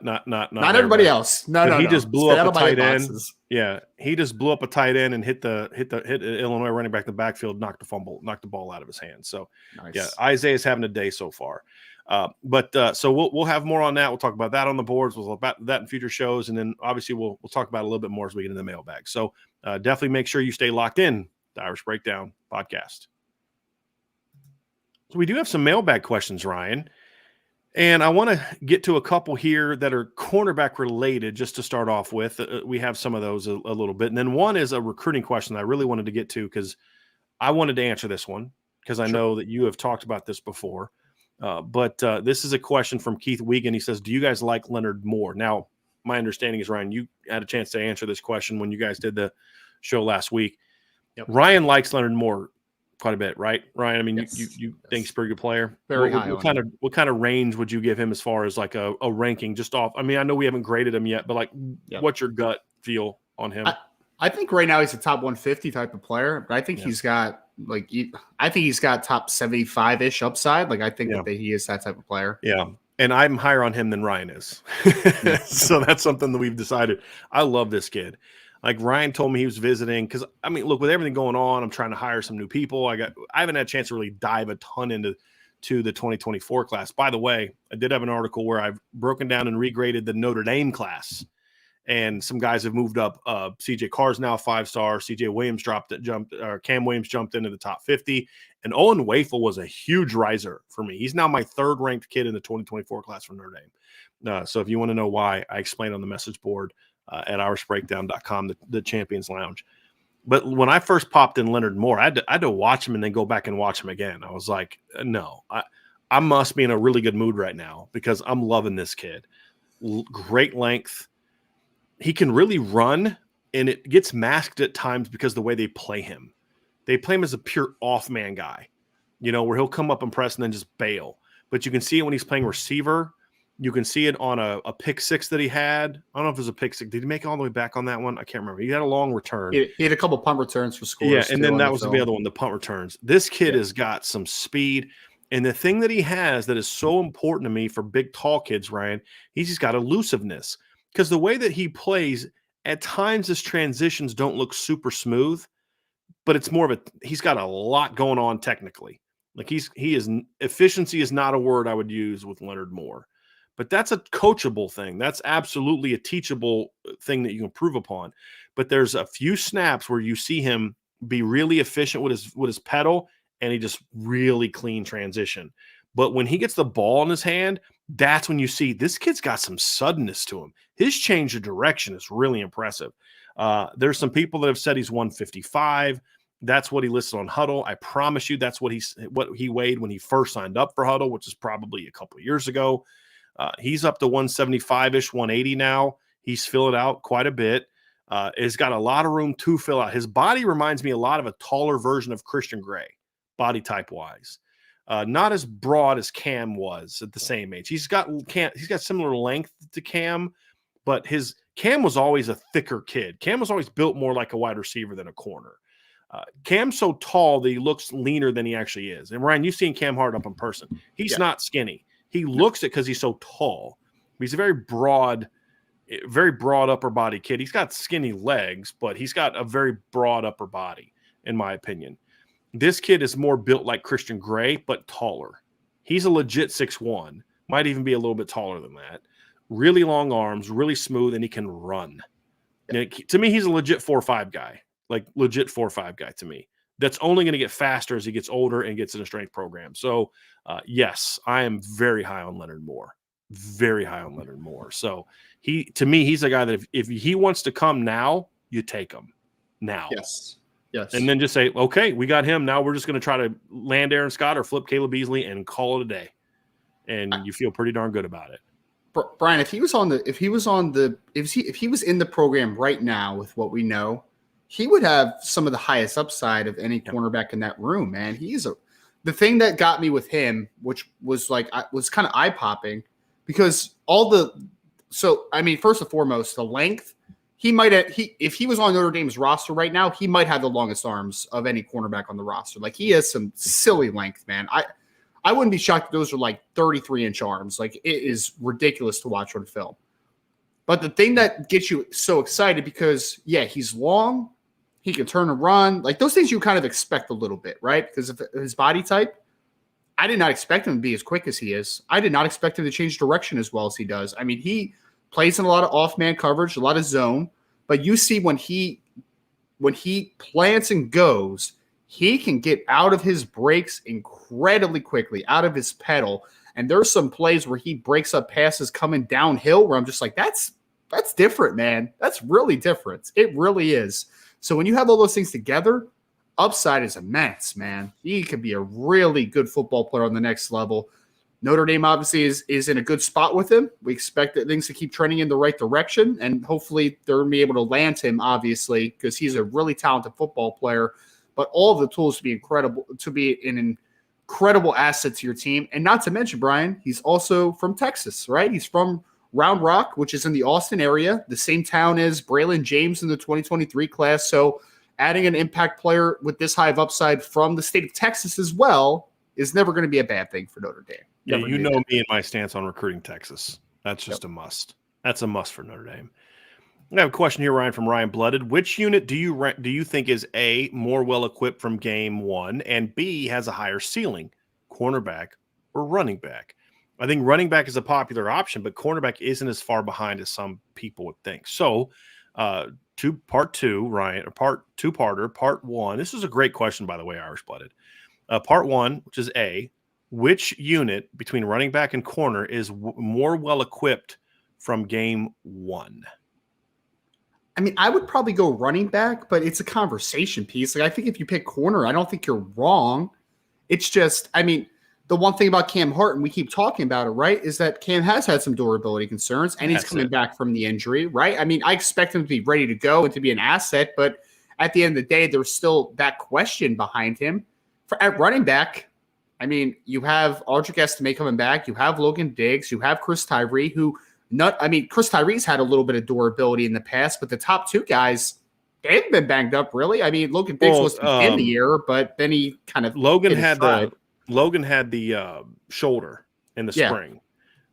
everybody else. No. He just blew up a tight end. Yeah, he just blew up a tight end and hit Illinois running back in the backfield, knocked the ball out of his hand. So nice. Yeah, Isaiah's having a day so far. So we'll have more on that. We'll talk about that on the boards. We'll talk about that in future shows. And then obviously we'll talk about it a little bit more as we get into the mailbag. So definitely make sure you stay locked in the Irish Breakdown podcast. So we do have some mailbag questions, Ryan, and I want to get to a couple here that are cornerback related just to start off with. We have some of those a little bit. And then one is a recruiting question that I really wanted to get to because I wanted to answer this one because I know that you have talked about this before. But this is a question from Keith Wiegand. He says, do you guys like Leonard Moore? Now, my understanding is, Ryan, you had a chance to answer this question when you guys did the show last week. Yep. Ryan likes Leonard Moore quite a bit, right, Ryan? I mean, yes. you think he's a pretty good player. Very high. What kind of range would you give him as far as like a ranking just off? I mean, I know we haven't graded him yet, but what's your gut feel on him? I think right now he's a top 150 type of player, but I think he's got top 75-ish upside. I think that he is that type of player. Yeah. And I'm higher on him than Ryan is. So that's something that we've decided. I love this kid. Ryan told me he was visiting because, I mean, look, with everything going on, I'm trying to hire some new people. I haven't had a chance to really dive a ton into to the 2024 class. By the way, I did have an article where I've broken down and regraded the Notre Dame class. And some guys have moved up. CJ Carr's now a 5-star. CJ Williams Cam Williams jumped into the top 50. And Owen Wafel was a huge riser for me. He's now my 3rd ranked kid in the 2024 class from Notre Dame. So if you want to know why, I explained on the message board at irishbreakdown.com, the Champions Lounge. But when I first popped in Leonard Moore, I had to watch him and then go back and watch him again. I was like, no, I must be in a really good mood right now because I'm loving this kid. Great length. He can really run, and it gets masked at times because the way they play him. They play him as a pure off-man guy, where he'll come up and press and then just bail. But you can see it when he's playing receiver. You can see it on a pick 6 that he had. I don't know if it was a pick 6. Did he make it all the way back on that one? I can't remember. He had a long return. He had a couple punt returns for scores. Yeah, and then that was the other one, the punt returns. This kid has got some speed. And the thing that he has that is so important to me for big, tall kids, Ryan, he's got elusiveness. Because the way that he plays, at times his transitions don't look super smooth, but it's more of he's got a lot going on technically. Like efficiency is not a word I would use with Leonard Moore, but that's a coachable thing. That's absolutely a teachable thing that you can improve upon. But there's a few snaps where you see him be really efficient with his pedal, and he just really clean transition. But when he gets the ball in his hand, that's when you see this kid's got some suddenness to him. His change of direction is really impressive. There's some people that have said he's 155. That's what he listed on Huddle. I promise you that's what he weighed when he first signed up for Huddle, which is probably a couple of years ago. He's up to 175-ish, 180 now. He's filled out quite a bit. He's got a lot of room to fill out. His body reminds me a lot of a taller version of Christian Gray, body type-wise. Not as broad as Cam was at the same age. He's got similar length to Cam, but Cam was always a thicker kid. Cam was always built more like a wide receiver than a corner. Cam's so tall that he looks leaner than he actually is. And Ryan, you've seen Cam Hart up in person. He's not skinny. He looks it because he's so tall. He's a very broad upper body kid. He's got skinny legs, but he's got a very broad upper body, in my opinion. This kid is more built like Christian Gray, but taller. He's a legit 6'1", might even be a little bit taller than that. Really long arms, really smooth, and he can run. To me, he's a legit 4-5 guy, like legit 4-5 guy to me. That's only going to get faster as he gets older and gets in a strength program. So, yes, I am very high on Leonard Moore. Very high on Leonard Moore. So, to me, he's a guy that if he wants to come now, you take him now. Yes. And then just say, okay, we got him. Now we're just going to try to land Aaron Scott or flip Caleb Beasley and call it a day. And you feel pretty darn good about it. Brian, if he was in the program right now with what we know, he would have some of the highest upside of any cornerback in that room, man. The thing that got me with him, which was was kind of eye popping, because first and foremost, the length. If he was on Notre Dame's roster right now, he might have the longest arms of any cornerback on the roster. Like, he has some silly length, man. I wouldn't be shocked if those are like 33-inch arms. Like, it is ridiculous to watch on film. But the thing that gets you so excited, because he's long, he can turn and run. Like, those things you kind of expect a little bit, right? Because of his body type. I did not expect him to be as quick as he is. I did not expect him to change direction as well as he does. I mean, he plays in a lot of off-man coverage, a lot of zone, but you see when he plants and goes, he can get out of his breaks incredibly quickly, out of his pedal. And there's some plays where he breaks up passes coming downhill where I'm just like, that's different, man. That's really different. It really is. So when you have all those things together, upside is immense, man. He could be a really good football player on the next level. Notre Dame obviously is in a good spot with him. We expect that things to keep trending in the right direction, and hopefully they're going to be able to land him, obviously, because he's a really talented football player. But all of the tools to be incredible, to be an incredible asset to your team. And not to mention, Brian, he's also from Texas, right? He's from Round Rock, which is in the Austin area, the same town as Braylon James in the 2023 class. So adding an impact player with this high of upside from the state of Texas as well is never going to be a bad thing for Notre Dame. Yeah, you know me and my stance on recruiting Texas. That's just a must. That's a must for Notre Dame. I have a question here, Ryan, from Ryan Blooded. Which unit do you think is A, more well-equipped from game one, and B, has a higher ceiling, cornerback or running back? I think running back is a popular option, but cornerback isn't as far behind as some people would think. So, part two, Ryan, or part two-parter, part one. This is a great question, by the way, Irish Blooded. Part one, which is A, which unit between running back and corner is more well equipped from game one? I mean, I would probably go running back, but it's a conversation piece. Like, I think if you pick corner, I don't think you're wrong. It's just, I mean, the one thing about Cam Hart, and we keep talking about it, right, is that Cam has had some durability concerns, and he's coming back from the injury, right? I mean, I expect him to be ready to go and to be an asset, but at the end of the day, there's still that question behind him. At running back, I mean, you have Audric Estime coming back, you have Logan Diggs, you have Chris Tyree, Chris Tyree's had a little bit of durability in the past, but the top two guys, they haven't been banged up, really. I mean, Logan Diggs was in the year, but then he kind of Logan had the shoulder in the spring.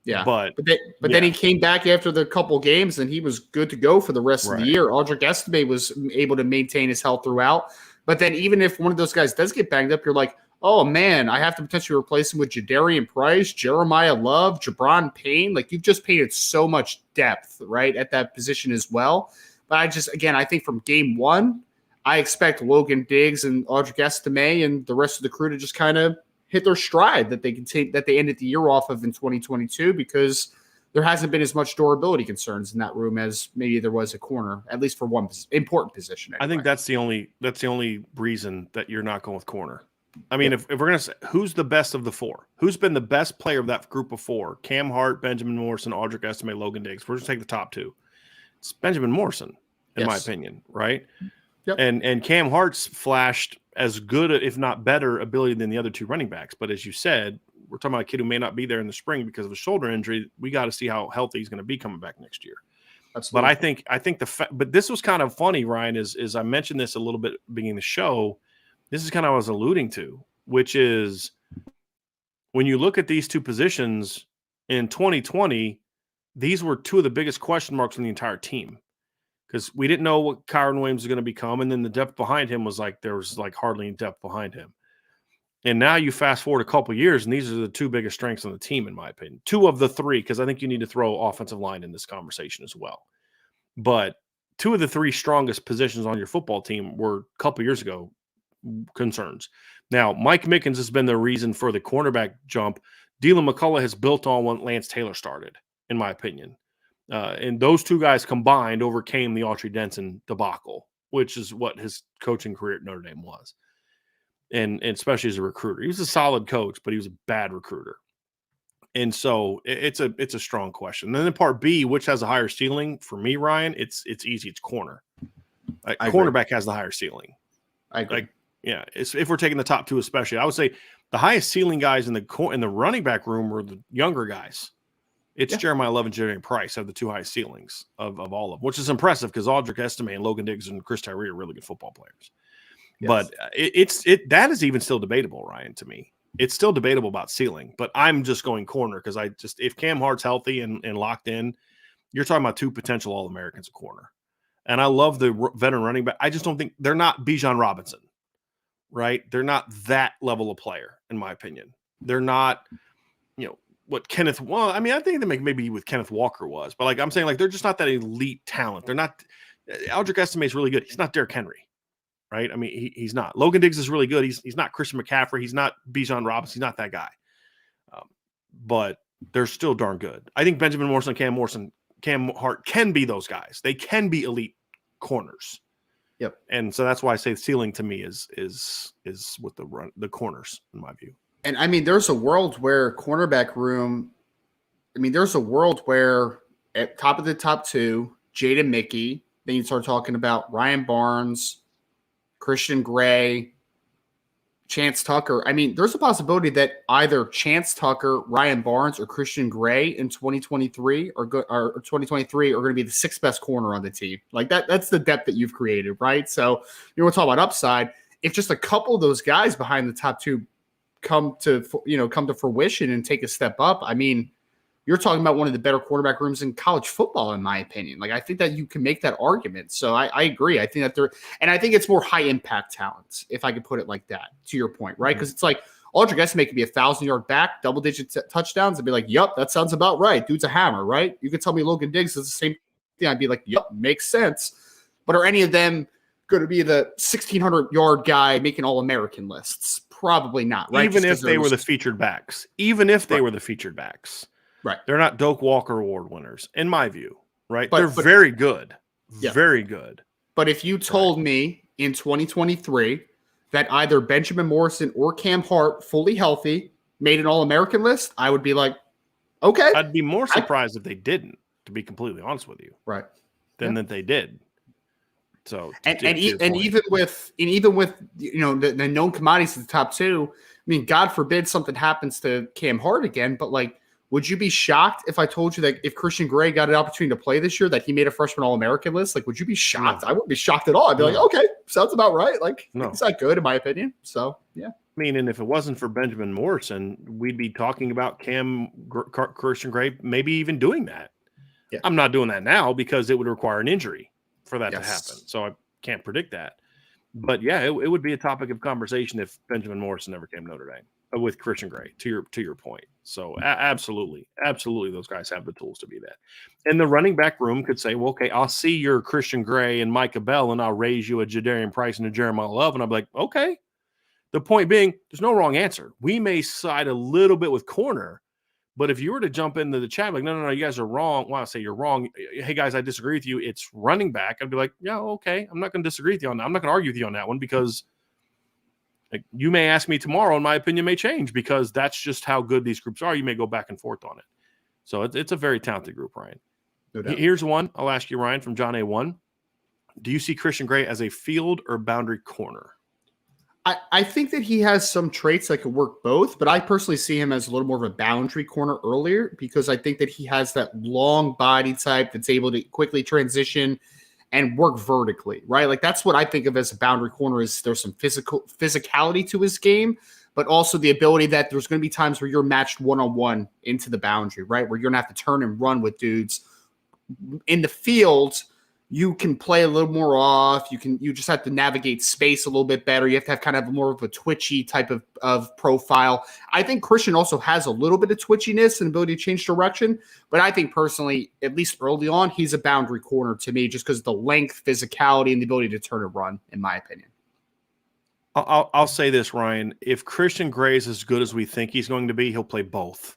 Yeah, but then he came back after the couple games, and he was good to go for the rest of the year. Audric Estime was able to maintain his health throughout. But then even if one of those guys does get banged up, you're like, oh, man, I have to potentially replace him with Jadarian Price, Jeremiah Love, Jabron Payne. Like, you've just painted so much depth, right, at that position as well. But I think from game one, I expect Logan Diggs and Audric Estime and the rest of the crew to just kind of hit their stride that they can take, that they ended the year off of in 2022, because there hasn't been as much durability concerns in that room as maybe there was a corner, at least for one important position. Anyway. I think that's the only reason that you're not going with corner. I mean, if we're going to say who's the best of the four, who's been the best player of that group of four, Cam Hart, Benjamin Morrison, Audric Estime, Logan Diggs, we're just take the top two. It's Benjamin Morrison, in my opinion, right? Yep. And Cam Hart's flashed as good, if not better, ability than the other two running backs. But as you said, we're talking about a kid who may not be there in the spring because of a shoulder injury. We got to see how healthy he's going to be coming back next year. Absolutely. But I think but this was kind of funny, Ryan, is I mentioned this a little bit beginning of the show. This is kind of what I was alluding to, which is when you look at these two positions in 2020, these were two of the biggest question marks on the entire team, because we didn't know what Kyron Williams was going to become. And then the depth behind him was like, there was like hardly any depth behind him. And now you fast forward a couple of years, and these are the two biggest strengths on the team, in my opinion. Two of the three, because I think you need to throw offensive line in this conversation as well. But two of the three strongest positions on your football team were a couple of years ago concerns. Now, Mike Mickens has been the reason for the cornerback jump. Dylan McCullough has built on what Lance Taylor started, in my opinion. And those two guys combined overcame the Autry Denson debacle, which is what his coaching career at Notre Dame was. And especially as a recruiter. He was a solid coach, but he was a bad recruiter. And so it's a strong question. And then in part B, which has a higher ceiling for me, Ryan, it's easy. It's corner. Cornerback has the higher ceiling. I agree. If we're taking the top two, especially, I would say the highest ceiling guys in the running back room were the younger guys. It's Jeremiah Love and Jadarian Price have the two highest ceilings of all of them, which is impressive because Audric Estime and Logan Diggs and Chris Tyree are really good football players. Yes. But that is even still debatable, Ryan, to me. It's still debatable about ceiling, but I'm just going corner because if Cam Hart's healthy and locked in, you're talking about two potential All-Americans at corner. And I love the veteran running back. I just don't think they're not Bijan Robinson, right? They're not that level of player, in my opinion. They're not, what Kenneth. Well, I mean, I think they maybe with Kenneth Walker was, but I'm saying they're just not that elite talent. They're not. Audric Estime is really good. He's not Derrick Henry, right? I mean, he's not. Logan Diggs is really good. He's not Christian McCaffrey. He's not Bijan Robinson. He's not that guy. But they're still darn good. I think Benjamin Morrison, Cam Hart can be those guys. They can be elite corners. Yep. And so that's why I say the ceiling to me is with the corners, in my view. And I mean, there's a world where cornerback room, there's a world where at top of the top two, Jaden Mickey, then you start talking about Ryan Barnes, Christian Gray, Chance Tucker. There's a possibility that either Chance Tucker, Ryan Barnes, or Christian Gray in 2023 or 2023 are going to be the sixth best corner on the team. Like that's the depth that you've created, right? So we're talking about upside. If just a couple of those guys behind the top two come to fruition and take a step up, you're talking about one of the better quarterback rooms in college football, in my opinion. I think that you can make that argument. So I agree. I think that I think it's more high impact talent, if I could put it like that, to your point, right? Because it's like Aldrich Estimate could be 1,000-yard back, double-digit touchdowns, and be like, yup, that sounds about right. Dude's a hammer, right? You could tell me Logan Diggs is the same thing. I'd be like, yup, makes sense. But are any of them going to be the 1,600-yard guy making All-American lists? Probably not, right? Even if they were the featured backs. Even if they were the featured backs. Right. They're not Doak Walker Award winners, in my view, right? But They're very good. Yeah. Very good. But if you told me in 2023 that either Benjamin Morrison or Cam Hart, fully healthy, made an All-American list, I would be like, okay. I'd be more surprised if they didn't, to be completely honest with you. Right. Than that they did. So even with the known commodities at the top two, I mean, God forbid something happens to Cam Hart again, but like, would you be shocked if I told you that if Christian Gray got an opportunity to play this year, that he made a freshman All-American list? Like, would you be shocked? No. I wouldn't be shocked at all. I'd be like, okay, sounds about right. Like, it's not good in my opinion. So, yeah. I mean, and if it wasn't for Benjamin Morrison, we'd be talking about Christian Gray maybe even doing that. Yeah. I'm not doing that now because it would require an injury for that to happen. So I can't predict that. But yeah, it would be a topic of conversation if Benjamin Morrison never came to Notre Dame with Christian Gray, to your point. So absolutely, those guys have the tools to be that. And the running back room could say, well, okay, I'll see your Christian Gray and Micah Bell, and I'll raise you a Jadarian Price and a Jeremiah Love. And I'll be like, okay. The point being, there's no wrong answer. We may side a little bit with corner, but if you were to jump into the chat, like, no, you guys are wrong. Well, I say you're wrong. Hey, guys, I disagree with you. It's running back. I'd be like, yeah, okay. I'm not going to disagree with you on that. I'm not going to argue with you on that one because you may ask me tomorrow and my opinion may change because that's just how good these groups are. You may go back and forth on it. So it's a very talented group, Ryan. No doubt. Here's one. I'll ask you, Ryan, from John A1. Do you see Christian Gray as a field or boundary corner? I think that he has some traits that could work both, but I personally see him as a little more of a boundary corner earlier because I think that he has that long body type that's able to quickly transition and work vertically, right? Like that's what I think of as a boundary corner is there's some physicality to his game, but also the ability that there's going to be times where you're matched one-on-one into the boundary, right? Where you're going to have to turn and run with dudes in the field. You can play a little more off. You just have to navigate space a little bit better. You have to have kind of more of a twitchy type of profile. I think Christian also has a little bit of twitchiness and ability to change direction, but I think personally, at least early on, he's a boundary corner to me just because of the length, physicality, and the ability to turn and run, in my opinion. I'll say this, Ryan. If Christian Gray is as good as we think he's going to be, he'll play both.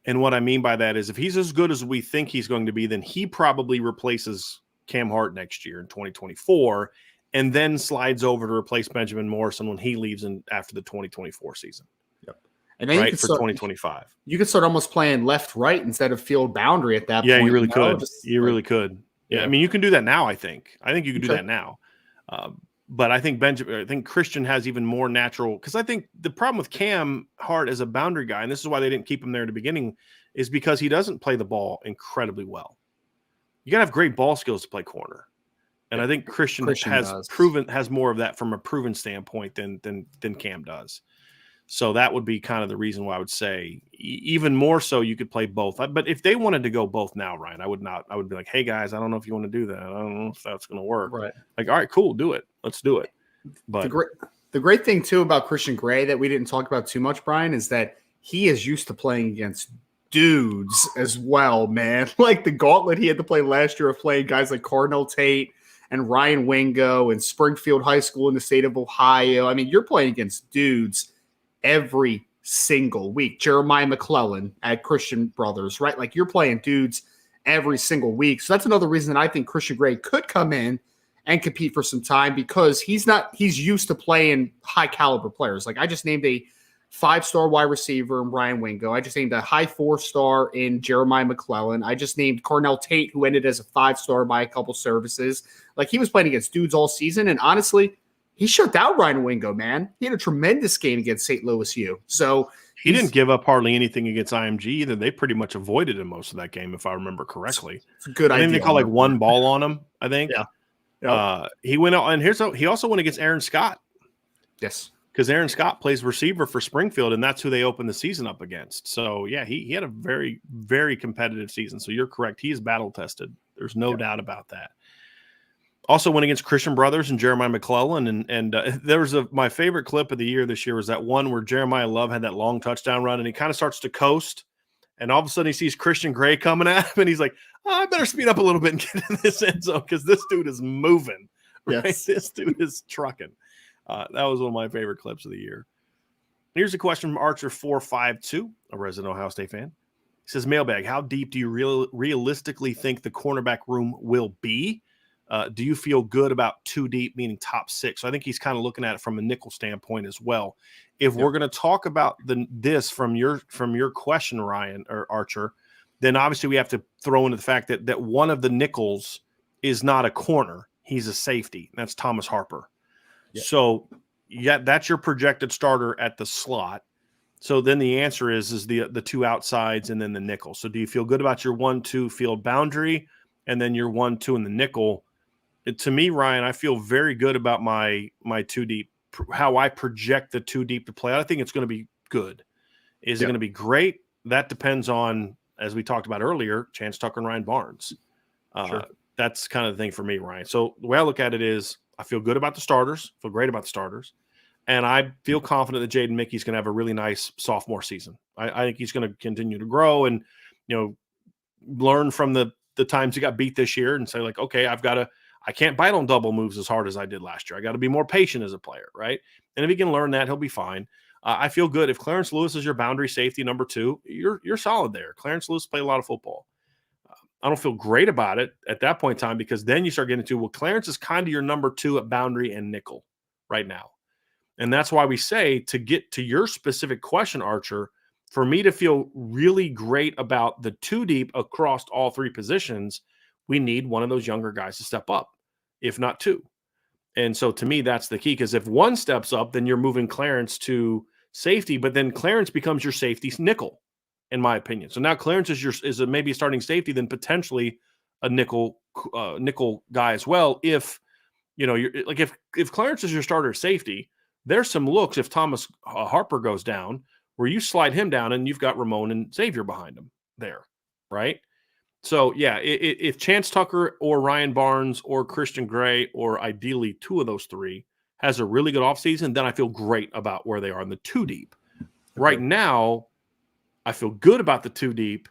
And what I mean by that is if he's as good as we think he's going to be, then he probably replaces Cam Hart next year in 2024, and then slides over to replace Benjamin Morrison when he leaves after the 2024 season. Yep. And then right, for 2025. You could start almost playing left-right instead of field boundary at that point. Yeah, you really could. Really could. Yeah, I mean, you can do that now, I think. You can do that now. But I think Christian has even more natural – because I think the problem with Cam Hart as a boundary guy, and this is why they didn't keep him there at the beginning, is because he doesn't play the ball incredibly well. You got to have great ball skills to play corner. And I think Christian has more of that from a proven standpoint than Cam does. So that would be kind of the reason why I would say even more so you could play both. But if they wanted to go both now, Ryan, I would be like, hey guys, I don't know if you want to do that. I don't know if that's going to work. Right. Like, all right, cool. Do it. Let's do it. But the great thing too about Christian Gray that we didn't talk about too much, Brian, is that he is used to playing against dudes as well, man. Like the gauntlet he had to play last year of playing guys like Cardinal Tate and Ryan Wingo and Springfield High School in the state of Ohio. I mean, you're playing against dudes every single week. Jeremiah McClellan at Christian Brothers, right? Like you're playing dudes every single week. So that's another reason that I think Christian Gray could come in and compete for some time because he's used to playing high caliber players. Like I just named a 5-star wide receiver in Ryan Wingo. I just named a high 4-star in Jeremiah McClellan. I just named Cornell Tate, who ended as a 5-star by a couple services. Like he was playing against dudes all season. And honestly, he shut down Ryan Wingo, man. He had a tremendous game against St. Louis U. So he didn't give up hardly anything against IMG either. They pretty much avoided him most of that game, if I remember correctly. It's a good idea. I think they called like one ball on him, I think. Yeah. Yep. He went out, and he also went against Aaron Scott. Yes. Because Aaron Scott plays receiver for Springfield, and that's who they opened the season up against. So, yeah, he had a very, very competitive season. So you're correct. He is battle-tested. There's no doubt about that. Also went against Christian Brothers and Jeremiah McClellan. And there was my favorite clip of the year this year was that one where Jeremiah Love had that long touchdown run and he kind of starts to coast. And all of a sudden he sees Christian Gray coming at him and he's like, I better speed up a little bit and get in this end zone because this dude is moving. Right? Yes. This dude is trucking. That was one of my favorite clips of the year. Here's a question from Archer452, a resident Ohio State fan. He says, mailbag, how deep do you realistically think the cornerback room will be? Do you feel good about 2 deep, meaning top 6? So I think he's kind of looking at it from a nickel standpoint as well. If we're going to talk about this from your question, Ryan or Archer, then obviously we have to throw into the fact that one of the nickels is not a corner. He's a safety. That's Thomas Harper. Yep. So that's your projected starter at the slot. So then the answer is the 2 outsides and then the nickel. So do you feel good about your 1-2 field boundary and then your 1-2 in the nickel? To me, Ryan, I feel very good about my 2 deep, how I project the 2 deep to play out. I think it's going to be good. Is it going to be great? That depends on, as we talked about earlier, Chance Tucker and Ryan Barnes. Sure. That's kind of the thing for me, Ryan. So the way I look at it is I feel good about the starters, feel great about the starters, and I feel confident that Jaden Mickey's going to have a really nice sophomore season. I think he's going to continue to grow and, learn from the times he got beat this year and say, like, okay, I can't bite on double moves as hard as I did last year. I got to be more patient as a player, right? And if he can learn that, he'll be fine. I feel good. If Clarence Lewis is your boundary safety number 2, you're solid there. Clarence Lewis played a lot of football. I don't feel great about it at that point in time because then you start getting into, well, Clarence is kind of your number 2 at boundary and nickel right now. And that's why we say, to get to your specific question, Archer, for me to feel really great about the 2 deep across all 3 positions, we need one of those younger guys to step up, if not 2. And so to me, that's the key, because if 1 steps up, then you're moving Clarence to safety, but then Clarence becomes your safety nickel, in my opinion. So now Clarence is maybe a starting safety, then potentially a nickel guy as well. If you're like if Clarence is your starter safety, there's some looks if Thomas Harper goes down where you slide him down and you've got Ramon and Xavier behind him there, right? So yeah, if Chance Tucker or Ryan Barnes or Christian Gray or ideally 2 of those 3 has a really good offseason, then I feel great about where they are in the 2 deep. Okay. Right now, I feel good about the 2 deep,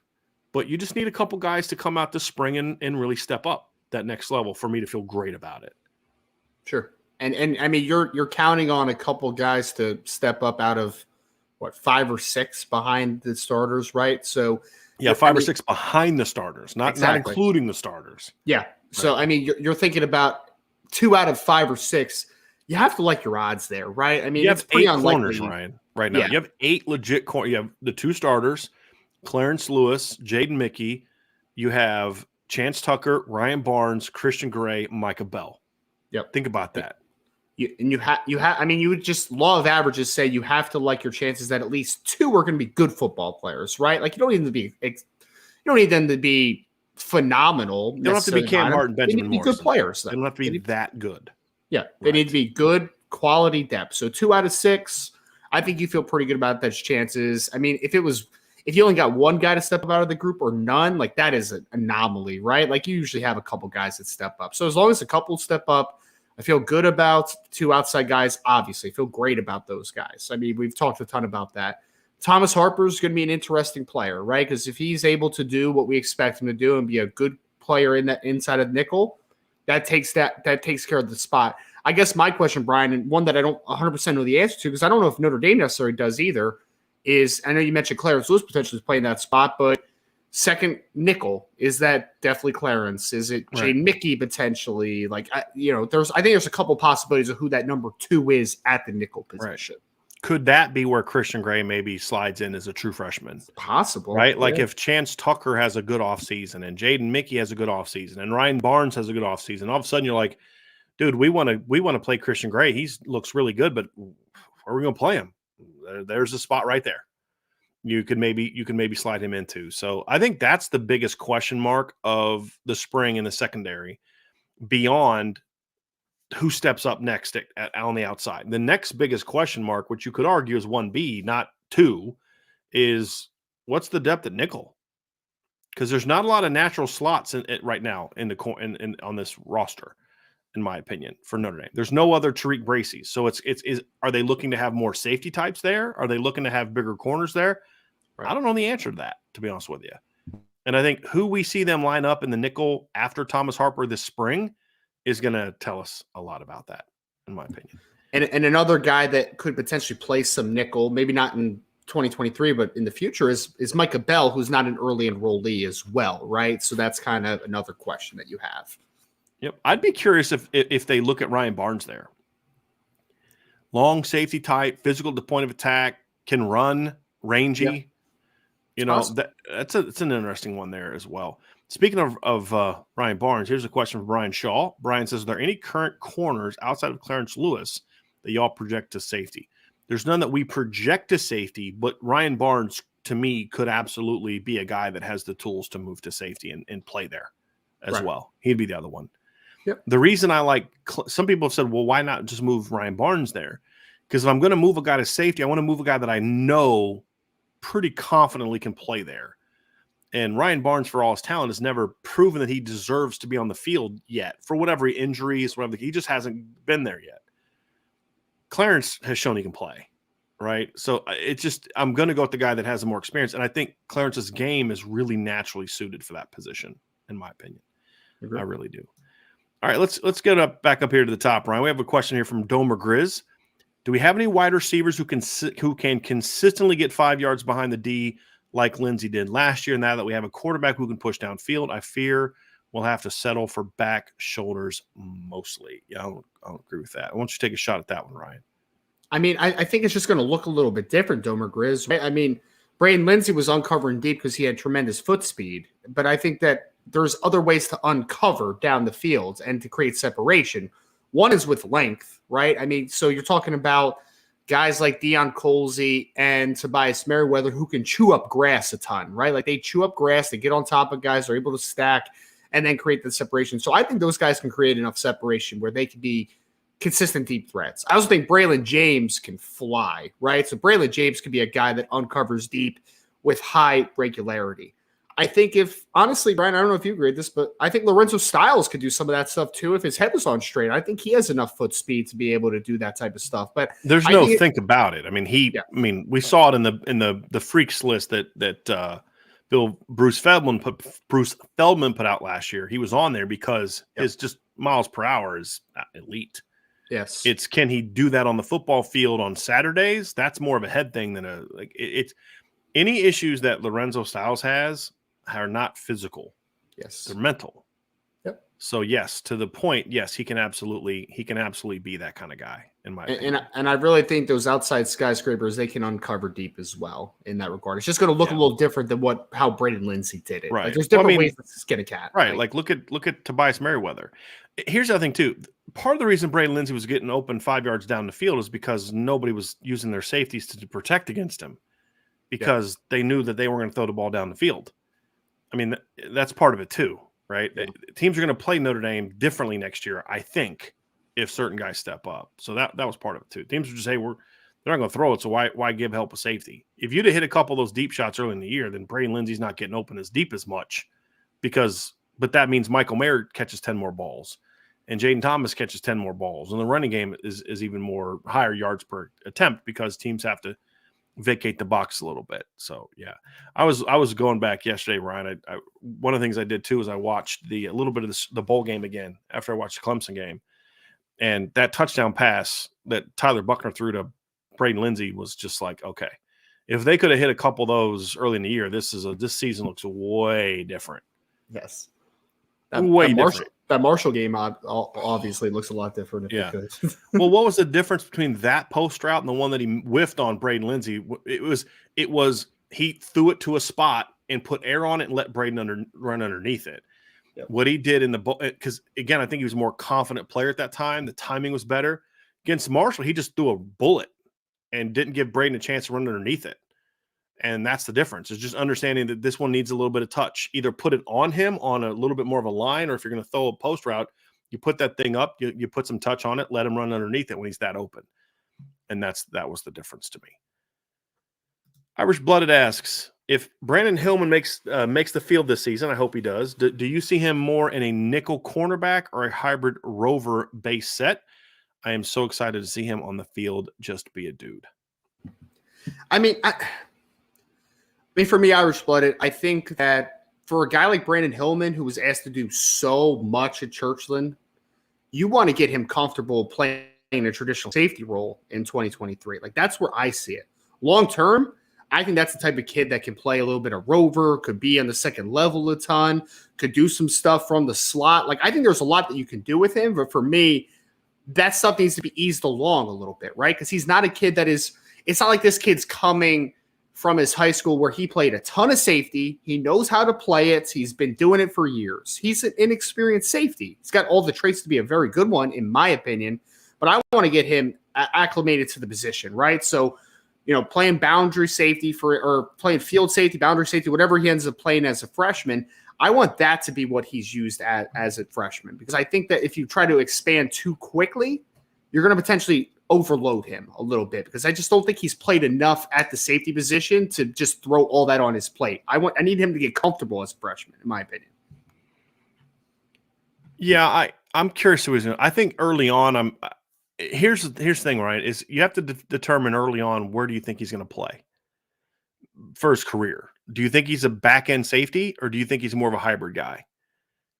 but you just need a couple guys to come out this spring and really step up that next level for me to feel great about it. Sure. And I mean, you're counting on a couple guys to step up out of 5 or 6 behind the starters, right? So yeah, 5 or 6 behind the starters, not including the starters. Yeah. So right. I mean, you're thinking about 2 out of 5 or 6. You have to like your odds there, right? I mean, you have it's pretty 8 unlikely. corners, Ryan. Right now, you have 8 legit corners. You have the 2 starters, Clarence Lewis, Jaden Mickey. You have Chance Tucker, Ryan Barnes, Christian Gray, Micah Bell. Yep. Think about that. You have. I mean, you would just law of averages say you have to like your chances that at least 2 are going to be good football players, right? Like you don't need them to be phenomenal. You don't have to be Cam Hart and Benjamin Morrison. They need to be good players. They don't have to be that good. Yeah, they need to be good quality depth. So 2 out of 6, I think you feel pretty good about those chances. I mean, if you only got 1 guy to step up out of the group or none, like that is an anomaly, right? Like you usually have a couple guys that step up. So as long as a couple step up, I feel good about 2 outside guys. Obviously, I feel great about those guys. I mean, we've talked a ton about that. Thomas Harper's going to be an interesting player, right? Because if he's able to do what we expect him to do and be a good player in that inside of nickel, that takes care of the spot. I guess my question, Brian, and one that I don't 100% know the answer to, because I don't know if Notre Dame necessarily does either, is I know you mentioned Clarence Lewis potentially playing that spot, but second nickel, is that definitely Clarence? Is it Jay Mickey potentially? Like, I think there's a couple possibilities of who that number 2 is at the nickel position. Right. Could that be where Christian Gray maybe slides in as a true freshman? It's possible. Right? Yeah. Like if Chance Tucker has a good offseason and Jaden Mickey has a good offseason and Ryan Barnes has a good offseason, all of a sudden you're like, dude, we want to play Christian Gray. He looks really good, but where are we going to play him? There's a spot right there. You can maybe slide him into. So I think that's the biggest question mark of the spring in the secondary, beyond who steps up next on the outside. The next biggest question mark, which you could argue is 1B, not 2, is what's the depth at nickel? Because there's not a lot of natural slots right now on this roster. in my opinion, for Notre Dame. There's no other Tariq Bracy. So are they looking to have more safety types there? Are they looking to have bigger corners there? Right. I don't know the answer to that, to be honest with you. And I think who we see them line up in the nickel after Thomas Harper this spring is going to tell us a lot about that, in my opinion. And another guy that could potentially play some nickel, maybe not in 2023, but in the future is Micah Bell, who's not an early enrollee as well, right? So that's kind of another question that you have. Yep. I'd be curious if they look at Ryan Barnes there. Long safety type, physical at the point of attack, can run, rangy. Yep. You know, awesome. It's an interesting one there as well. Speaking of Ryan Barnes, here's a question from Brian Shaw. Brian says, are there any current corners outside of Clarence Lewis that y'all project to safety? There's none that we project to safety, but Ryan Barnes, to me, could absolutely be a guy that has the tools to move to safety and play there as well. He'd be the other one. Yep. The reason I like – some people have said, well, why not just move Ryan Barnes there? Because if I'm going to move a guy to safety, I want to move a guy that I know pretty confidently can play there. And Ryan Barnes, for all his talent, has never proven that he deserves to be on the field yet. For whatever injuries, whatever, he just hasn't been there yet. Clarence has shown he can play, right? So it's just, I'm going to go with the guy that has more experience. And I think Clarence's game is really naturally suited for that position, in my opinion. I really do. All right, let's get back up here to the top, Ryan. We have a question here from Domer Grizz. Do we have any wide receivers who can consistently get 5 yards behind the D like Lindsey did last year? Now that we have a quarterback who can push downfield, I fear we'll have to settle for back shoulders mostly. Yeah, I don't agree with that. I want you to take a shot at that one, Ryan. I mean, I think it's just going to look a little bit different, Domer Grizz. Right? I mean, Braden Lindsey was uncovering deep because he had tremendous foot speed. But I think that there's other ways to uncover down the field and to create separation. One is with length, right? I mean, so you're talking about guys like Deion Colsey and Tobias Merriweather who can chew up grass a ton, right? Like they chew up grass, they get on top of guys, they're able to stack and then create the separation. So I think those guys can create enough separation where they can be consistent deep threats. I also think Braylon James can fly, right? So Braylon James could be a guy that uncovers deep with high regularity. I think honestly, Brian, I don't know if you agree with this, but I think Lorenzo Styles could do some of that stuff too if his head was on straight. I think he has enough foot speed to be able to do that type of stuff. But there's no think about it. I mean, we saw it in the freaks list that Bruce Feldman put out last year. He was on there because his just miles per hour is elite. Yes, it's can he do that on the football field on Saturdays? That's more of a head thing than it's any issues that Lorenzo Styles has are not physical. Yes, they're mental. Yep. So yes, to the point, yes, he can absolutely be that kind of guy in my opinion. And I really think those outside skyscrapers, they can uncover deep as well in that regard. It's just going to look a little different than how Braden Lindsey did it. Right. Like, there's different ways to skin a cat. Right. Like look at Tobias Merriweather. Here's the other thing too. Part of the reason Braden Lindsey was getting open 5 yards down the field is because nobody was using their safeties to protect against him because they knew that they weren't going to throw the ball down the field. I mean, that's part of it too, right? Yeah. Teams are going to play Notre Dame differently next year, I think, if certain guys step up. So that was part of it too. Teams would just say, they're not going to throw it, so why give help with safety? If you'd have hit a couple of those deep shots early in the year, then Braden Lindsey's not getting open as deep as much but that means Michael Mayer catches 10 more balls and Jaden Thomas catches 10 more balls. And the running game is even more higher yards per attempt because teams have to vacate the box a little bit. So yeah, I was going back yesterday, Ryan. I one of the things I did too is I watched a little bit of the bowl game again after I watched the Clemson game, and that touchdown pass that Tyler Buckner threw to Braden Lindsey was just like, okay, if they could have hit a couple of those early in the year, this season looks way different. Yes, that Marshall game obviously looks a lot different. If it could. Well, what was the difference between that post route and the one that he whiffed on Braden Lindsey? It was he threw it to a spot and put air on it and let Braden run underneath it. Yep. What he did in the because again, I think he was a more confident player at that time. The timing was better against Marshall. He just threw a bullet and didn't give Braden a chance to run underneath it. And that's the difference. It's just understanding that this one needs a little bit of touch. Either put it on him on a little bit more of a line, or if you're going to throw a post route, you put that thing up, you put some touch on it, let him run underneath it when he's that open. And that was the difference to me. Irish Blooded asks, if Brandon Hillman makes the field this season, I hope he does. Do you see him more in a nickel cornerback or a hybrid rover base set? I am so excited to see him on the field. Just be a dude. I mean, for me, Irish blooded, I think that for a guy like Brandon Hillman, who was asked to do so much at Churchland, you want to get him comfortable playing a traditional safety role in 2023. Like, that's where I see it. Long term, I think that's the type of kid that can play a little bit of rover, could be on the second level a ton, could do some stuff from the slot. Like, I think there's a lot that you can do with him. But for me, that stuff needs to be eased along a little bit, right? Because he's not a kid that is – it's not like this kid's coming from his high school where he played a ton of safety. He knows how to play it. He's been doing it for years. He's an inexperienced safety. He's got all the traits to be a very good one, in my opinion. But I want to get him acclimated to the position, right? So – playing boundary safety or playing field safety, boundary safety, whatever he ends up playing as a freshman, I want that to be what he's used as a freshman. Because I think that if you try to expand too quickly, you're going to potentially overload him a little bit. Because I just don't think he's played enough at the safety position to just throw all that on his plate. I need him to get comfortable as a freshman, in my opinion. Yeah, I'm curious who he's going to. I think early on, Here's the thing, right? Is you have to determine early on where do you think he's going to play for his career. Do you think he's a back end safety, or do you think he's more of a hybrid guy?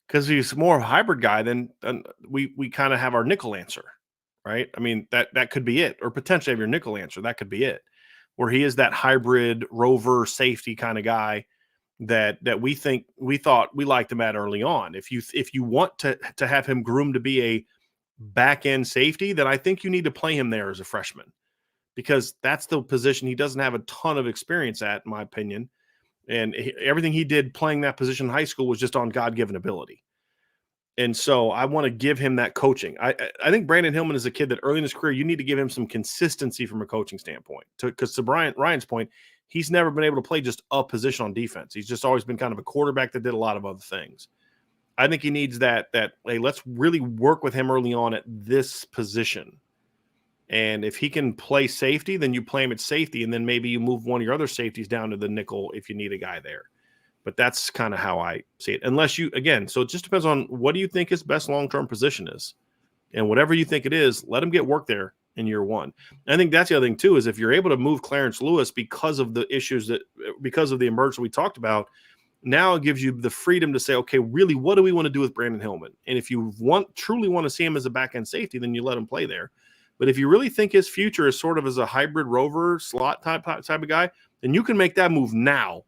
Because if he's more of a hybrid guy, then we kind of have our nickel answer, right? I mean that could be it, or potentially have your nickel answer. That could be it, where he is that hybrid rover safety kind of guy that we thought we liked him at early on. If you want to have him groomed to be a back end safety, then I think you need to play him there as a freshman, because that's the position he doesn't have a ton of experience at, in my opinion. And everything he did playing that position in high school was just on God-given ability. And so I want to give him that coaching. I think Brandon Hillman is a kid that early in his career, you need to give him some consistency from a coaching standpoint. Because to Ryan's point, he's never been able to play just a position on defense. He's just always been kind of a quarterback that did a lot of other things. I think he needs that, hey, let's really work with him early on at this position. And if he can play safety, then you play him at safety, and then maybe you move one of your other safeties down to the nickel if you need a guy there. But that's kind of how I see it. Unless you, again, so it just depends on what do you think his best long-term position is. And whatever you think it is, let him get work there in year one. And I think that's the other thing too, is if you're able to move Clarence Lewis because of the emergence we talked about, now it gives you the freedom to say, okay, really, what do we want to do with Brandon Hillman? And if you truly want to see him as a back-end safety, then you let him play there. But if you really think his future is sort of as a hybrid rover slot type of guy, then you can make that move now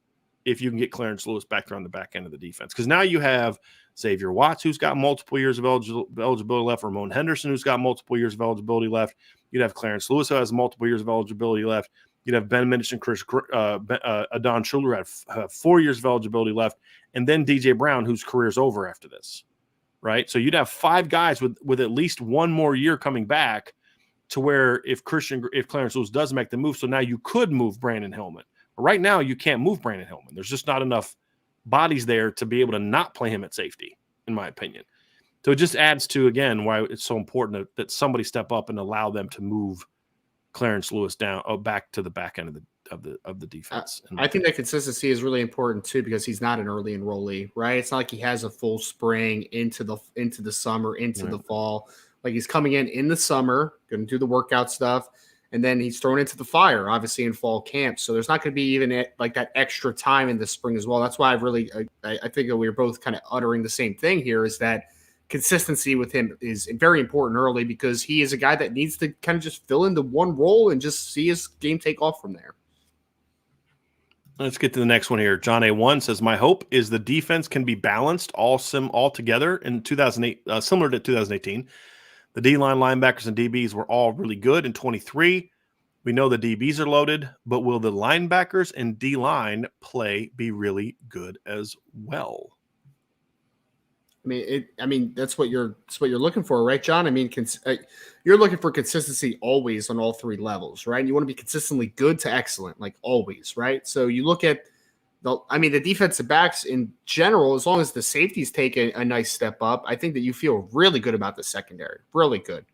if you can get Clarence Lewis back there on the back end of the defense. Because now you have Xavier Watts, who's got multiple years of eligibility left, Ramon Henderson, who's got multiple years of eligibility left. You'd have Clarence Lewis, who has multiple years of eligibility left. You'd have Ben Minich and Adon Schuler have 4 years of eligibility left, and then DJ Brown, whose career's over after this, right? So you'd have 5 guys with at least one more year coming back, to where if Clarence Lewis does make the move, so now you could move Brandon Hillman. But right now, you can't move Brandon Hillman. There's just not enough bodies there to be able to not play him at safety, in my opinion. So it just adds to, again, why it's so important that somebody step up and allow them to move Clarence Lewis down back to the back end of the defense. I think that consistency is really important too, because he's not an early enrollee, right? It's not like he has a full spring into the summer, into the fall. Like, he's coming in the summer, going to do the workout stuff, and then he's thrown into the fire, obviously, in fall camp. So there's not going to be even like that extra time in the spring as well. That's why I think that we were both kind of uttering the same thing here, is that consistency with him is very important early, because he is a guy that needs to kind of just fill into one role and just see his game take off from there. Let's get to the next one here. John A1 says, my hope is the defense can be balanced all together in 2008, similar to 2018. The D-line linebackers and DBs were all really good in 23. We know the DBs are loaded, but will the linebackers and D-line play be really good as well? I mean, that's what you're looking for, right, John? I mean, you're looking for consistency always on all 3 levels, right? You want to be consistently good to excellent, like always, right? So you look at the defensive backs in general, as long as the safeties take a nice step up, I think that you feel really good about the secondary, really good.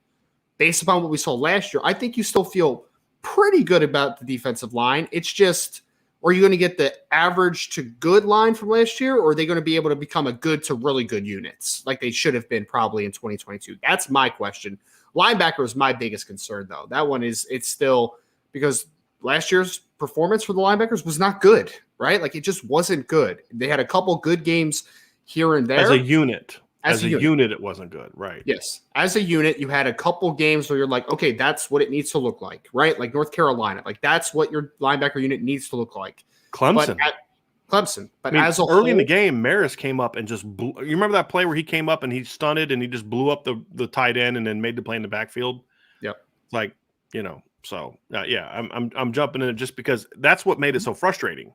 Based upon what we saw last year, I think you still feel pretty good about the defensive line. It's just Or are you going to get the average to good line from last year? Or are they going to be able to become a good to really good units like they should have been probably in 2022? That's my question. Linebacker is my biggest concern, though. That one it's still because last year's performance for the linebackers was not good, right? Like it just wasn't good. They had a couple good games here and there. As a unit. As a unit, it wasn't good, right? Yes. As a unit, you had a couple games where you're like, okay, that's what it needs to look like, right? Like North Carolina. Like that's what your linebacker unit needs to look like. Clemson. But I mean, as a early whole, in the game, Maris came up and just blew. You remember that play where he came up and he stunted and he just blew up the tight end and then made the play in the backfield? Yep. Like, so yeah, I'm jumping in it just because that's what made it so frustrating.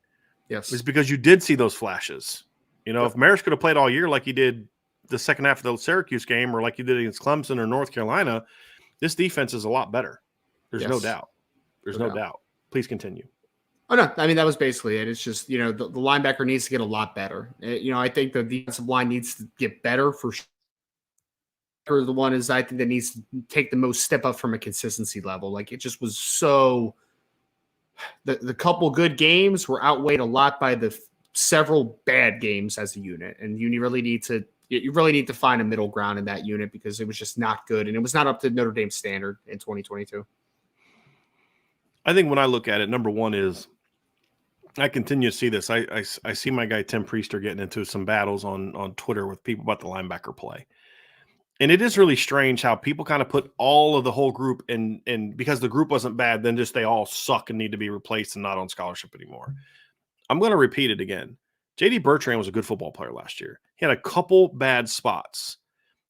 Yes. Is because you did see those flashes. If Maris could have played all year like he did the second half of the Syracuse game or like he did against Clemson or North Carolina, this defense is a lot better. There's no doubt. There's no doubt. Please continue. Oh, no. I mean, that was basically it. It's just, the linebacker needs to get a lot better. I think the defensive line needs to get better for sure. The one is I think that needs to take the most step up from a consistency level. Like it just was so the couple good games were outweighed a lot by the several bad games as a unit. And you really need to find a middle ground in that unit because it was just not good. And it was not up to Notre Dame standard in 2022. I think when I look at it, number one is I continue to see this. I see my guy Tim Priester getting into some battles on Twitter with people about the linebacker play. And it is really strange how people kind of put all of the whole group in because the group wasn't bad, then just they all suck and need to be replaced and not on scholarship anymore. I'm going to repeat it again. J.D. Bertrand was a good football player last year. He had a couple bad spots.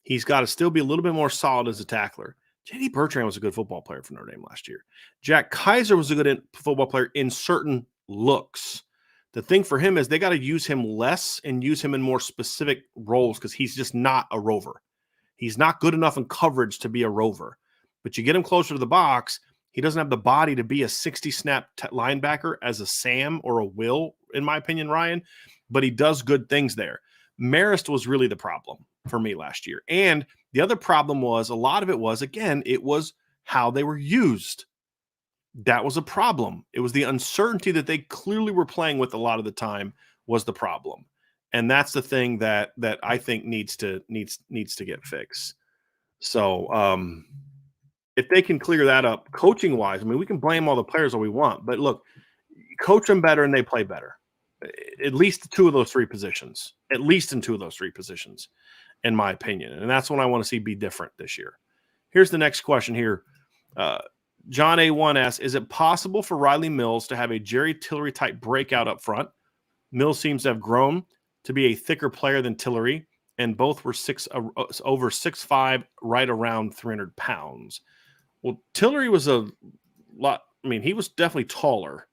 He's got to still be a little bit more solid as a tackler. J.D. Bertrand was a good football player for Notre Dame last year. Jack Kaiser was a good football player in certain looks. The thing for him is they got to use him less and use him in more specific roles because he's just not a rover. He's not good enough in coverage to be a rover. But you get him closer to the box, he doesn't have the body to be a 60-snap linebacker as a Sam or a Will, in my opinion, Ryan. But he does good things there. Marist was really the problem for me last year. And the other problem was a lot of it was, again, it was how they were used. That was a problem. It was the uncertainty that they clearly were playing with a lot of the time was the problem. And that's the thing that I think needs to get fixed. So if they can clear that up coaching wise, I mean, we can blame all the players all we want, but look, coach them better and they play better. At least in two of those three positions, in my opinion. And that's what I want to see be different this year. Here's the next question here. John A1 asks, is it possible for Riley Mills to have a Jerry Tillery type breakout up front? Mills seems to have grown to be a thicker player than Tillery, and both were over 6'5", right around 300 pounds. Well, Tillery was a lot. I mean, he was definitely taller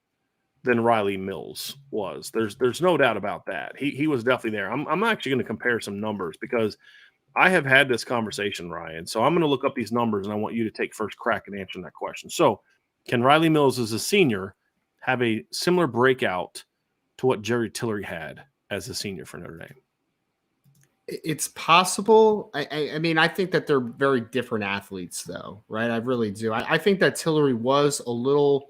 than Riley Mills was. There's no doubt about that. He was definitely there. I'm actually going to compare some numbers because I have had this conversation, Ryan. So I'm going to look up these numbers, and I want you to take first crack at answering that question. So can Riley Mills as a senior have a similar breakout to what Jerry Tillery had as a senior for Notre Dame? It's possible. I mean, I think that they're very different athletes, though, right? I really do. I think that Tillery was a little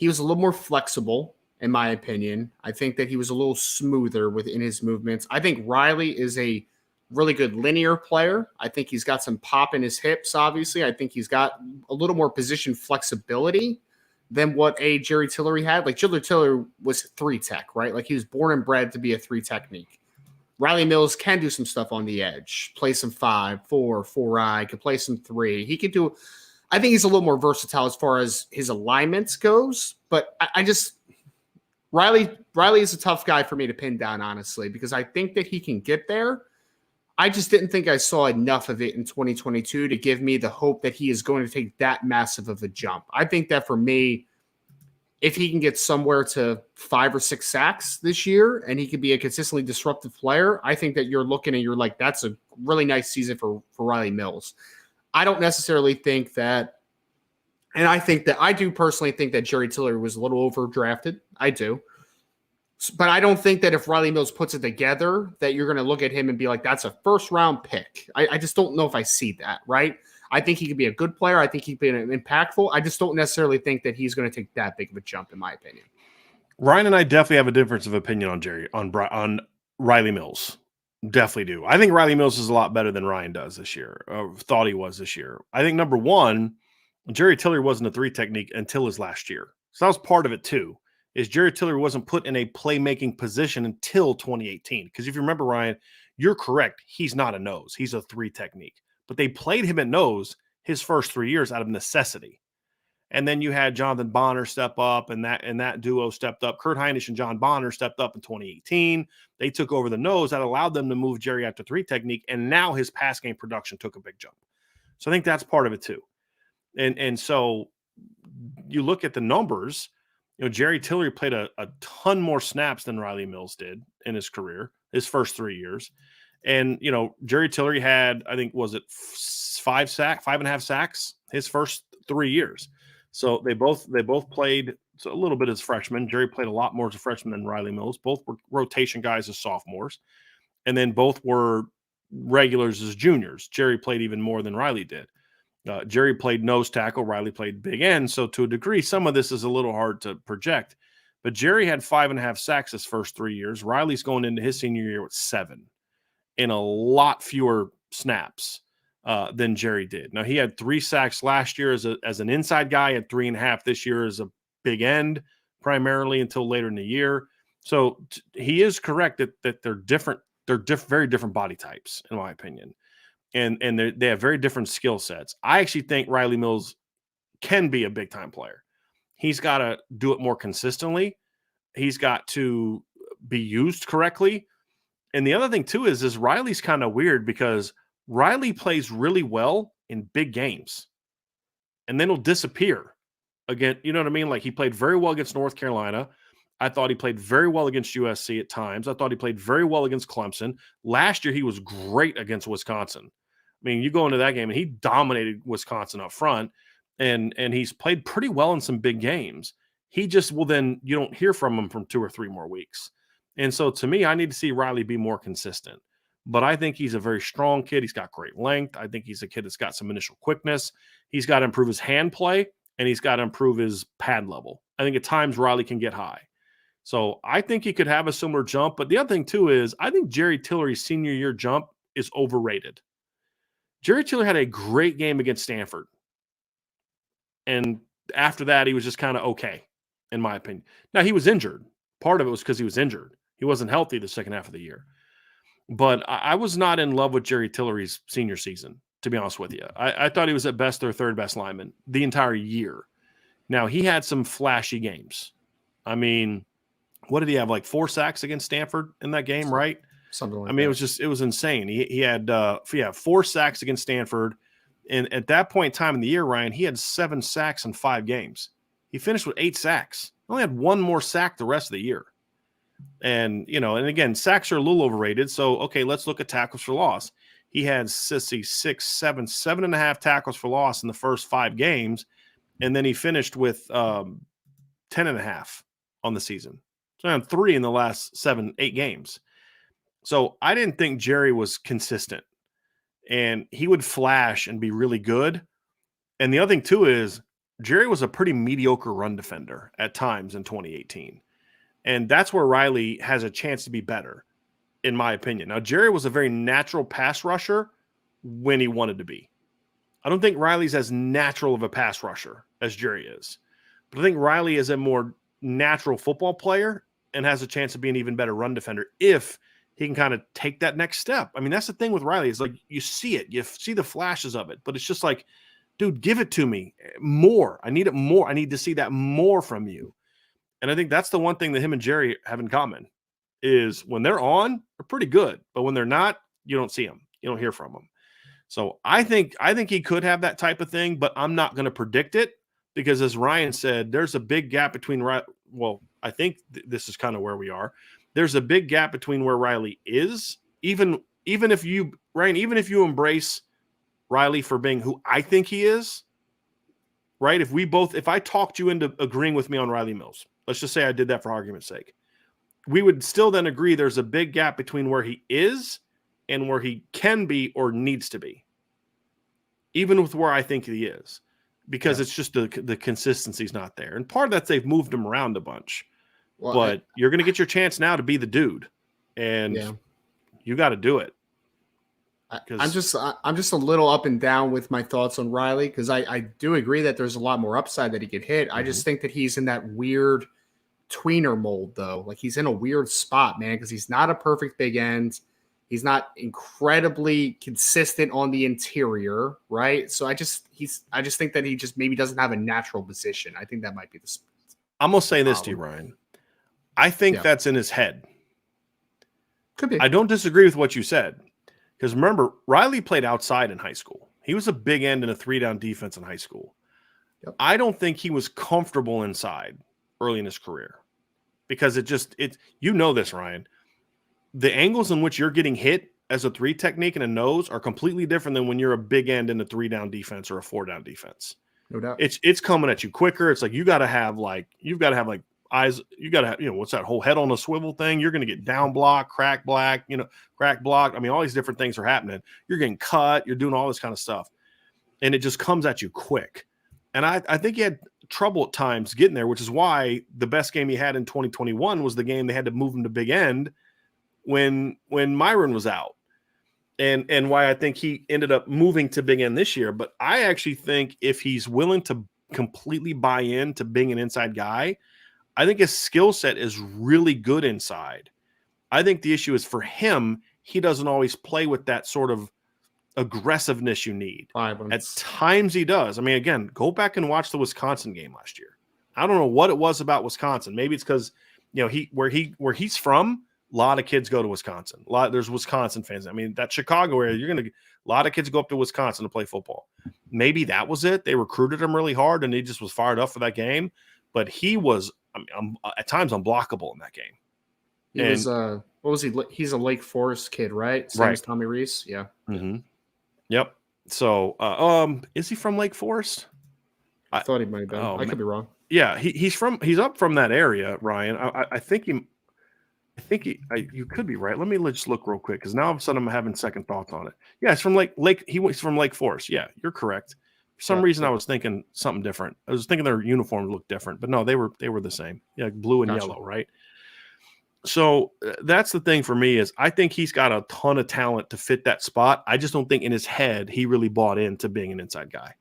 more flexible, in my opinion. I think that he was a little smoother within his movements. I think Riley is a really good linear player. I think he's got some pop in his hips, obviously. I think he's got a little more position flexibility than what a Jerry Tillery had. Like Jerry Tillery was 3-tech, right? Like he was born and bred to be a 3 technique. Riley Mills can do some stuff on the edge, play some 5, 4, 4-eye, could play some 3. He could do, I think he's a little more versatile as far as his alignments goes, but I just, Riley is a tough guy for me to pin down, honestly, because I think that he can get there. I just didn't think I saw enough of it in 2022 to give me the hope that he is going to take that massive of a jump. I think that for me, if he can get somewhere to 5 or 6 sacks this year and he could be a consistently disruptive player, I think that you're looking and you're like, that's a really nice season for Riley Mills. I don't necessarily think that, and I do personally think that Jerry Tillery was a little overdrafted. I do. But I don't think that if Riley Mills puts it together that you're going to look at him and be like, that's a first-round pick. I just don't know if I see that, right? I think he could be a good player. I think he could be impactful. I just don't necessarily think that he's going to take that big of a jump, in my opinion. Ryan and I definitely have a difference of opinion on Riley Mills. Definitely do. I think Riley Mills is a lot better than Ryan does this year. Thought he was this year. I think number one, Jerry Tillery wasn't a 3 technique until his last year. So that was part of it too. Is Jerry Tillery wasn't put in a playmaking position until 2018. Because if you remember, Ryan, you're correct. He's not a nose. He's a 3 technique. But they played him at nose his first 3 years out of necessity. And then you had Jonathan Bonner step up, and that duo stepped up. Kurt Hinish and John Bonner stepped up in 2018. They took over the nose. That allowed them to move Jerry out to 3 technique, and now his pass game production took a big jump. So I think that's part of it too. And so you look at the numbers, Jerry Tillery played a ton more snaps than Riley Mills did in his career, his first 3 years. And, Jerry Tillery had, I think, was it 5.5 sacks his first 3 years. So they both played a little bit as freshmen. Jerry played a lot more as a freshman than Riley Mills. Both were rotation guys as sophomores. And then both were regulars as juniors. Jerry played even more than Riley did. Jerry played nose tackle. Riley played big end. So to a degree, some of this is a little hard to project. But Jerry had 5.5 sacks his first 3 years. Riley's going into his senior year with 7 in a lot fewer snaps than Jerry did. Now, he had 3 sacks last year as an inside guy, had 3.5 this year as a big end, primarily until later in the year. So he is correct that they're different. They're very different body types, in my opinion. And they have very different skill sets. I actually think Riley Mills can be a big-time player. He's got to do it more consistently. He's got to be used correctly. And the other thing, too, is Riley's kind of weird because Riley plays really well in big games. And then he'll disappear. Again, you know what I mean? Like, he played very well against North Carolina. I thought he played very well against USC at times. I thought he played very well against Clemson. Last year, he was great against Wisconsin. I mean, you go into that game, and he dominated Wisconsin up front, and he's played pretty well in some big games. He just then you don't hear from him from 2 or 3 more weeks. And so, to me, I need to see Riley be more consistent. But I think he's a very strong kid. He's got great length. I think he's a kid that's got some initial quickness. He's got to improve his hand play, and he's got to improve his pad level. I think at times Riley can get high. So I think he could have a similar jump. But the other thing, too, is I think Jerry Tillery's senior year jump is overrated. Jerry Tillery had a great game against Stanford. And after that, he was just kind of okay, in my opinion. Now, he was injured. Part of it was because he was injured. He wasn't healthy the second half of the year. But I was not in love with Jerry Tillery's senior season, to be honest with you. I thought he was at best their third best lineman the entire year. Now, he had some flashy games. I mean, what did he have? Like 4 sacks against Stanford in that game, right? Something like that. I mean, it was insane. He had 4 sacks against Stanford. And at that point in time in the year, Ryan, he had 7 sacks in 5 games. He finished with 8 sacks. He only had 1 more sack the rest of the year. And, and again, sacks are a little overrated. So, okay, let's look at tackles for loss. He had 7.5 tackles for loss in the first 5 games. And then he finished with 10.5 on the season. So I had 3 in the last 7-8 games. So I didn't think Jerry was consistent. And he would flash and be really good. And the other thing, too, is Jerry was a pretty mediocre run defender at times in 2018. And that's where Riley has a chance to be better, in my opinion. Now, Jerry was a very natural pass rusher when he wanted to be. I don't think Riley's as natural of a pass rusher as Jerry is. But I think Riley is a more natural football player and has a chance of being an even better run defender if he can kind of take that next step. I mean, that's the thing with Riley. Is like you see it. You see the flashes of it. But it's just like, dude, give it to me more. I need it more. I need to see that more from you. And I think that's the one thing that him and Jerry have in common is when they're on, they're pretty good. But when they're not, you don't see them. You don't hear from them. So I think he could have that type of thing, but I'm not going to predict it because, as Ryan said, there's a big gap between – well, I think this is kind of where we are. There's a big gap between where Riley is, even if you – Ryan, even if you embrace Riley for being who I think he is, right? If I talked you into agreeing with me on Riley Mills, let's just say I did that for argument's sake, we would still then agree there's a big gap between where he is and where he can be or needs to be, even with where I think he is, because it's just the consistency's not there. And part of that, they've moved him around a bunch. but you're going to get your chance now to be the dude, and you got to do it. I'm just a little up and down with my thoughts on Riley because I do agree that there's a lot more upside that he could hit. I just think that he's in that weird tweener mold though. Like he's in a weird spot, man, because he's not a perfect big end. He's not incredibly consistent on the interior, right? So I just think that he just maybe doesn't have a natural position. I think that might be the I'm going to say this to you, Ryan. I think that's in his head. Could be. I don't disagree with what you said. Because remember, Riley played outside in high school. He was a big end in a 3-down defense in high school. Yep. I don't think he was comfortable inside early in his career because you know this, Ryan. The angles in which you're getting hit as a 3 technique and a nose are completely different than when you're a big end in a 3-down defense or a 4-down defense. No doubt. It's coming at you quicker. It's like you've got to have eyes, you got to have, what's that whole head on a swivel thing? You're going to get down block, crack block. I mean, all these different things are happening. You're getting cut. You're doing all this kind of stuff. And it just comes at you quick. And I think he had trouble at times getting there, which is why the best game he had in 2021 was the game they had to move him to big end when Myron was out. And why I think he ended up moving to big end this year. But I actually think if he's willing to completely buy into being an inside guy, I think his skill set is really good inside. I think the issue is for him, he doesn't always play with that sort of aggressiveness you need. At times he does. I mean, again, go back and watch the Wisconsin game last year. I don't know what it was about Wisconsin. Maybe it's because where he's from, a lot of kids go to Wisconsin. There's Wisconsin fans. I mean, that Chicago area, a lot of kids go up to Wisconsin to play football. Maybe that was it. They recruited him really hard, and he just was fired up for that game. But he was, at times, unblockable in that game. What was he? He's a Lake Forest kid, right? Same as Tommy Reese. Yeah. Mm-hmm. Yep. So, is he from Lake Forest? I thought he might have been. I could be wrong. Yeah, he's up from that area, Ryan. I think you could be right. Let me just look real quick because now all of a sudden I'm having second thoughts on it. Yeah, it's from he's from Lake Forest. Yeah, you're correct. For some reason, I was thinking something different. I was thinking their uniforms looked different, but no, they were the same. Yeah, blue and yellow, right? So that's the thing for me is I think he's got a ton of talent to fit that spot. I just don't think in his head he really bought into being an inside guy.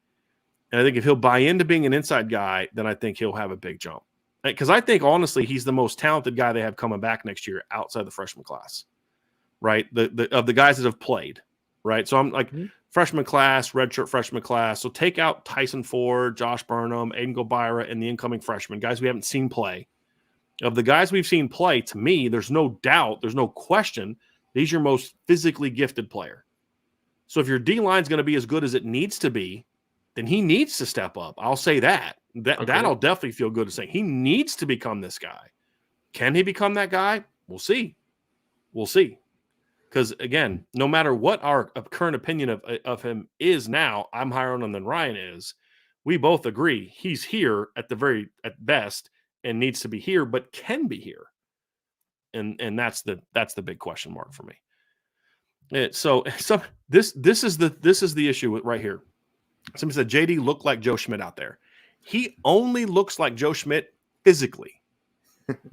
And I think if he'll buy into being an inside guy, then I think he'll have a big jump. Because I think, honestly, he's the most talented guy they have coming back next year outside the freshman class, right? Of the guys that have played, right? So I'm like freshman class, redshirt freshman class. So take out Tyson Ford, Josh Burnham, Aiden Gobira, and the incoming freshmen, guys we haven't seen play. Of the guys we've seen play, to me, there's no doubt, there's no question, he's your most physically gifted player. So if your D-line is going to be as good as it needs to be, then he needs to step up. I'll say that. That'll definitely feel good to say. He needs to become this guy. Can he become that guy? We'll see. We'll see. Because, again, no matter what our current opinion of him is now, I'm higher on him than Ryan is. We both agree he's here at best and needs to be here, but can be here. And that's the big question mark for me. So this is the issue right here. Somebody said JD looked like Joe Schmidt out there. He only looks like Joe Schmidt physically.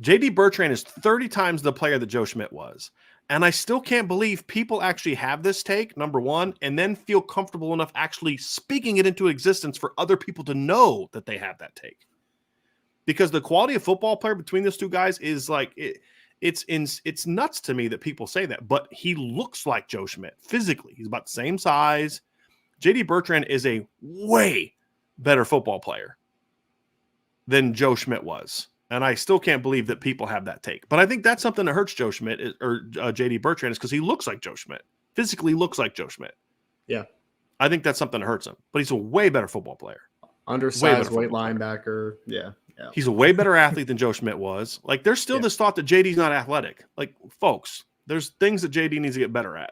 JD Bertrand is 30 times the player that Joe Schmidt was. And I still can't believe people actually have this take, number one, and then feel comfortable enough actually speaking it into existence for other people to know that they have that take. Because the quality of football player between those two guys is like it's nuts to me that people say that. But he looks like Joe Schmidt physically. He's about the same size. JD Bertrand is a way better football player than Joe Schmidt was. And I still can't believe that people have that take. But I think that's something that hurts Joe Schmidt or JD Bertrand is because he looks like Joe Schmidt. Physically looks like Joe Schmidt. Yeah. I think that's something that hurts him. But he's a way better football player. Undersized weight linebacker. Yeah. He's a way better athlete than Joe Schmidt was. Like, there's still this thought that JD's not athletic. Like, folks, there's things that JD needs to get better at.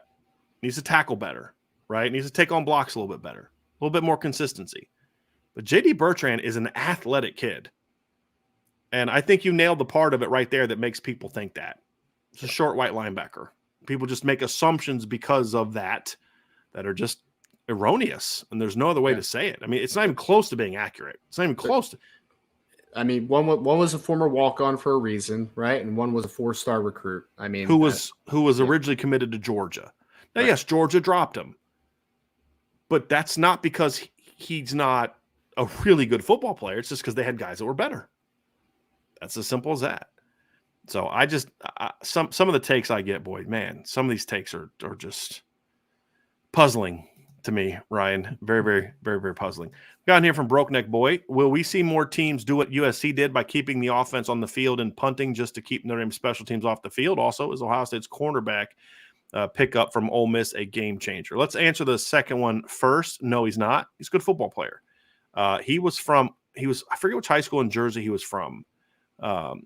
He needs to tackle better, right? He needs to take on blocks a little bit better, a little bit more consistency. But JD Bertrand is an athletic kid. And I think you nailed the part of it right there that makes people think that. It's a short white linebacker. People just make assumptions because of that are just erroneous. And there's no other way to say it. I mean, it's not even close to being accurate. It's not even close to. I mean, one was a former walk-on for a reason, right? And one was a 4-star recruit. I mean, who was originally committed to Georgia. Now, right. yes, Georgia dropped him, but that's not because he's not a really good football player. It's just because they had guys that were better. That's as simple as that. So some of the takes I get, boy, man, some of these takes are just puzzling to me, Ryan. Very, very, very, very puzzling. Got in here from Broke Neck Boy. Will we see more teams do what USC did by keeping the offense on the field and punting just to keep Notre Dame special teams off the field? Also, is Ohio State's cornerback pickup from Ole Miss a game changer? Let's answer the second one first. No, he's not. He's a good football player. I forget which high school in Jersey he was from.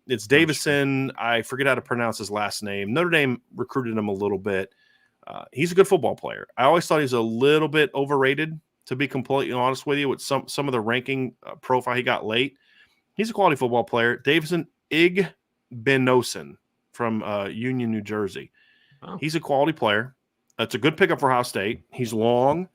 It's Davison. I forget how to pronounce his last name. Notre Dame recruited him a little bit. He's a good football player. I always thought he's a little bit overrated, to be completely honest with you, with some of the ranking profile he got late. He's a quality football player. Davison Igbenosin from Union, New Jersey. Oh. He's a quality player. That's a good pickup for Ohio State. He's long,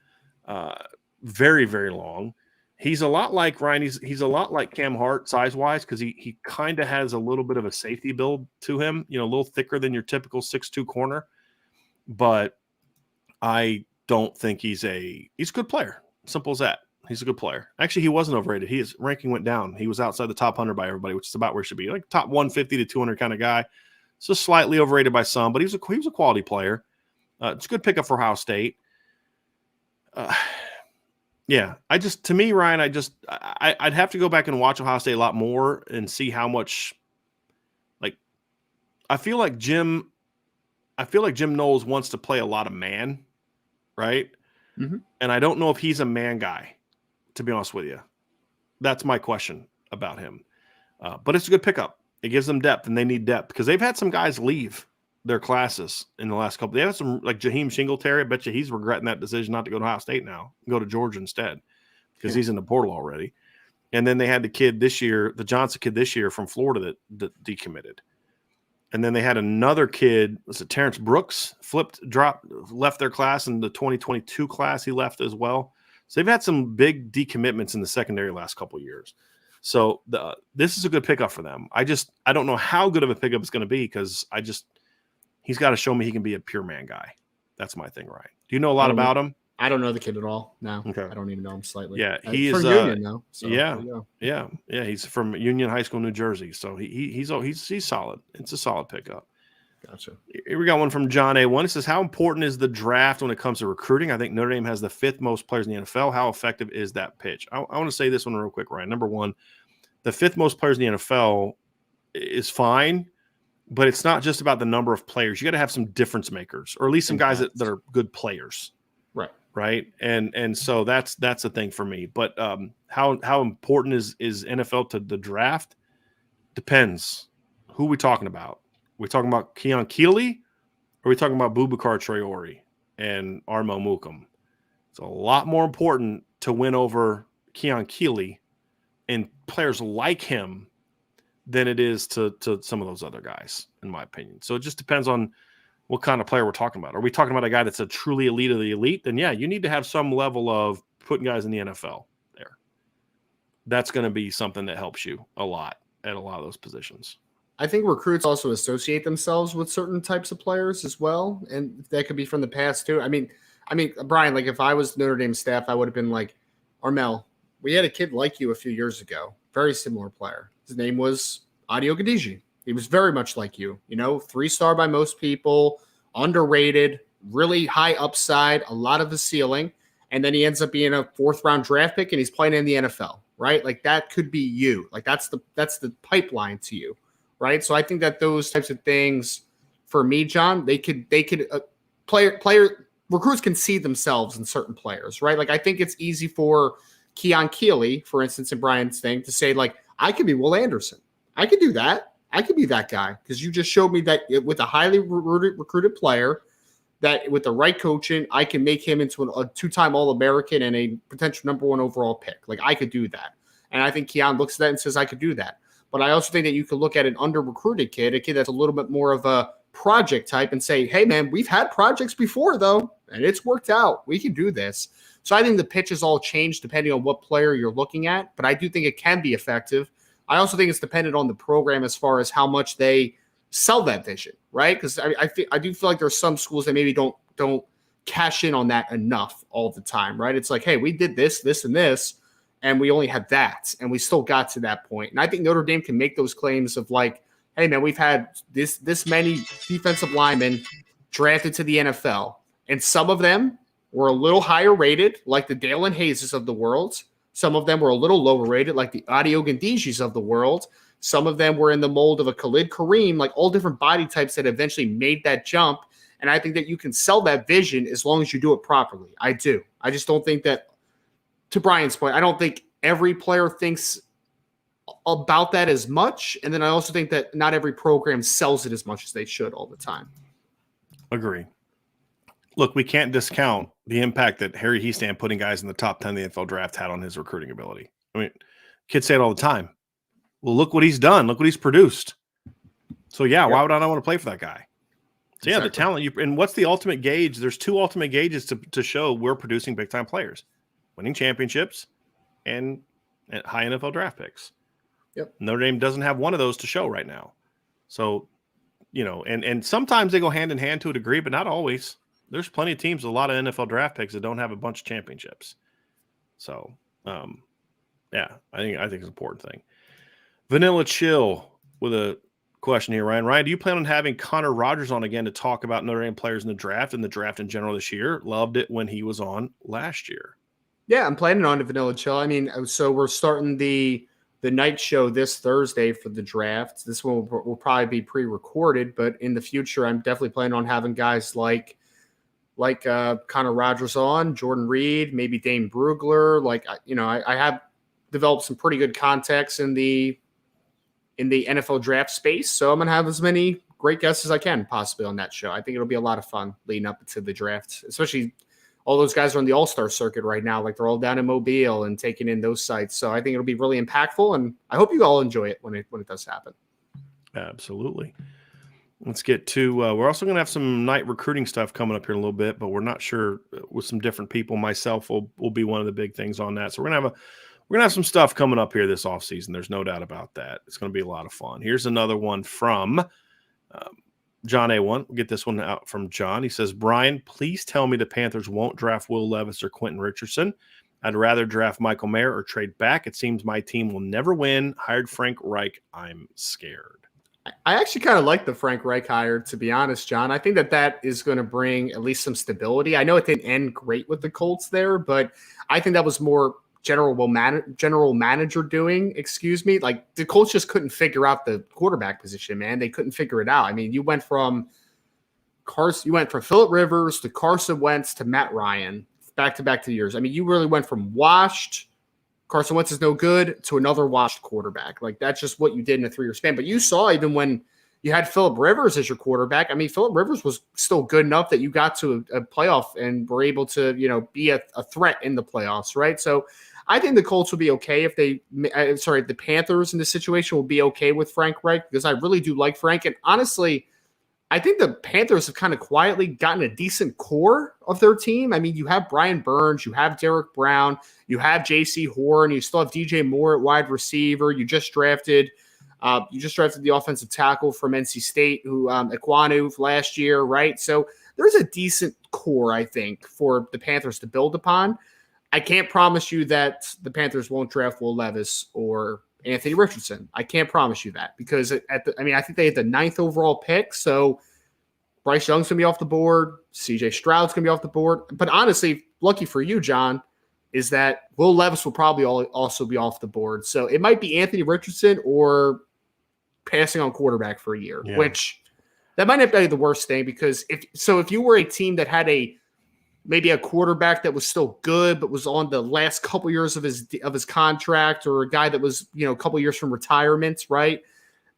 very, very long. He's a lot like Ryan. He's a lot like Cam Hart size-wise because he kind of has a little bit of a safety build to him, a little thicker than your typical 6'2" corner. But I don't think he's a good player. Simple as that. He's a good player. Actually, he wasn't overrated. His ranking went down. He was outside the top 100 by everybody, which is about where he should be. Like top 150 to 200 kind of guy. So slightly overrated by some, but he was a quality player. It's a good pickup for Ohio State. Yeah, to me, Ryan, I'd have to go back and watch Ohio State a lot more and see how much. Like, I feel like Jim Knowles wants to play a lot of man, right? Mm-hmm. And I don't know if he's a man guy, to be honest with you. That's my question about him. But it's a good pickup. It gives them depth, and they need depth because they've had some guys leave their classes in the last couple. They have some like Jaheim Singletary. I bet you he's regretting that decision not to go to Ohio State now, go to Georgia instead because he's in the portal already. And then they had the kid this year, the Johnson kid this year from Florida that decommitted. And then they had another kid, was it Terrence Brooks, left their class in the 2022 class. He left as well. So they've had some big decommitments in the secondary last couple of years. So this is a good pickup for them. I don't know how good of a pickup it's going to be because he's got to show me he can be a pure man guy. That's my thing, right? Do you know a lot about him? I don't know the kid at all. No, okay. I don't even know him slightly. Yeah, he is from Union though. So yeah. He's from Union High School, New Jersey. So he's solid. It's a solid pickup. Gotcha. Here we got one from John A1. It says, how important is the draft when it comes to recruiting? I think Notre Dame has the 5th most players in the NFL. How effective is that pitch? I want to say this one real quick, Ryan. Number one, the 5th most players in the NFL is fine, but it's not just about the number of players. You got to have some difference makers, or at least some guys that are good players. Right. And so that's the thing for me. But how important is NFL to the draft? Depends. Who are we talking about? Are we talking about Keon Keeley? Or are we talking about Boubacar Traore and Armo Mukum? It's a lot more important to win over Keon Keeley and players like him than it is to some of those other guys, in my opinion. So it just depends on what kind of player we're talking about. Are we talking about a guy that's a truly elite of the elite? Then, yeah, you need to have some level of putting guys in the NFL there. That's going to be something that helps you a lot at a lot of those positions. I think recruits also associate themselves with certain types of players as well, and that could be from the past too. I mean, Brian, like if I was Notre Dame staff, I would have been like, Armel, we had a kid like you a few years ago, very similar player. His name was Adio Gadiji. He was very much like you, 3-star by most people, underrated, really high upside, a lot of the ceiling. And then he ends up being a 4th-round draft pick and he's playing in the NFL, right? Like that could be you. Like that's the pipeline to you, right? So I think that those types of things for me, John, they could recruits can see themselves in certain players, right? Like I think it's easy for Keon Keeley, for instance, in Brian's thing to say like, I could be Will Anderson. I could do that. I could be that guy because you just showed me that with a highly recruited player, that with the right coaching, I can make him into a 2-time All-American and a potential number 1 overall pick. Like I could do that. And I think Keon looks at that and says, I could do that. But I also think that you could look at an under-recruited kid, a kid that's a little bit more of a project type and say, hey, man, we've had projects before, though, and it's worked out. We can do this. So I think the pitches all change depending on what player you're looking at. But I do think it can be effective I also think it's dependent on the program as far as how much they sell that vision, right? Because I do feel like there's some schools that maybe don't cash in on that enough all the time, right? It's like, hey, we did this, this, and this, and we only had that, and we still got to that point. And I think Notre Dame can make those claims of like, hey, man, we've had this many defensive linemen drafted to the NFL, and some of them were a little higher rated, like the Dalen Hayeses of the world. Some of them were a little lower rated, like the Adi Ogundijis of the world. Some of them were in the mold of a Khalid Kareem, like all different body types that eventually made that jump. And I think that you can sell that vision as long as you do it properly. I do. I just don't think that, to Brian's point, I don't think every player thinks about that as much. And then I also think that not every program sells it as much as they should all the time. Agree. Look, we can't discount the impact that Harry Hiestand putting guys in the top 10 of the NFL draft had on his recruiting ability. I mean, kids say it all the time. Well, look what he's done. Look what he's produced. So, yeah, why would I not want to play for that guy? So, yeah, exactly. The talent. And what's the ultimate gauge? There's two ultimate gauges to show we're producing big-time players. Winning championships and high NFL draft picks. Yep. Notre Dame doesn't have one of those to show right now. So, and sometimes they go hand in hand to a degree, but not always. There's plenty of teams with a lot of NFL draft picks that don't have a bunch of championships. So, yeah, I think it's an important thing. Vanilla Chill with a question here, Ryan. Ryan, do you plan on having Connor Rogers on again to talk about Notre Dame players in the draft and the draft in general this year? Loved it when he was on last year. Yeah, I'm planning on a Vanilla Chill. I mean, so we're starting the night show this Thursday for the draft. This one will probably be pre-recorded, but in the future, I'm definitely planning on having guys like Connor Rogers on, Jordan Reed, maybe Dane Brugler. I have developed some pretty good contacts in the NFL draft space, so I'm going to have as many great guests as I can possibly on that show. I think it'll be a lot of fun leading up to the draft, especially all those guys are on the all-star circuit right now. Like they're all down in Mobile and taking in those sites. So I think it'll be really impactful, and I hope you all enjoy it when it does happen. Absolutely. Let's get to we're also going to have some night recruiting stuff coming up here in a little bit, but we're not sure with some different people. Myself will be one of the big things on that. So we're going to have some stuff coming up here this offseason. There's no doubt about that. It's going to be a lot of fun. Here's another one from John A1. We'll get this one out from John. He says, Brian, please tell me the Panthers won't draft Will Levis or Quentin Richardson. I'd rather draft Michael Mayer or trade back. It seems my team will never win. Hired Frank Reich. I'm scared. I actually kind of like the Frank Reich hire, to be honest, John. I think that is going to bring at least some stability. I know it didn't end great with the Colts there, but I think that was more general manager doing, like the Colts just couldn't figure out the quarterback position, man. They couldn't figure it out. I mean, you went from Phillip Rivers to Carson Wentz to Matt Ryan back-to-back years. I mean, you really went from washed, Carson Wentz is no good, to another washed quarterback. Like that's just what you did in a 3-year span. But you saw even when you had Phillip Rivers as your quarterback, I mean, Phillip Rivers was still good enough that you got to a playoff and were able to, be a threat in the playoffs, right? So I think the Colts will be okay if the Panthers in this situation will be okay with Frank Reich, because I really do like Frank. And honestly, I think the Panthers have kind of quietly gotten a decent core of their team. I mean, you have Brian Burns, you have Derek Brown, you have J.C. Horn, you still have DJ Moore at wide receiver. You just drafted the offensive tackle from NC State, who Ekwonu last year, right? So there's a decent core, I think, for the Panthers to build upon. I can't promise you that the Panthers won't draft Will Levis or Anthony Richardson. I can't promise you that, because I think they had the 9th overall pick. So Bryce Young's going to be off the board. CJ Stroud's going to be off the board. But honestly, lucky for you, John, is that Will Levis will probably also be off the board. So it might be Anthony Richardson or passing on quarterback for a year, which that might not be the worst thing, because if you were a team that had maybe a quarterback that was still good, but was on the last couple years of his contract, or a guy that was, a couple years from retirement, right?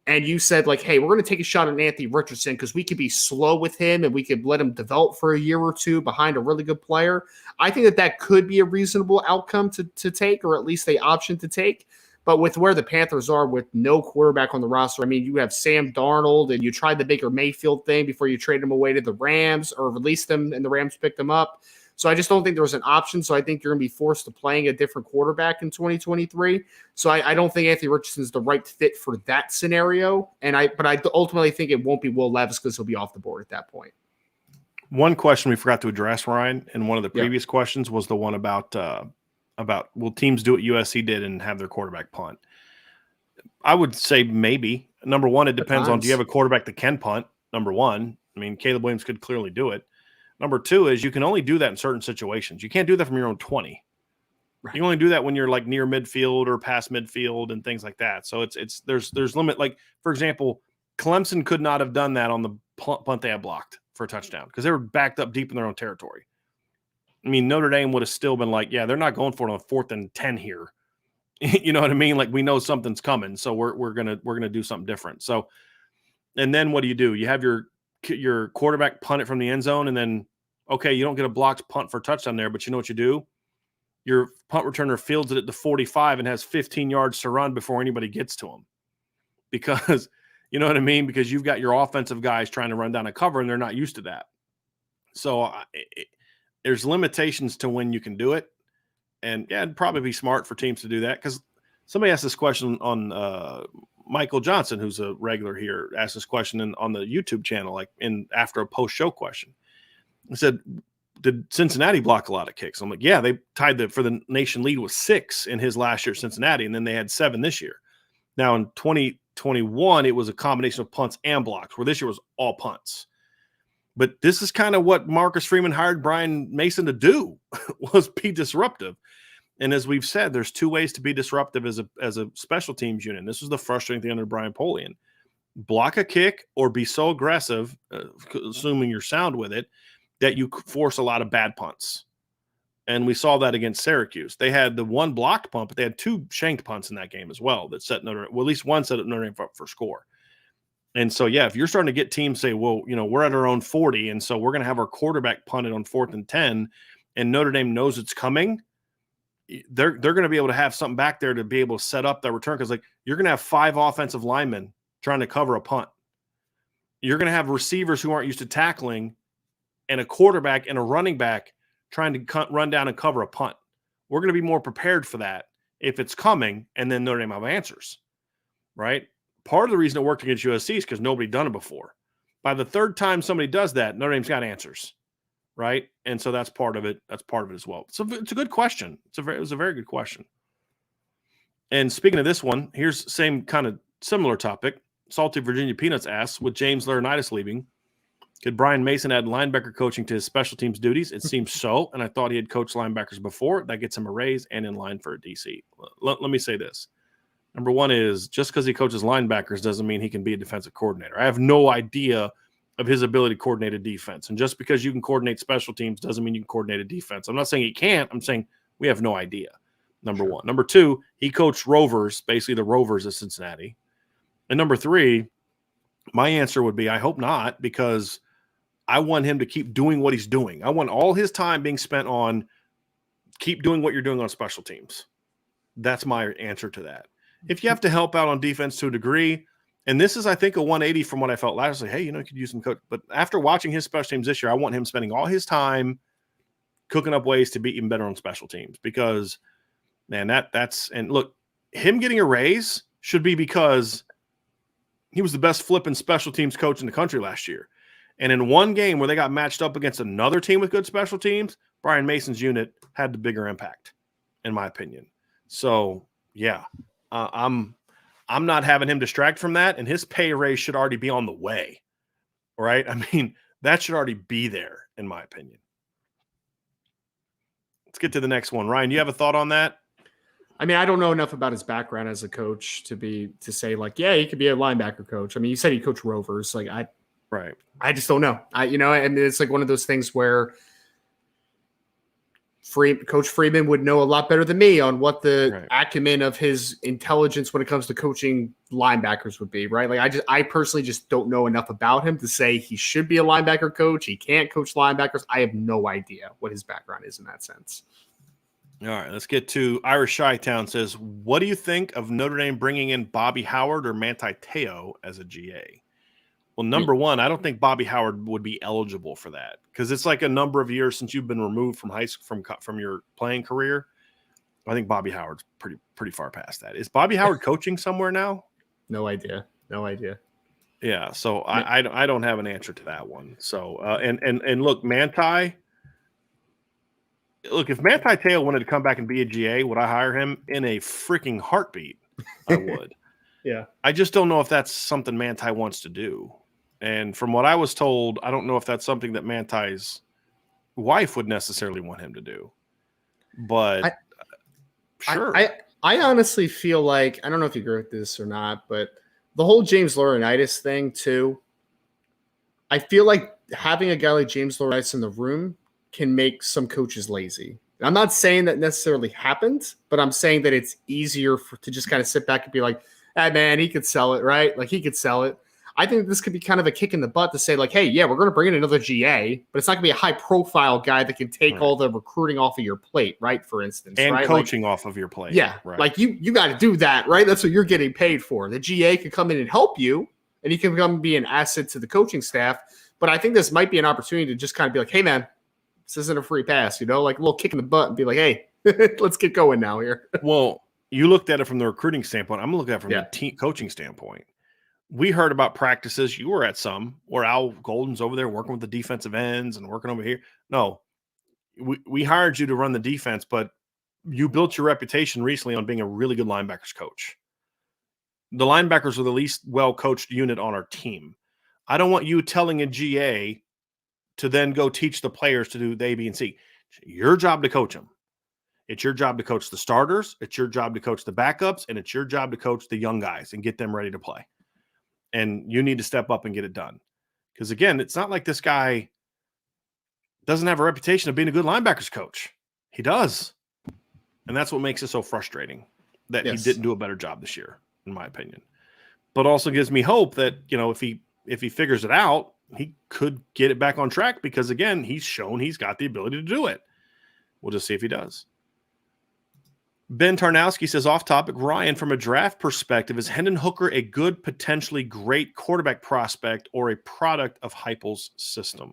And you said like, hey, we're going to take a shot at Anthony Richardson because we could be slow with him and we could let him develop for a year or two behind a really good player. I think that could be a reasonable outcome to take, or at least the option to take. But with where the Panthers are with no quarterback on the roster, I mean, you have Sam Darnold, and you tried the Baker Mayfield thing before you traded him away to the Rams or released him and the Rams picked him up. So I just don't think there was an option. So I think you're going to be forced to playing a different quarterback in 2023. So I don't think Anthony Richardson's the right fit for that scenario. But I ultimately think it won't be Will Levis because he'll be off the board at that point. One question we forgot to address, Ryan, in one of the previous Yeah. questions was the one about will teams do what USC did and have their quarterback punt? I would say maybe. Number one, it depends on, do you have a quarterback that can punt? Number one, I mean, Caleb Williams could clearly do it. Number two is you can only do that in certain situations. You can't do that from your own 20. Right. You can only do that when you're like near midfield or past midfield and things like that. So there's limit. Like, for example, Clemson could not have done that on the punt they had blocked for a touchdown because they were backed up deep in their own territory. I mean, Notre Dame would have still been like, yeah, they're not going for it on 4th and 10 here. You know what I mean? Like, we know something's coming, so we're gonna do something different. So, and then what do? You have your quarterback punt it from the end zone, and then okay, you don't get a blocked punt for a touchdown there, but you know what you do? Your punt returner fields it at the 45 and has 15 yards to run before anybody gets to him, because you know what I mean? Because you've got your offensive guys trying to run down a cover, and they're not used to that. So there's limitations to when you can do it. And yeah, it'd probably be smart for teams to do that, because somebody asked this question on Michael Johnson, who's a regular here, asked this question on the YouTube channel, like after a post-show question. He said, did Cincinnati block a lot of kicks? I'm like, yeah, they tied for the nation lead with 6 in his last year at Cincinnati, and then they had 7 this year. Now in 2021, it was a combination of punts and blocks, where this year was all punts. But this is kind of what Marcus Freeman hired Brian Mason to do, was be disruptive. And as we've said, there's 2 ways to be disruptive as a special teams unit. And this was the frustrating thing under Brian Polian. Block a kick or be so aggressive, assuming you're sound with it, that you force a lot of bad punts. And we saw that against Syracuse. They had the 1 blocked punt, but they had 2 shanked punts in that game as well that set Notre Dame, well, at least one set Notre Dame up for score. And so, yeah, if you're starting to get teams say, well, we're at our own 40, and so we're going to have our quarterback punted on 4th and 10, and Notre Dame knows it's coming, they're going to be able to have something back there to be able to set up that return, because, like, you're going to have 5 offensive linemen trying to cover a punt. You're going to have receivers who aren't used to tackling, and a quarterback and a running back trying to run down and cover a punt. We're going to be more prepared for that if it's coming, and then Notre Dame have answers, right? Part of the reason it worked against USC is because nobody done it before. By the 3rd time somebody does that, Notre Dame's got answers, right? And so that's part of it. That's part of it as well. So it's a good question. It was a very good question. And speaking of this one, here's same kind of similar topic. Salty Virginia Peanuts asks, with James Laurinaitis leaving, could Brian Mason add linebacker coaching to his special teams duties? It seems so, and I thought he had coached linebackers before. That gets him a raise and in line for a DC. Let me say this. Number one is, just because he coaches linebackers doesn't mean he can be a defensive coordinator. I have no idea of his ability to coordinate a defense. And just because you can coordinate special teams doesn't mean you can coordinate a defense. I'm not saying he can't. I'm saying we have no idea, number one. Number two, he coached Rovers, basically the Rovers of Cincinnati. And number three, my answer would be, I hope not, because I want him to keep doing what he's doing. I want all his time being spent on keep doing what you're doing on special teams. That's my answer to that. If you have to help out on defense to a degree, and this is, I think, a 180 from what I felt last year. Hey, you could use some coach. But after watching his special teams this year, I want him spending all his time cooking up ways to be even better on special teams, because, man, that's – and look, him getting a raise should be because he was the best flipping special teams coach in the country last year. And in one game where they got matched up against another team with good special teams, Brian Mason's unit had the bigger impact, in my opinion. So, yeah, I'm not having him distract from that, and his pay raise should already be on the way, right? I mean, that should already be there, in my opinion. Let's get to the next one. Ryan, you have a thought on that? I mean, I don't know enough about his background as a coach to say like, yeah, he could be a linebacker coach. I mean, you said he coached Rovers. Like, I just don't know. And it's like one of those things where Coach Freeman would know a lot better than me on what the acumen of his intelligence when it comes to coaching linebackers would be, right? Like, I personally just don't know enough about him to say he should be a linebacker coach. He can't coach linebackers. I have no idea what his background is in that sense. All right, let's get to Irish Chi-Town says, what do you think of Notre Dame bringing in Bobby Howard or Manti Te'o as a GA? Well, number one, I don't think Bobby Howard would be eligible for that because it's like a number of years since you've been removed from high school from your playing career. I think Bobby Howard's pretty far past that. Is Bobby Howard coaching somewhere now? No idea. Yeah, so I don't have an answer to that one. So and look, Manti. Look, if Manti Te'o wanted to come back and be a GA, would I hire him in a freaking heartbeat? I would. Yeah. I just don't know if that's something Manti wants to do. And from what I was told, I don't know if that's something that Manti's wife would necessarily want him to do. But sure. I honestly feel like, I don't know if you agree with this or not, but the whole James Laurinaitis thing too, I feel like having a guy like James Laurinaitis in the room can make some coaches lazy. I'm not saying that necessarily happened, but I'm saying that it's easier to just kind of sit back and be like, hey, man, he could sell it, right? Like, he could sell it. I think this could be kind of a kick in the butt to say, like, hey, yeah, we're going to bring in another GA, but it's not going to be a high-profile guy that can take all the recruiting off of your plate, right, for instance. And right? coaching off of your plate. Yeah, right. Like, you got to do that, right? That's what you're getting paid for. The GA can come in and help you, and he can come and be an asset to the coaching staff, but I think this might be an opportunity to just kind of be like, hey, man, this isn't a free pass, like a little kick in the butt and be like, hey, let's get going now here. Well, you looked at it from the recruiting standpoint. I'm looking at it from the team coaching standpoint. We heard about practices. You were at some where Al Golden's over there working with the defensive ends and working over here. No, we hired you to run the defense, but you built your reputation recently on being a really good linebackers coach. The linebackers are the least well-coached unit on our team. I don't want you telling a GA to then go teach the players to do the A, B, and C. It's your job to coach them. It's your job to coach the starters. It's your job to coach the backups. And it's your job to coach the young guys and get them ready to play. And you need to step up and get it done. Because, again, it's not like this guy doesn't have a reputation of being a good linebackers coach. He does. And that's what makes it so frustrating that he didn't do a better job this year, in my opinion. But also gives me hope that, if he figures it out, he could get it back on track because, again, he's shown he's got the ability to do it. We'll just see if he does. Ben Tarnowski says, off topic, Ryan, from a draft perspective, is Hendon Hooker a good, potentially great quarterback prospect or a product of Heupel's system?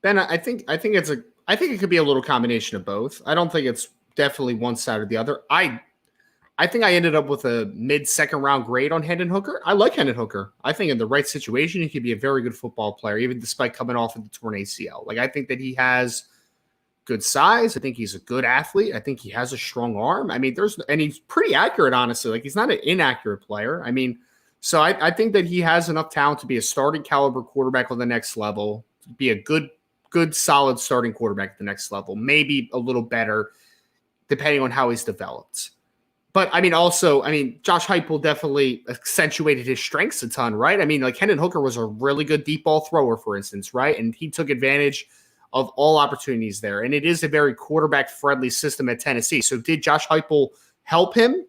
Ben, I think it could be a little combination of both. I don't think it's definitely one side or the other. I think I ended up with a mid-second round grade on Hendon Hooker. I like Hendon Hooker. I think in the right situation, he could be a very good football player, even despite coming off of the torn ACL. Like, I think that he has good size. I think he's a good athlete. I think he has a strong arm. I mean, and he's pretty accurate, honestly. Like, he's not an inaccurate player. I mean, so I think that he has enough talent to be a starting caliber quarterback on the next level, to be a good, solid starting quarterback at the next level, maybe a little better, depending on how he's developed. But, Josh Heupel definitely accentuated his strengths a ton, right? I mean, like, Hendon Hooker was a really good deep ball thrower, for instance, right? And he took advantage of all opportunities there. And it is a very quarterback-friendly system at Tennessee. So did Josh Heupel help him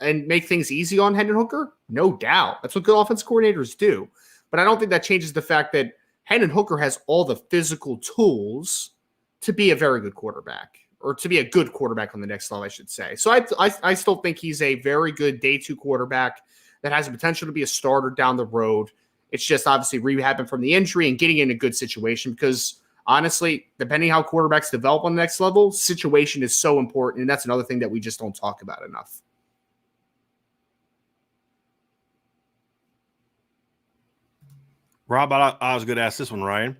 and make things easy on Hendon Hooker? No doubt. That's what good offensive coordinators do. But I don't think that changes the fact that Hendon Hooker has all the physical tools to be a very good quarterback. Or to be a good quarterback on the next level, I should say. So I still think he's a very good day two quarterback that has the potential to be a starter down the road. It's just obviously rehabbing from the injury and getting in a good situation because, honestly, depending how quarterbacks develop on the next level, situation is so important, and that's another thing that we just don't talk about enough. Rob, I was going to ask this one, Ryan.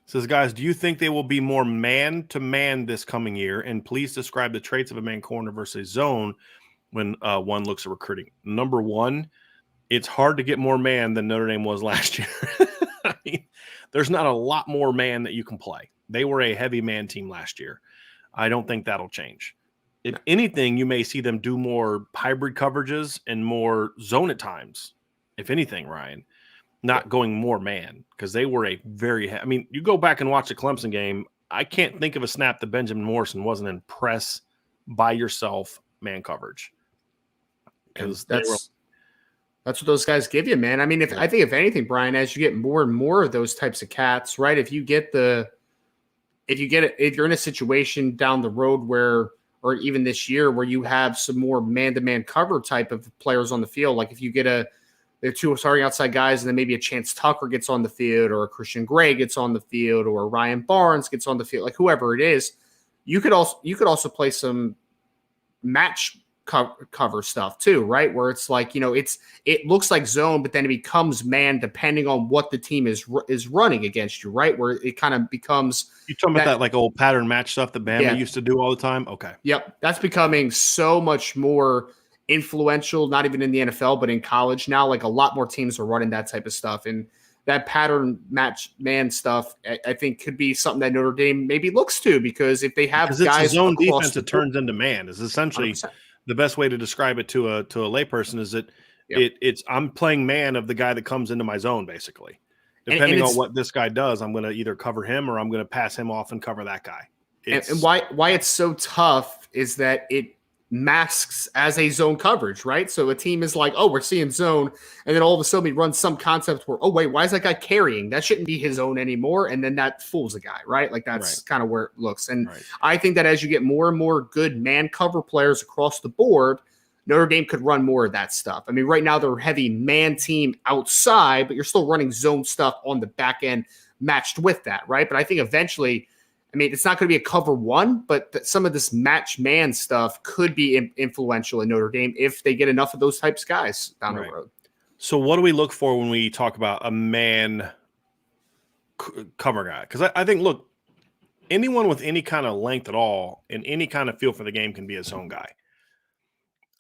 Says, guys, do you think they will be more man-to-man this coming year? And please describe the traits of a man corner versus zone when one looks at recruiting. Number one, it's hard to get more man than Notre Dame was last year. I mean, there's not a lot more man that you can play. They were a heavy man team last year. I don't think that'll change. If anything, you may see them do more hybrid coverages and more zone at times. If anything, Ryan. Not going more man because they were a very – you go back and watch the Clemson game, I can't think of a snap that Benjamin Morrison wasn't in press by yourself man coverage. Because that's what those guys give you, man. I mean, I think if anything, Brian, as you get more and more of those types of cats, right, if you're in a situation down the road where – or even this year where you have some more man-to-man cover type of players on the field, like if you get They're two starting outside guys, and then maybe a Chance Tucker gets on the field, or a Christian Gray gets on the field, or Ryan Barnes gets on the field, like whoever it is. You could also play some match cover stuff too, right? Where it's like, it looks like zone, but then it becomes man depending on what the team is running against you, right? Where it kind of becomes. You talking about that like old pattern match stuff that Bama used to do all the time? Okay. Yep. That's becoming so much more influential, not even in the NFL, but in college now. Like a lot more teams are running that type of stuff. And that pattern match man stuff, I think could be something that Notre Dame maybe looks to, because if they have guys it's a zone across defense, it turns into man is essentially 100%. The best way to describe it to a layperson is that it's I'm playing man of the guy that comes into my zone, basically. Depending on what this guy does, I'm going to either cover him or I'm going to pass him off and cover that guy. And why it's so tough is that it masks as a zone coverage, right? So a team is like, oh, we're seeing zone, and then all of a sudden we run some concept where, oh wait, why is that guy carrying? That shouldn't be his own anymore, and then that fools a guy, right? Like that's kind of where it looks. And I think that as you get more and more good man cover players across the board, Notre Dame could run more of that stuff. I mean, right now they're a heavy man team outside, but you're still running zone stuff on the back end matched with that, right? But I think eventually, I mean, it's not going to be a cover one, but some of this match man stuff could be influential in Notre Dame if they get enough of those types of guys down the road. So what do we look for when we talk about a man cover guy? Because I think, look, anyone with any kind of length at all and any kind of feel for the game can be a zone guy.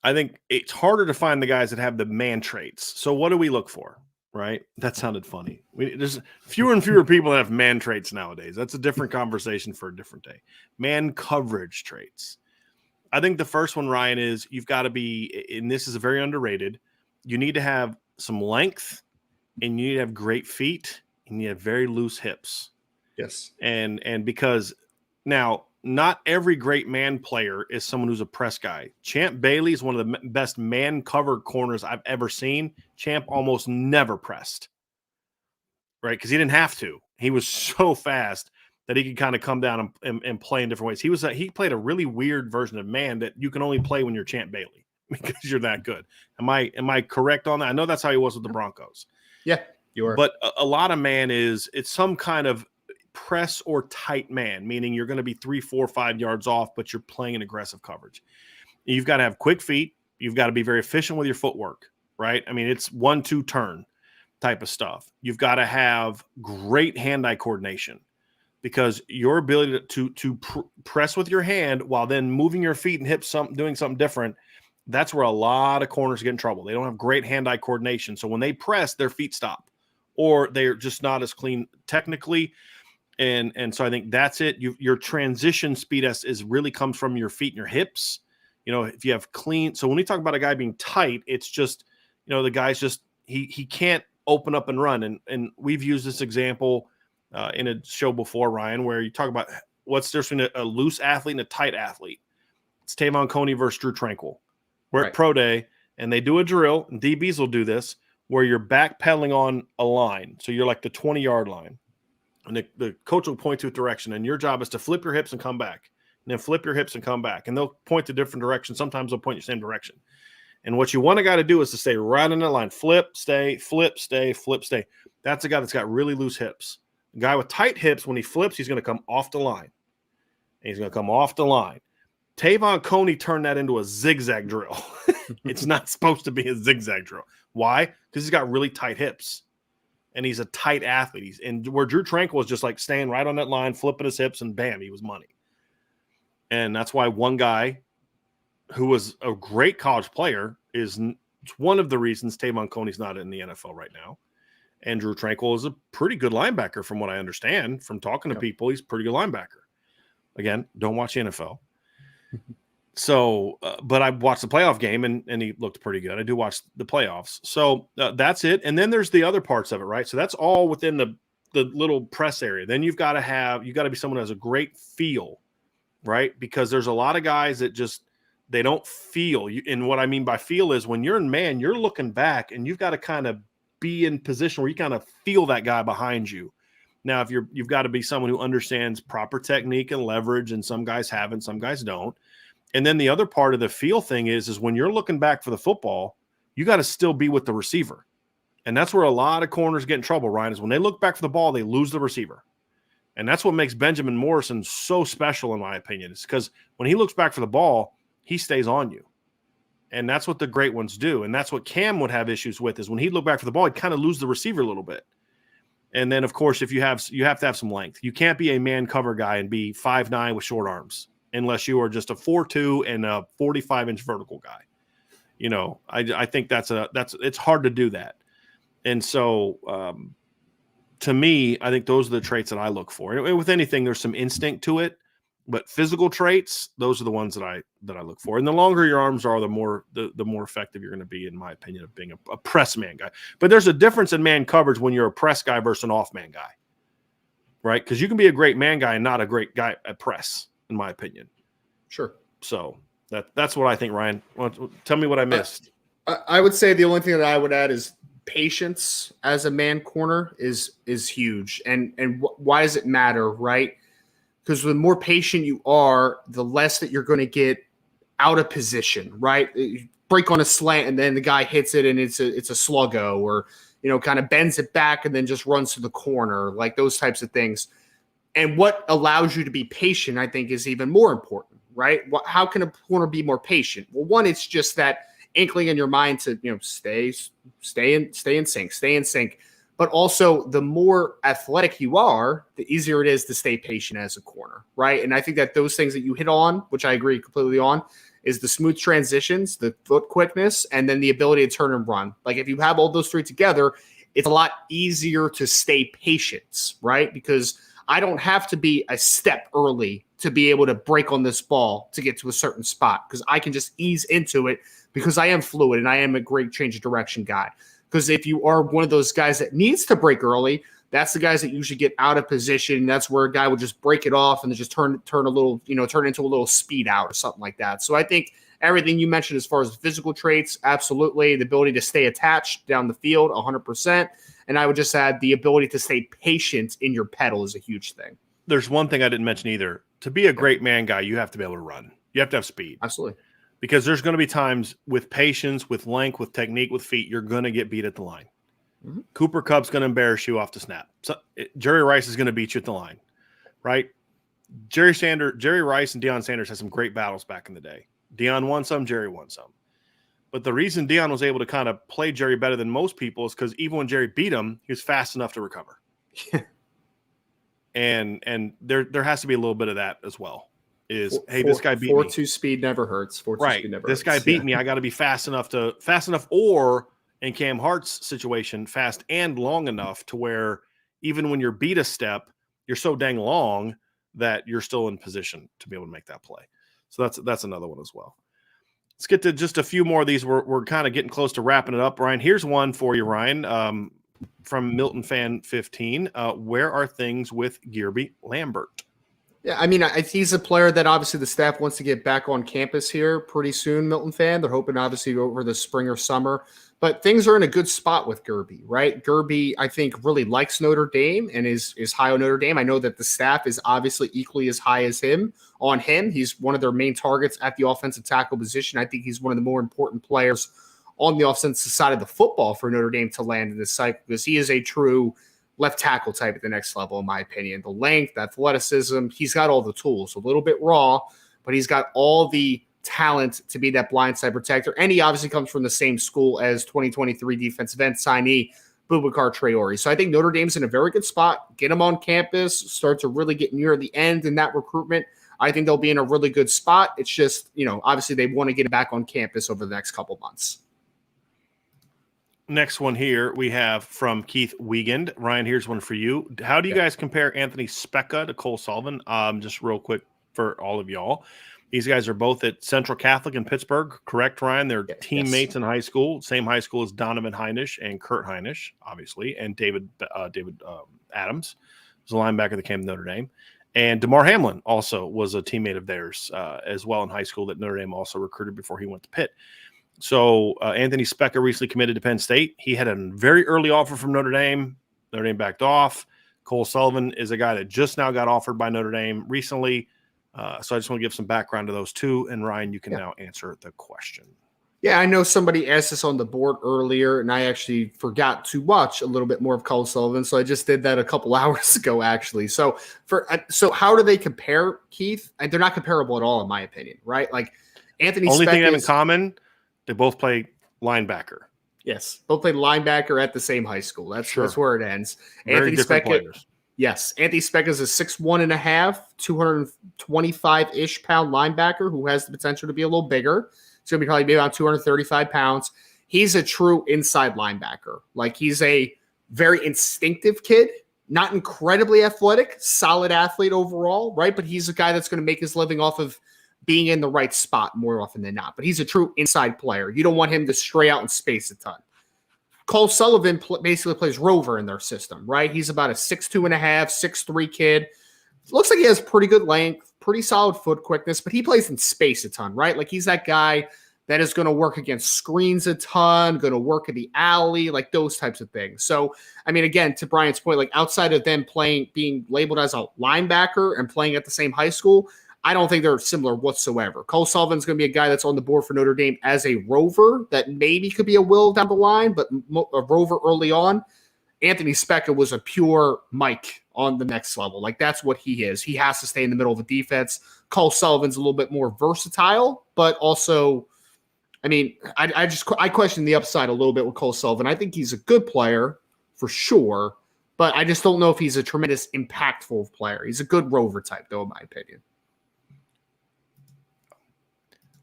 I think it's harder to find the guys that have the man traits. So what do we look for? Right? That sounded funny. There's fewer and fewer people that have man traits nowadays. That's a different conversation for a different day. Man coverage traits. I think the first one, Ryan, is you've got to be, and this is very underrated, you need to have some length, and you need to have great feet, and you have very loose hips. Yes. And because now, not every great man player is someone who's a press guy. Champ Bailey is one of the best man cover corners I've ever seen. Champ almost never pressed, right? Because he didn't have to. He was so fast that he could kind of come down and play in different ways. He played a really weird version of man that you can only play when you're Champ Bailey because you're that good. Am I correct on that? I know that's how he was with the Broncos. Yeah, you are. But a lot of man it's some kind of press or tight man, meaning you're going to be 3, 4, 5 yards off, but you're playing an aggressive coverage. You've got to have quick feet. You've got to be very efficient with your footwork, right? I mean, it's 1-2 turn type of stuff. You've got to have great hand-eye coordination, because your ability to press with your hand while then moving your feet and hips, doing something different, that's where a lot of corners get in trouble. They don't have great hand-eye coordination. So when they press, their feet stop, or they're just not as clean technically. And so I think that's it. Your transition speed is really comes from your feet and your hips. If you have clean. So when we talk about a guy being tight, it's just, the guy's just, he can't open up and run. And we've used this example in a show before, Ryan, where you talk about what's the difference between a loose athlete and a tight athlete. It's Tavon Coney versus Drew Tranquil. We're at Pro Day, and they do a drill, and DBs will do this, where you're backpedaling on a line. So you're like the 20-yard line. And the coach will point to a direction, and your job is to flip your hips and come back, and then flip your hips and come back. And they'll point to different directions. Sometimes they'll point the same direction. And what you want a guy to do is to stay right in that line. Flip, stay, flip, stay, flip, stay. That's a guy that's got really loose hips. A guy with tight hips, when he flips, he's going to come off the line. And he's going to come off the line. Tavon Coney turned that into a zigzag drill. It's not supposed to be a zigzag drill. Why? Because he's got really tight hips. And he's a tight athlete. And where Drew Tranquil was just like staying right on that line, flipping his hips, and bam, he was money. And that's why one guy who was a great college player is one of the reasons Tavon Coney's not in the NFL right now. And Drew Tranquil is a pretty good linebacker from what I understand from talking to people. He's a pretty good linebacker. Again, don't watch the NFL. So, but I watched the playoff game and he looked pretty good. I do watch the playoffs. So that's it. And then there's the other parts of it, right? So that's all within the little press area. Then you've got to be someone who has a great feel, right? Because there's a lot of guys that they don't feel. And what I mean by feel is when you're in man, you're looking back and you've got to kind of be in position where you kind of feel that guy behind you. Now, if you've got to be someone who understands proper technique and leverage, and some guys haven't, some guys don't. And then the other part of the feel thing is when you're looking back for the football, you got to still be with the receiver. And that's where a lot of corners get in trouble, Ryan, is when they look back for the ball, they lose the receiver. And that's what makes Benjamin Morrison so special, in my opinion, is because when he looks back for the ball, he stays on you. And that's what the great ones do. And that's what Cam would have issues with, is when he'd look back for the ball, he'd kind of lose the receiver a little bit. And then, of course, if you have to have some length. You can't be a man cover guy and be 5'9" with short arms unless you are just a 4'2" and a 45-inch vertical guy. You know, I think it's hard to do that. And so to me, I think those are the traits that I look for. And with anything, there's some instinct to it, but physical traits, those are the ones that I look for. And the longer your arms are, the more effective you're going to be, in my opinion, of being a press man guy. But there's a difference in man coverage when you're a press guy versus an off man guy, right? Because you can be a great man guy and not a great guy at press, in my opinion. Sure. So that's what I think, Ryan. Tell me what I missed. I would say the only thing that I would add is patience as a man corner is huge. And why does it matter, right? Because the more patient you are, the less that you're going to get out of position, right? You break on a slant and then the guy hits it and it's a sluggo, or, you know, kind of bends it back and then just runs to the corner, like those types of things. And what allows you to be patient, I think, is even more important, right? How can a corner be more patient? Well, one, it's just that inkling in your mind to, you know, stay in sync. But also, the more athletic you are, the easier it is to stay patient as a corner, right? And I think that those things that you hit on, which I agree completely on, is the smooth transitions, the foot quickness, and then the ability to turn and run. Like, if you have all those three together, it's a lot easier to stay patient, right? Because I don't have to be a step early to be able to break on this ball to get to a certain spot, because I can just ease into it because I am fluid and I am a great change of direction guy. Because if you are one of those guys that needs to break early, that's the guys that usually get out of position. That's where a guy will just break it off and then just turn into a little speed out or something like that. So I think everything you mentioned as far as physical traits, absolutely. The ability to stay attached down the field, 100%. And I would just add the ability to stay patient in your pedal is a huge thing. There's one thing I didn't mention either. To be a great man guy, you have to be able to run. You have to have speed. Absolutely. Because there's going to be times with patience, with length, with technique, with feet, you're going to get beat at the line. Mm-hmm. Cooper Kupp's going to embarrass you off the snap. Jerry Rice is going to beat you at the line, right? Jerry Rice and Deion Sanders had some great battles back in the day. Deion won some, Jerry won some. But the reason Deion was able to kind of play Jerry better than most people is because even when Jerry beat him, he was fast enough to recover. and there has to be a little bit of that as well. This guy beat me. 4.2 speed never hurts. 4.2 right. speed never this hurts. guy beat me. I got to be fast enough, or in Cam Hart's situation, fast and long enough to where even when you're beat a step, you're so dang long that you're still in position to be able to make that play. So that's another one as well. Let's get to just a few more of these. We're kind of getting close to wrapping it up, Ryan. Here's one for you, Ryan, from Milton Fan 15. Where are things with Gearby Lambert? Yeah, I mean, he's a player that obviously the staff wants to get back on campus here pretty soon, Milton Fan. They're hoping obviously over the spring or summer. But things are in a good spot with Gearby, right? Gearby, I think, really likes Notre Dame and is high on Notre Dame. I know that the staff is obviously equally as high as him on him. He's one of their main targets at the offensive tackle position. I think he's one of the more important players on the offensive side of the football for Notre Dame to land in this cycle, because he is a true left tackle type at the next level, in my opinion. The length, athleticism, he's got all the tools. A little bit raw, but he's got all the talent to be that blindside protector. And he obviously comes from the same school as 2023 defensive end signee Boubacar Traore. So I think Notre Dame's in a very good spot. Get him on campus, start to really get near the end in that recruitment. I think they'll be in a really good spot. It's just, obviously they want to get him back on campus over the next couple months. Next one here we have from Keith Wiegand. Ryan, here's one for you. How do you guys compare Anthony Specca to Cole Sullivan? Just real quick for all of y'all. These guys are both at Central Catholic in Pittsburgh, correct, Ryan? They're teammates in high school, same high school as Donovan Heinisch and Kurt Heinisch, obviously, and David Adams was a linebacker that came to Notre Dame. And DeMar Hamlin also was a teammate of theirs as well in high school that Notre Dame also recruited before he went to Pitt. So Anthony Specca recently committed to Penn State. He had a very early offer from Notre Dame. Notre Dame backed off. Cole Sullivan is a guy that just now got offered by Notre Dame recently. So I just want to give some background to those two. And Ryan, you can now answer the question. Yeah, I know somebody asked this on the board earlier, and I actually forgot to watch a little bit more of Cole Sullivan, so I just did that a couple hours ago, actually. So how do they compare, Keith? And they're not comparable at all, in my opinion, right? Like Anthony Only thing Speck they have in is common, they both play linebacker. yes, both played linebacker at the same high school. That's Sure. where it ends. Very Anthony different Speck, players. yes, Anthony Speck is a 6'1" and a half, 225-ish pound linebacker who has the potential to be a little bigger. He's going to be probably around 235 pounds. He's a true inside linebacker. Like he's a very instinctive kid, not incredibly athletic, solid athlete overall, right? But he's a guy that's going to make his living off of being in the right spot more often than not. But he's a true inside player. You don't want him to stray out in space a ton. Cole Sullivan basically plays rover in their system, right? He's about a 6'2" and a half, 6'3" kid. Looks like he has pretty good length, pretty solid foot quickness, but he plays in space a ton, right? Like he's that guy that is going to work against screens a ton, going to work in the alley, like those types of things. So, I mean, again, to Brian's point, like outside of them being labeled as a linebacker and playing at the same high school, I don't think they're similar whatsoever. Cole Sullivan's going to be a guy that's on the board for Notre Dame as a rover that maybe could be a will down the line, but a rover early on. Anthony Speck was a pure Mike on the next level. Like that's what he is. He has to stay in the middle of the defense. Cole Sullivan's a little bit more versatile, but also, I mean, I question the upside a little bit with Cole Sullivan. I think he's a good player for sure, but I just don't know if he's a tremendous impactful player. He's a good rover type, though, in my opinion.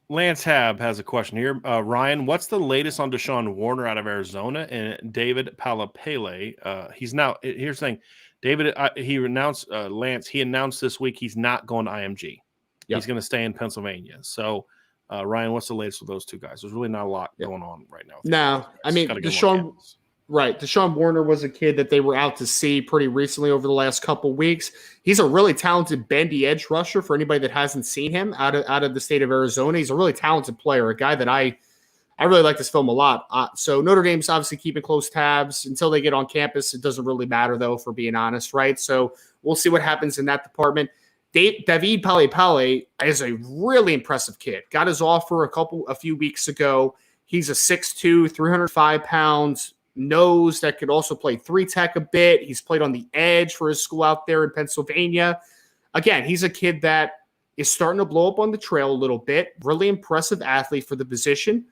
Lance Hab has a question here. Ryan, what's the latest on Deshaun Warner out of Arizona and David Palapele? He's now – here's the thing. David, he announced Lance, he announced this week he's not going to IMG. Yep. He's going to stay in Pennsylvania. So, Ryan, what's the latest with those two guys? There's really not a lot going on right now. No, I mean, Deshaun Warner was a kid that they were out to see pretty recently over the last couple weeks. He's a really talented bendy edge rusher for anybody that hasn't seen him out of the state of Arizona. He's a really talented player, a guy that I really like this film a lot. So Notre Dame's obviously keeping close tabs until they get on campus. It doesn't really matter, though, for being honest, right? So we'll see what happens in that department. David Palapele is a really impressive kid. Got his offer a few weeks ago. He's a 6'2", 305 pounds, nose that could also play 3-tech a bit. He's played on the edge for his school out there in Pennsylvania. Again, he's a kid that is starting to blow up on the trail a little bit. Really impressive athlete for the position.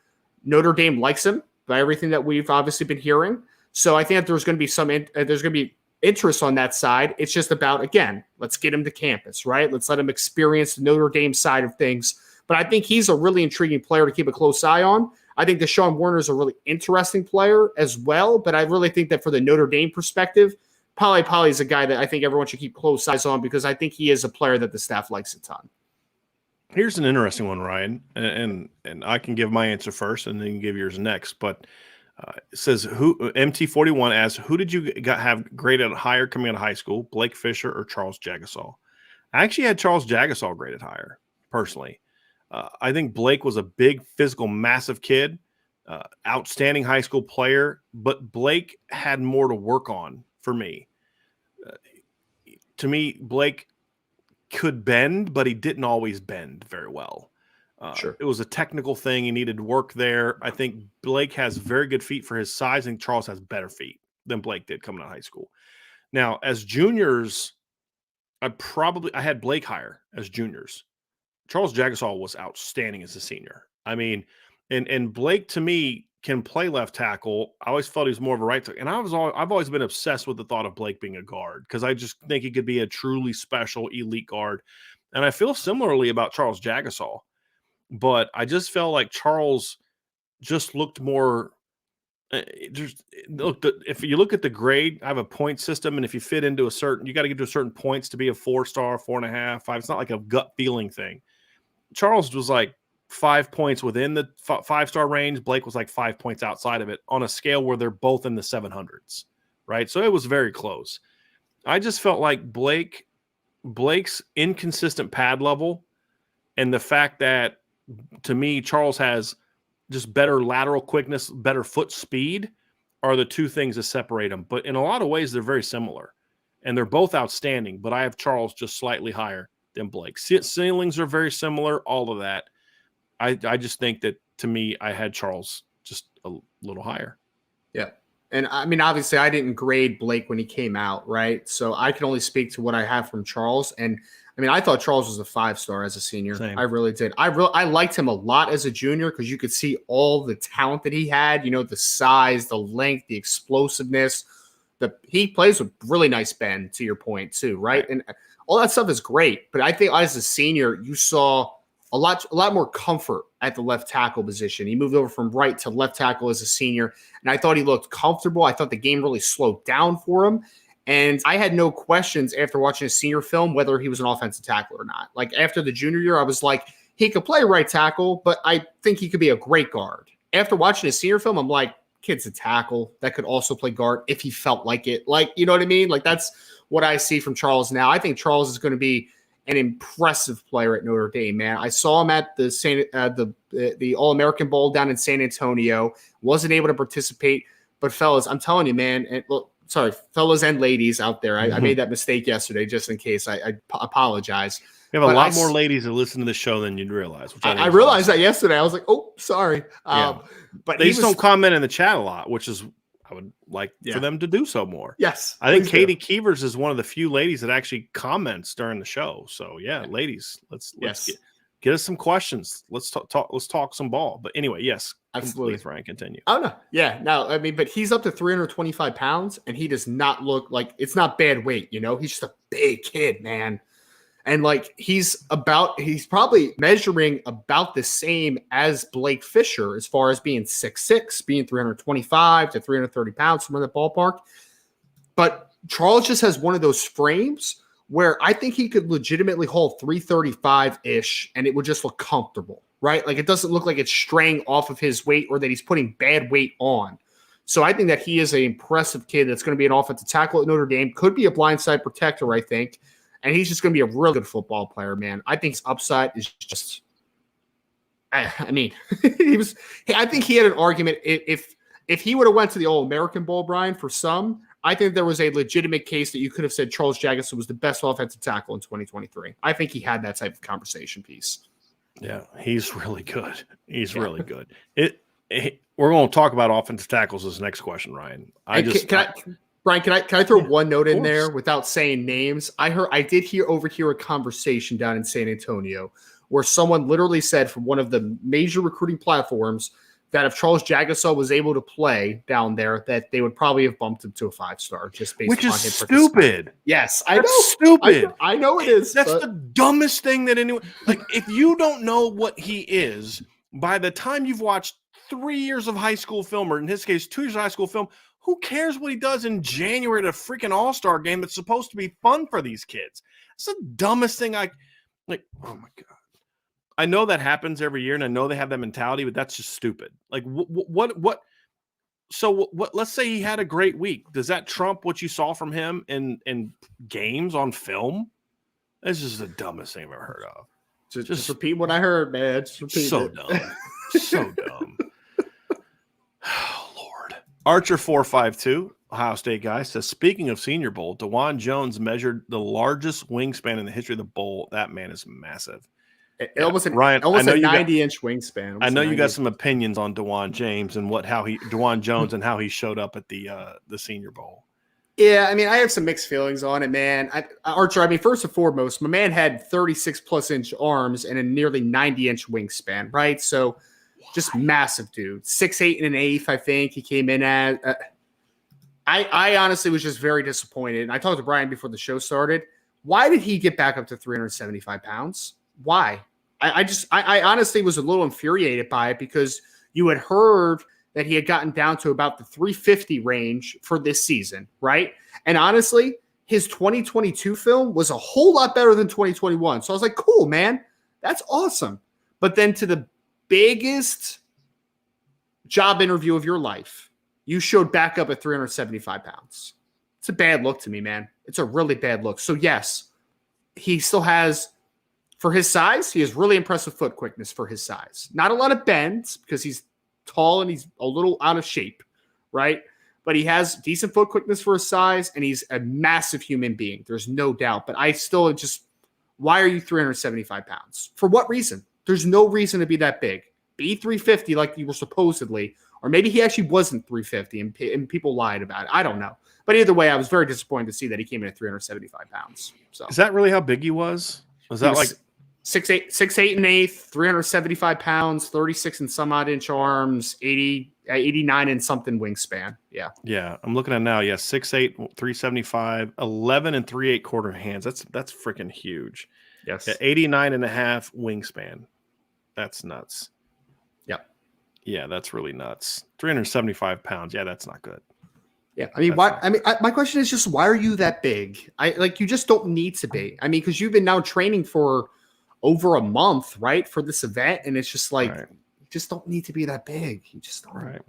Notre Dame likes him by everything that we've obviously been hearing. So I think that there's going to be interest on that side. It's just about, again, let's get him to campus, right? Let's let him experience the Notre Dame side of things. But I think he's a really intriguing player to keep a close eye on. I think Deshaun Warner is a really interesting player as well, but I really think that for the Notre Dame perspective, Palapele is a guy that I think everyone should keep close eyes on because I think he is a player that the staff likes a ton. Here's an interesting one, Ryan, and I can give my answer first, and then you can give yours next. But it says, MT41 asks, who did you have graded higher coming out of high school, Blake Fisher or Charles Jagasaw? I actually had Charles Jagasaw graded higher, personally. I think Blake was a big, physical, massive kid, outstanding high school player, but Blake had more to work on for me. To me, Blake could bend, but he didn't always bend very well. Sure. It was a technical thing. He needed work there. I think Blake has very good feet for his size, and Charles has better feet than Blake did coming out of high school. Now, as juniors, I had Blake higher as juniors. Charles Jagasaw was outstanding as a senior. I mean, and Blake to me can play left tackle. I always felt he was more of a right tackle. And I've always been obsessed with the thought of Blake being a guard because I just think he could be a truly special elite guard. And I feel similarly about Charles Jagasaw. But I just felt like Charles just looked more if you look at the grade, I have a point system, and if you fit into you got to get to a certain points to be a 4-star, 4.5, 5. It's not like a gut feeling thing. Charles was like 5 points within the 5-star range. Blake was like 5 points outside of it on a scale where they're both in the 700s, right? So it was very close. I just felt like Blake's inconsistent pad level and the fact that, to me, Charles has just better lateral quickness, better foot speed are the two things that separate them. But in a lot of ways, they're very similar. And they're both outstanding, but I have Charles just slightly higher than Blake. Ceilings are very similar, all of that. I just think that to me, I had Charles just a little higher. Yeah. And I mean, obviously, I didn't grade Blake when he came out, right? So I can only speak to what I have from Charles. And I mean, I thought Charles was a 5-star as a senior. Same. I really did. I liked him a lot as a junior because you could see all the talent that he had. You know, the size, the length, the explosiveness. He plays with really nice bend, to your point, too, right? And all that stuff is great. But I think as a senior, you saw a lot more comfort at the left tackle position. He moved over from right to left tackle as a senior, and I thought he looked comfortable. I thought the game really slowed down for him, and I had no questions after watching his senior film whether he was an offensive tackle or not. Like after the junior year, I was like, he could play right tackle, but I think he could be a great guard. After watching his senior film, I'm like, kid's a tackle that could also play guard if he felt like it. Like, you know what I mean? Like that's what I see from Charles now. I think Charles is going to be an impressive player at Notre Dame, man. I saw him at the All-American Bowl down in San Antonio. Wasn't able to participate, but fellas, I'm telling you, man. Fellas and ladies out there, I made that mistake yesterday, just in case. I apologize. We have a lot more ladies that listen to the show than you'd realize. Which I realized that yesterday. I was like, oh, sorry. Yeah. But they just don't comment in the chat a lot, which is I would like for them to do so more. Yes. I think Katie Keevers is one of the few ladies that actually comments during the show. So yeah, ladies, let's get us some questions. Let's talk some ball. But anyway, yes, absolutely. Please, Ryan, continue. Oh no. Yeah. No, I mean, but he's up to 325 pounds and he does not look like it's not bad weight, you know, he's just a big kid, man. And like he's probably measuring about the same as Blake Fisher as far as being 6'6", being 325 to 330 pounds, somewhere in the ballpark. But Charles just has one of those frames where I think he could legitimately hold 335-ish and it would just look comfortable, right? Like it doesn't look like it's straying off of his weight or that he's putting bad weight on. So I think that he is an impressive kid that's going to be an offensive tackle at Notre Dame, could be a blindside protector, I think. And he's just going to be a real good football player, man. I think his upside is just – I mean, I think he had an argument. If he would have went to the All-American Bowl, Brian, for some, I think there was a legitimate case that you could have said Charles Jagusah was the best offensive tackle in 2023. I think he had that type of conversation piece. Yeah, he's really good. He's really good. We're going to talk about offensive tackles as the next question, Ryan. Brian, can I throw one note in there without saying names? I did overhear a conversation down in San Antonio where someone literally said from one of the major recruiting platforms that if Charles Jagusah was able to play down there, that they would probably have bumped him to a 5-star just based Which on is his stupid. Yes, I That's know. Stupid. I know it is. That's the dumbest thing that anyone like. If you don't know what he is by the time you've watched 3 years of high school film, or in his case, 2 years of high school film. Who cares what he does in January at a freaking all-star game that's supposed to be fun for these kids? It's the dumbest thing oh my God. I know that happens every year and I know they have that mentality, but that's just stupid. Like what? So what, let's say he had a great week. Does that trump what you saw from him in games on film? This is the dumbest thing I've ever heard of. Just repeat what I heard, man. Just repeat so it. Dumb. So dumb. Archer 452, Ohio State guy, says, speaking of Senior Bowl, DeJuan Jones measured the largest wingspan in the history of the bowl. That man is massive. Almost a 90-inch wingspan. I know you got some opinions on DeJuan Jones and how he showed up at the Senior Bowl. Yeah, I mean, I have some mixed feelings on it, man. Archer, I mean, first and foremost, my man had 36-plus inch arms and a nearly 90-inch wingspan, right? So just massive dude. 6'8" and 1/8", I think he came in at. I honestly was just very disappointed. And I talked to Brian before the show started. Why did he get back up to 375 pounds? Why? I honestly was a little infuriated by it because you had heard that he had gotten down to about the 350 range for this season, right? And honestly, his 2022 film was a whole lot better than 2021. So I was like, cool, man. That's awesome. But then to the biggest job interview of your life, you showed back up at 375 pounds. It's a bad look to me, man. It's a really bad look. So yes, he still has, for his size, he has really impressive foot quickness for his size. Not a lot of bends because he's tall and he's a little out of shape, right? But he has decent foot quickness for his size and he's a massive human being. There's no doubt. But I still just, why are you 375 pounds? For what reason? There's no reason to be that big. be 350 like you were supposedly, or maybe he actually wasn't 350 and people lied about it. I don't know. But either way, I was very disappointed to see that he came in at 375 pounds. So is that really how big he was? Was that like 6'8" and 8, 375 pounds, 36 and some odd inch arms, 89 and something wingspan. Yeah. Yeah, I'm looking at now. Yeah, 6'8", 375, 11 and 3/8 quarter hands. That's freaking huge. Yes. Yeah, 89 and a half wingspan. That's nuts. Yep. Yeah, that's really nuts. 375 pounds. Yeah, that's not good. Yeah, I mean, my question is just, why are you that big? You just don't need to be. I mean, because you've been now training for over a month, right, for this event, and it's just like, you just don't need to be that big. You just don't. Right.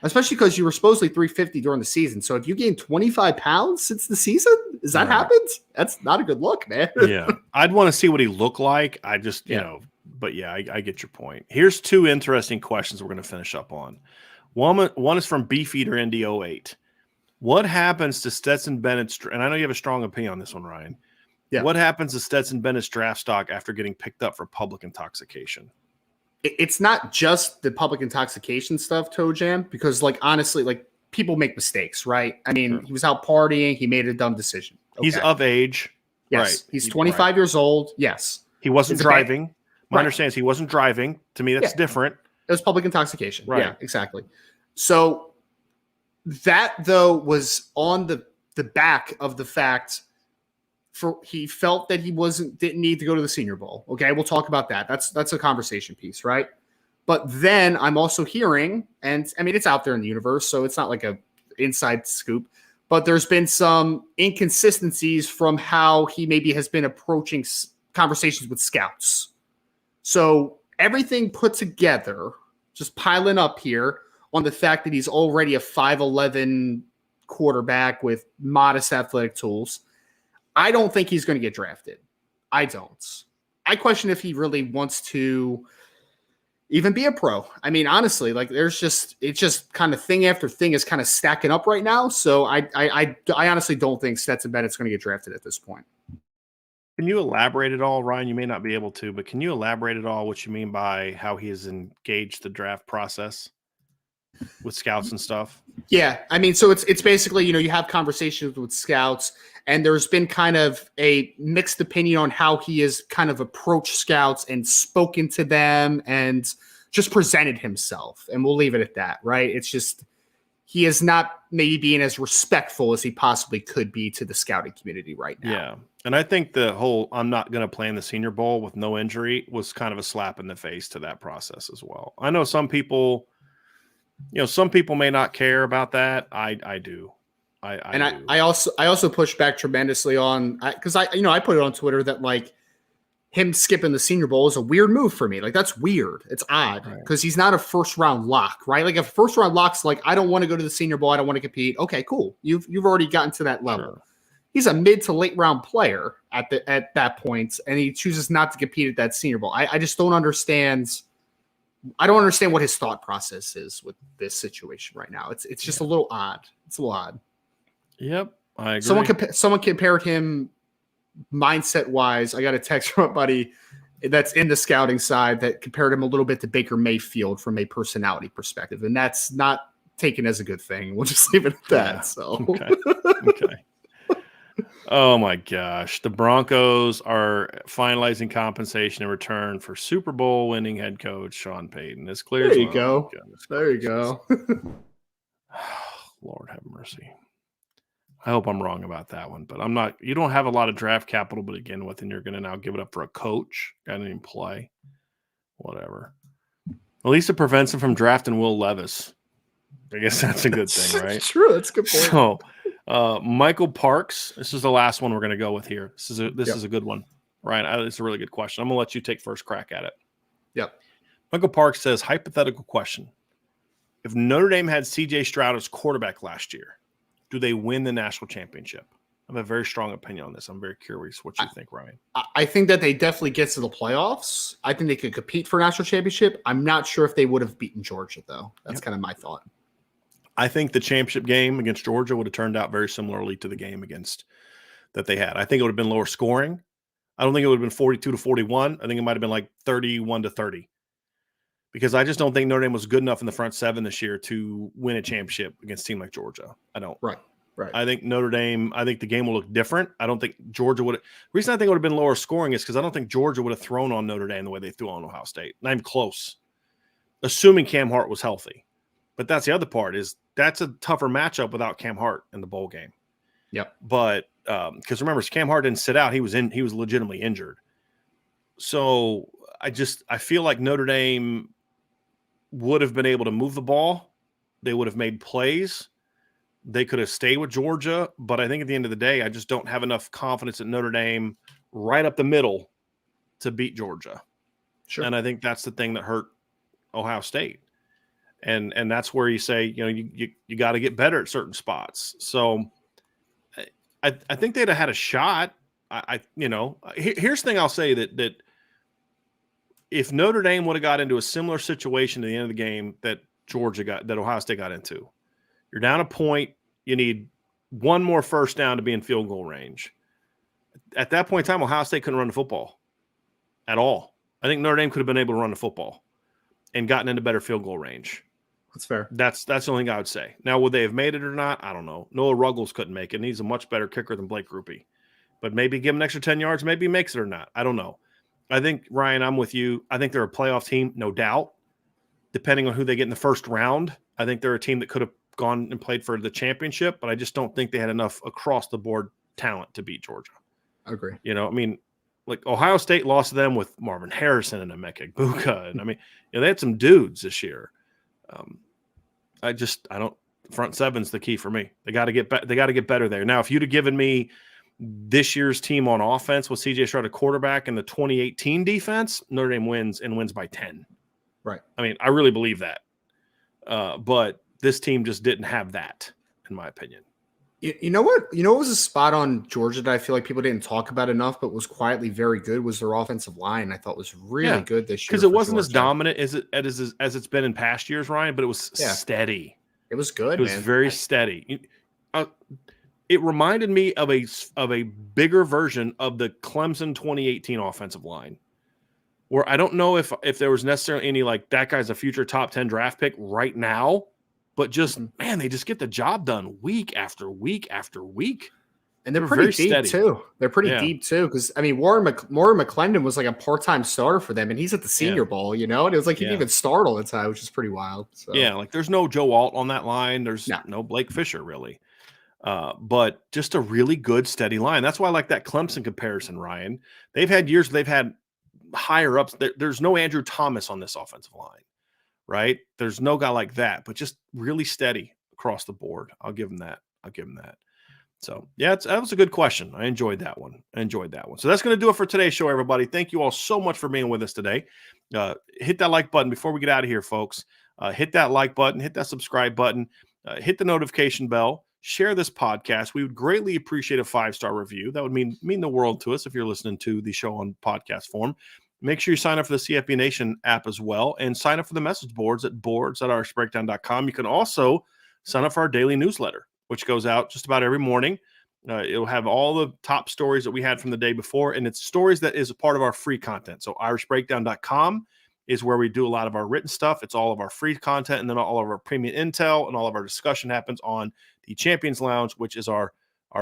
Especially because you were supposedly 350 during the season. So if you gained 25 pounds since the season, has that happened? That's not a good look, man. Yeah, I'd want to see what he looked like. I just, you know, but yeah, I get your point. Here's two interesting questions we're going to finish up on. One is from Beefeater Indy 08. What happens to Stetson Bennett's, and I know you have a strong opinion on this one, Ryan. Yeah. What happens to Stetson Bennett's draft stock after getting picked up for public intoxication? It's not just the public intoxication stuff, Toe Jam, because honestly, people make mistakes, right? I mean, He was out partying. He made a dumb decision. Okay. He's of age. Yes. Right. He's 25 years old. Yes. He wasn't driving. My understanding is he wasn't driving. To me, that's different. It was public intoxication. Right. Yeah, exactly. So that, though, was on the back of the fact he felt that he didn't need to go to the Senior Bowl. Okay, we'll talk about that. That's a conversation piece, right? But then I'm also hearing, and I mean, it's out there in the universe, so it's not like a inside scoop, but there's been some inconsistencies from how he maybe has been approaching conversations with scouts. So everything put together, just piling up here on the fact that he's already a 5'11" quarterback with modest athletic tools, I don't think he's going to get drafted. I don't. I question if he really wants to even be a pro. I mean, honestly, it's just kind of thing after thing is kind of stacking up right now. So I honestly don't think Stetson Bennett's going to get drafted at this point. Can you elaborate at all, Ryan? You may not be able to, but can you elaborate at all what you mean by how he has engaged the draft process with scouts and stuff? Yeah, I mean, so it's basically, you have conversations with scouts, and there's been kind of a mixed opinion on how he has kind of approached scouts and spoken to them and just presented himself. And we'll leave it at that, right? It's just he is not maybe being as respectful as he possibly could be to the scouting community right now. Yeah, and I think the whole "I'm not going to play in the Senior Bowl with no injury" was kind of a slap in the face to that process as well. I know some people, some people may not care about that. I do. I also push back tremendously on, because I put it on Twitter that him skipping the Senior Bowl is a weird move for me. That's weird. It's odd because he's not a first round lock, right? If first round lock's I don't want to go to the Senior Bowl, I don't want to compete. Okay, cool. You've already gotten to that level. Sure. He's a mid to late round player at that point, and he chooses not to compete at that Senior Bowl. I just don't understand. I don't understand what his thought process is with this situation right now. It's just a little odd. It's a little odd. Yep, I agree. Someone compared him mindset wise. I got a text from a buddy that's in the scouting side that compared him a little bit to Baker Mayfield from a personality perspective, and that's not taken as a good thing. We'll just leave it at that. Yeah. So okay. Oh my gosh. The Broncos are finalizing compensation in return for Super Bowl winning head coach Sean Payton. It's clear. There you go. There you go. Lord have mercy. I hope I'm wrong about that one, but I'm not. You don't have a lot of draft capital to begin with, and you're going to now give it up for a coach. Guy didn't even play. Whatever. At least it prevents him from drafting Will Levis. I guess that's a good thing, right? True. That's a good point. So, Michael Parks. This is the last one we're going to go with here. This is a good one, Ryan. It's a really good question. I'm going to let you take first crack at it. Yep. Michael Parks says, hypothetical question: if Notre Dame had C.J. Stroud as quarterback last year, do they win the national championship? I have a very strong opinion on this. I'm very curious what you think, Ryan. I think that they definitely get to the playoffs. I think they could compete for a national championship. I'm not sure if they would have beaten Georgia, though. That's kind of my thought. I think the championship game against Georgia would have turned out very similarly to the game that they had. I think it would have been lower scoring. I don't think it would have been 42-41. I think it might have been 31-30. because I just don't think Notre Dame was good enough in the front seven this year to win a championship against a team like Georgia. I don't. Right. I think Notre Dame, I think the game will look different. I don't think Georgia would – the reason I think it would have been lower scoring is because I don't think Georgia would have thrown on Notre Dame the way they threw on Ohio State. Not even close, assuming Cam Hart was healthy. But that's the other part is that's a tougher matchup without Cam Hart in the bowl game. Yep. But because remember, Cam Hart didn't sit out. He was legitimately injured. So I feel like Notre Dame would have been able to move the ball. They would have made plays. They could have stayed with Georgia, but I think at the end of the day, I just don't have enough confidence in Notre Dame right up the middle to beat Georgia. Sure. And I think that's the thing that hurt Ohio State. And that's where you say, you got to get better at certain spots. So I think they'd have had a shot. Here's the thing I'll say that if Notre Dame would have got into a similar situation at the end of the game that Ohio State got into, you're down a point. You need one more first down to be in field goal range. At that point in time, Ohio State couldn't run the football at all. I think Notre Dame could have been able to run the football and gotten into better field goal range. That's fair. That's the only thing I would say. Now, would they have made it or not? I don't know. Noah Ruggles couldn't make it, and he's a much better kicker than Blake Grupe. But maybe give him an extra 10 yards. Maybe he makes it or not. I don't know. I think, Ryan, I'm with you. I think they're a playoff team, no doubt. Depending on who they get in the first round, I think they're a team that could have gone and played for the championship, but I just don't think they had enough across-the-board talent to beat Georgia. I agree. Like Ohio State lost to them with Marvin Harrison and Emeka Egbuka. And they had some dudes this year. I don't. Front seven's the key for me. They got to get better there. Now, if you'd have given me this year's team on offense with C.J. Stroud at quarterback and the 2018 defense, Notre Dame wins by 10. Right. I really believe that. But this team just didn't have that, in my opinion. You know what? What was a spot on Georgia that I feel like people didn't talk about enough, but was quietly very good, was their offensive line. I thought was really good this year. Because it wasn't as dominant as it's been in past years, Ryan, but it was steady. It was good, It was very steady. It reminded me of a bigger version of the Clemson 2018 offensive line, where I don't know if there was necessarily any like that guy's a future top 10 draft pick right now, but just man, they just get the job done week after week after week. And they're pretty deep steady. Too. They're pretty deep too. Because Warren McClendon was like a part-time starter for them, and he's at the Senior Bowl, and it was like he didn't even start all the time, which is pretty wild. So. Yeah, like there's no Joe Alt on that line. There's no Blake Fisher really, but just a really good steady line. That's why I like that Clemson comparison, Ryan. They've had years where they've had higher ups. There's no Andrew Thomas on this offensive line, right? There's no guy like that, but just really steady across the board. I'll give him that. So, that was a good question. I enjoyed that one. So that's going to do it for today's show, everybody. Thank you all so much for being with us today. Hit that like button before we get out of here, folks. Hit that like button. Hit that subscribe button. Hit the notification bell. Share this podcast. We would greatly appreciate a 5-star review. That would mean the world to us if you're listening to the show on podcast form. Make sure you sign up for the CFB Nation app as well, and sign up for the message boards at boards.irishbreakdown.com. You can also sign up for our daily newsletter, which goes out just about every morning. It'll have all the top stories that we had from the day before, and it's stories that is a part of our free content. So irishbreakdown.com is where we do a lot of our written stuff. It's all of our free content, and then all of our premium intel and all of our discussion happens on the Champions Lounge, which is our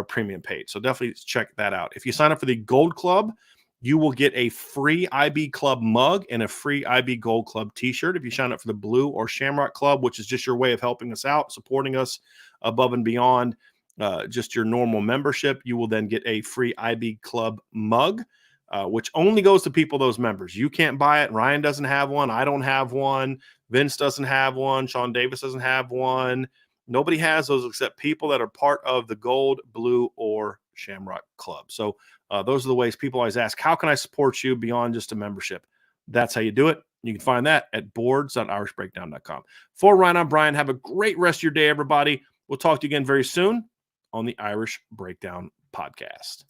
premium page. So definitely check that out. If you sign up for the Gold Club, you will get a free IB Club mug and a free IB Gold Club t-shirt. If you sign up for the Blue or Shamrock Club, which is just your way of helping us out, supporting us above and beyond just your normal membership, you will then get a free IB Club mug, which only goes to those members. You can't buy it. Ryan doesn't have one. I don't have one. Vince doesn't have one. Sean Davis doesn't have one. Nobody has those except people that are part of the Gold, Blue, or Shamrock Club. So those are the ways people always ask, how can I support you beyond just a membership? That's how you do it. You can find that at boards.irishbreakdown.com. For Ryan, I'm Brian. Have a great rest of your day, everybody. We'll talk to you again very soon on the Irish Breakdown Podcast.